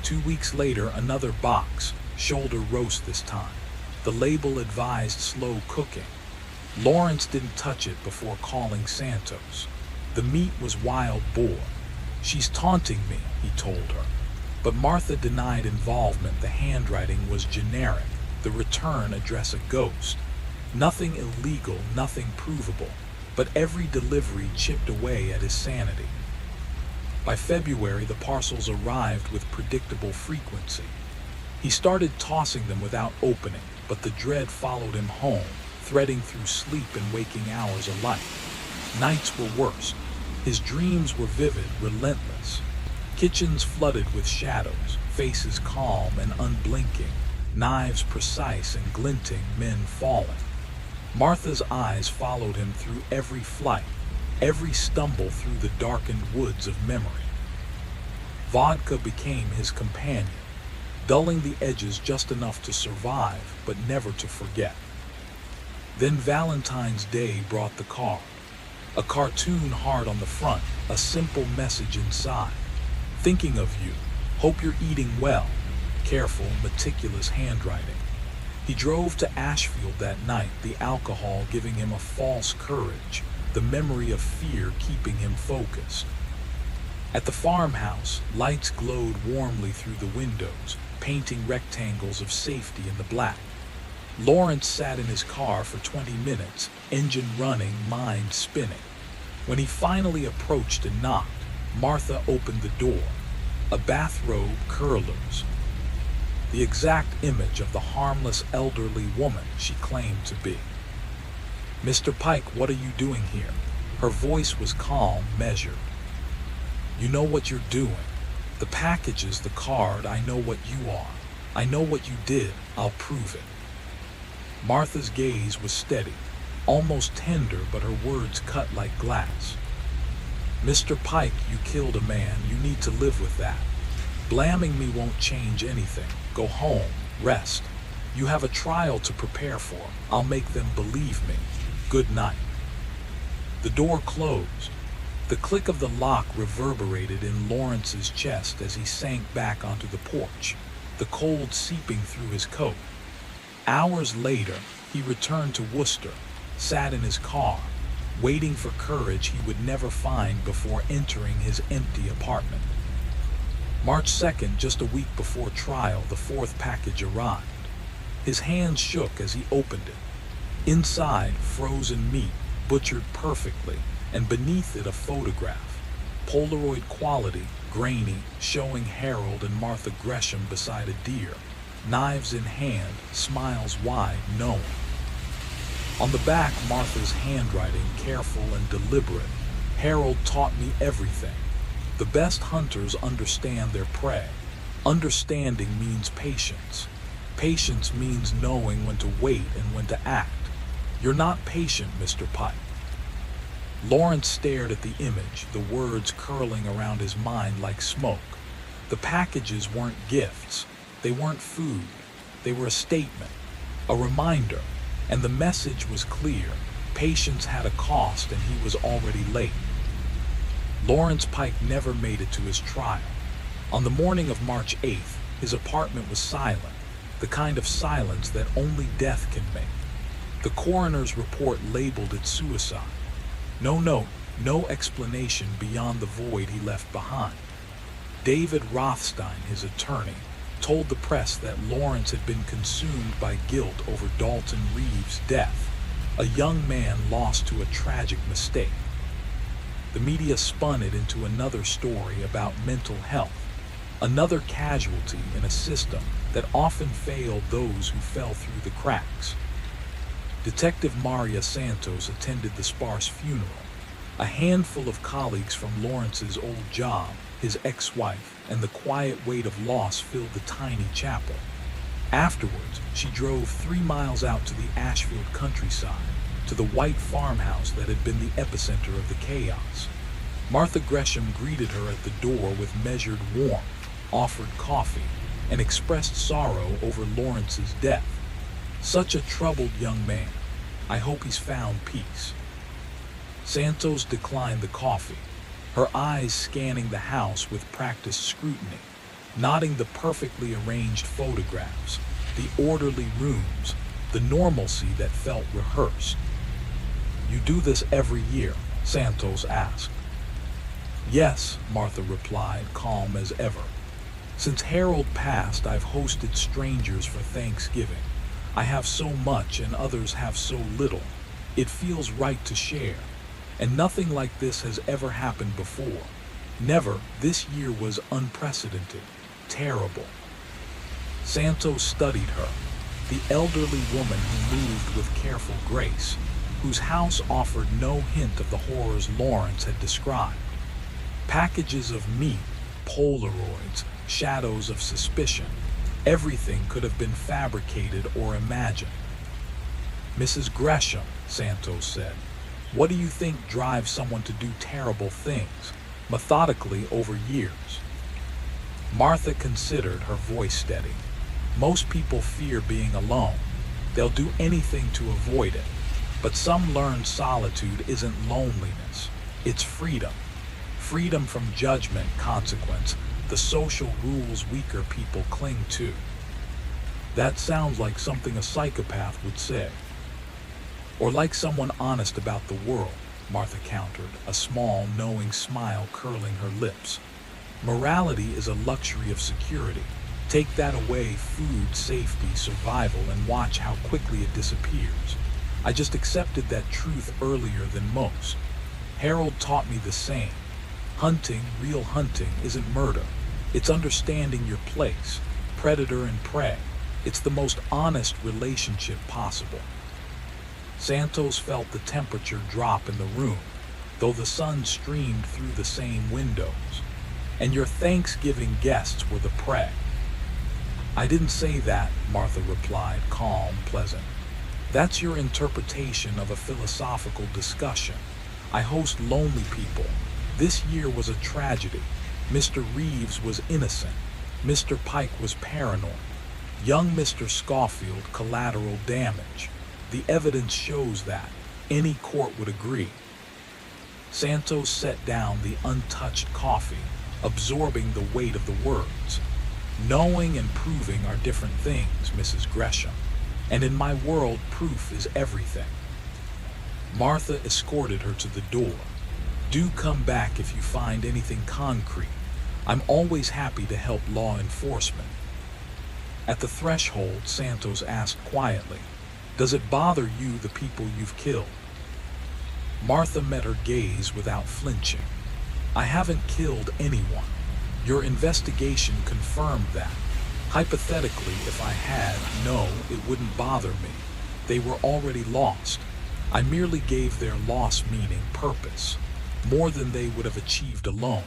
2 weeks later, another box, shoulder roast this time. The label advised slow cooking. Lawrence didn't touch it before calling Santos. The meat was wild boar. "She's taunting me," he told her. But Martha denied involvement. The handwriting was generic. The return address a ghost. Nothing illegal, nothing provable, but every delivery chipped away at his sanity. By February, the parcels arrived with predictable frequency. He started tossing them without opening, but the dread followed him home, threading through sleep and waking hours alike. Nights were worse. His dreams were vivid, relentless. Kitchens flooded with shadows, faces calm and unblinking, knives precise and glinting, men falling. Martha's eyes followed him through every flight, every stumble through the darkened woods of memory. Vodka became his companion, dulling the edges just enough to survive, but never to forget. Then Valentine's Day brought the card. A cartoon heart on the front, a simple message inside. "Thinking of you. Hope you're eating well." Careful, meticulous handwriting. He drove to Ashfield that night, the alcohol giving him a false courage, the memory of fear keeping him focused. At the farmhouse, lights glowed warmly through the windows, painting rectangles of safety in the black. Lawrence sat in his car for 20 minutes, engine running, mind spinning. When he finally approached and knocked, Martha opened the door. A bathrobe, curlers. The exact image of the harmless elderly woman she claimed to be. "Mr. Pike, what are you doing here?" Her voice was calm, measured. "You know what you're doing. The packages, the card, I know what you are. I know what you did. I'll prove it." Martha's gaze was steady, almost tender, but her words cut like glass. "Mr. Pike, you killed a man. You need to live with that. Blaming me won't change anything. Go home, rest. You have a trial to prepare for. I'll make them believe me. Good night." The door closed. The click of the lock reverberated in Lawrence's chest as he sank back onto the porch, the cold seeping through his coat. Hours later, he returned to Worcester, sat in his car, waiting for courage he would never find before entering his empty apartment. March 2nd, just a week before trial, the fourth package arrived. His hands shook as he opened it. Inside, frozen meat, butchered perfectly, and beneath it a photograph. Polaroid quality, grainy, showing Harold and Martha Gresham beside a deer, knives in hand, smiles wide, knowing. On the back, Martha's handwriting, careful and deliberate. "Harold taught me everything. The best hunters understand their prey. Understanding means patience. Patience means knowing when to wait and when to act. You're not patient, Mr. Pike." Lawrence stared at the image, the words curling around his mind like smoke. The packages weren't gifts. They weren't food. They were a statement, a reminder, and the message was clear. Patience had a cost, and he was already late. Lawrence Pike never made it to his trial. On the morning of March 8th, his apartment was silent, the kind of silence that only death can make. The coroner's report labeled it suicide. No note, no explanation beyond the void he left behind. David Rothstein, his attorney, told the press that Lawrence had been consumed by guilt over Dalton Reeves' death, a young man lost to a tragic mistake. The media spun it into another story about mental health, another casualty in a system that often failed those who fell through the cracks. Detective Maria Santos attended the sparse funeral. A handful of colleagues from Lawrence's old job, his ex-wife, and the quiet weight of loss filled the tiny chapel. Afterwards, she drove 3 miles out to the Ashfield countryside, to the white farmhouse that had been the epicenter of the chaos. Martha Gresham greeted her at the door with measured warmth, offered coffee, and expressed sorrow over Lawrence's death. Such a troubled young man. I hope he's found peace." Santos declined the coffee, her eyes scanning the house with practiced scrutiny, noting the perfectly arranged photographs, the orderly rooms, the normalcy that felt rehearsed. "You do this every year?" Santos asked. "Yes," Martha replied, calm as ever. "Since Harold passed, I've hosted strangers for Thanksgiving. I have so much and others have so little. It feels right to share. And nothing like this has ever happened before. Never. This year was unprecedented. Terrible." Santos studied her, the elderly woman who moved with careful grace, whose house offered no hint of the horrors Lawrence had described. Packages of meat, Polaroids, shadows of suspicion. Everything could have been fabricated or imagined. "Mrs. Gresham," Santos said, "what do you think drives someone to do terrible things, methodically over years?" Martha considered, her voice steady. "Most people fear being alone. They'll do anything to avoid it. But some learn solitude isn't loneliness. It's freedom. Freedom from judgment, consequence, the social rules weaker people cling to." "That sounds like something a psychopath would say." "Or like someone honest about the world," Martha countered, a small, knowing smile curling her lips. "Morality is a luxury of security. Take that away, food, safety, survival, and watch how quickly it disappears. I just accepted that truth earlier than most. Harold taught me the same. Hunting, real hunting, isn't murder. It's understanding your place, predator and prey. It's the most honest relationship possible." Santos felt the temperature drop in the room, though the sun streamed through the same windows. "And your Thanksgiving guests were the prey." "I didn't say that," Martha replied, calm, pleasant. "That's your interpretation of a philosophical discussion. I host lonely people. This year was a tragedy. Mr. Reeves was innocent. Mr. Pike was paranoid. Young Mr. Schofield, collateral damage. The evidence shows that. Any court would agree." Santos set down the untouched coffee, absorbing the weight of the words. "Knowing and proving are different things, Mrs. Gresham. And in my world, proof is everything." Martha escorted her to the door. "Do come back if you find anything concrete. I'm always happy to help law enforcement." At the threshold, Santos asked quietly, "Does it bother you, the people you've killed?" Martha met her gaze without flinching. "I haven't killed anyone. Your investigation confirmed that. Hypothetically, if I had, no, it wouldn't bother me. They were already lost. I merely gave their loss meaning, purpose, more than they would have achieved alone."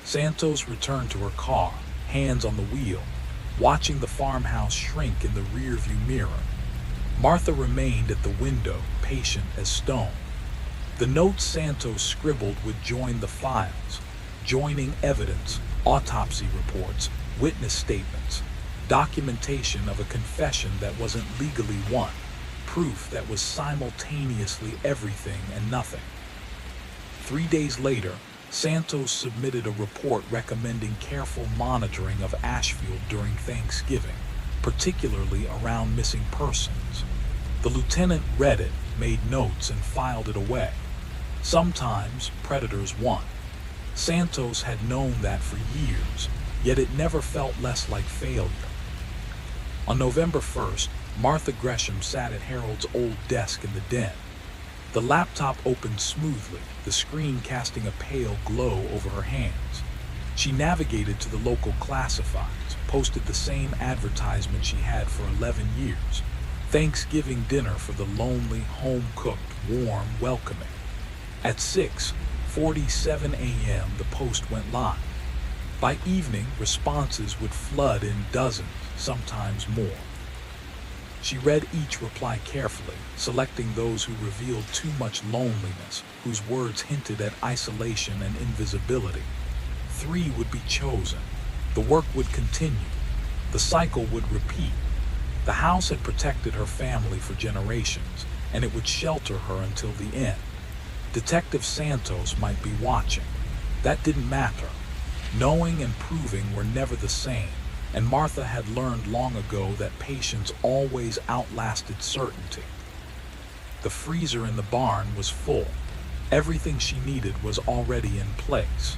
Santos returned to her car, hands on the wheel, watching the farmhouse shrink in the rearview mirror. Martha remained at the window, patient as stone. The notes Santos scribbled would join the files, joining evidence, autopsy reports, witness statements, documentation of a confession that wasn't legally one, proof that was simultaneously everything and nothing. 3 days later, Santos submitted a report recommending careful monitoring of Ashfield during Thanksgiving, particularly around missing persons. The lieutenant read it, made notes, and filed it away. Sometimes predators won. Santos had known that for years, yet it never felt less like failure. On November 1st, Martha Gresham sat at Harold's old desk in the den. The laptop opened smoothly, the screen casting a pale glow over her hands. She navigated to the local classifieds, posted the same advertisement she had for 11 years. Thanksgiving dinner for the lonely, home-cooked, warm, welcoming. At 6:47 a.m., the post went live. By evening, responses would flood in dozens, sometimes more. She read each reply carefully, selecting those who revealed too much loneliness, whose words hinted at isolation and invisibility. 3 would be chosen. The work would continue. The cycle would repeat. The house had protected her family for generations, and it would shelter her until the end. Detective Santos might be watching. That didn't matter. Knowing and proving were never the same, and Martha had learned long ago that patience always outlasted certainty. The freezer in the barn was full. Everything she needed was already in place.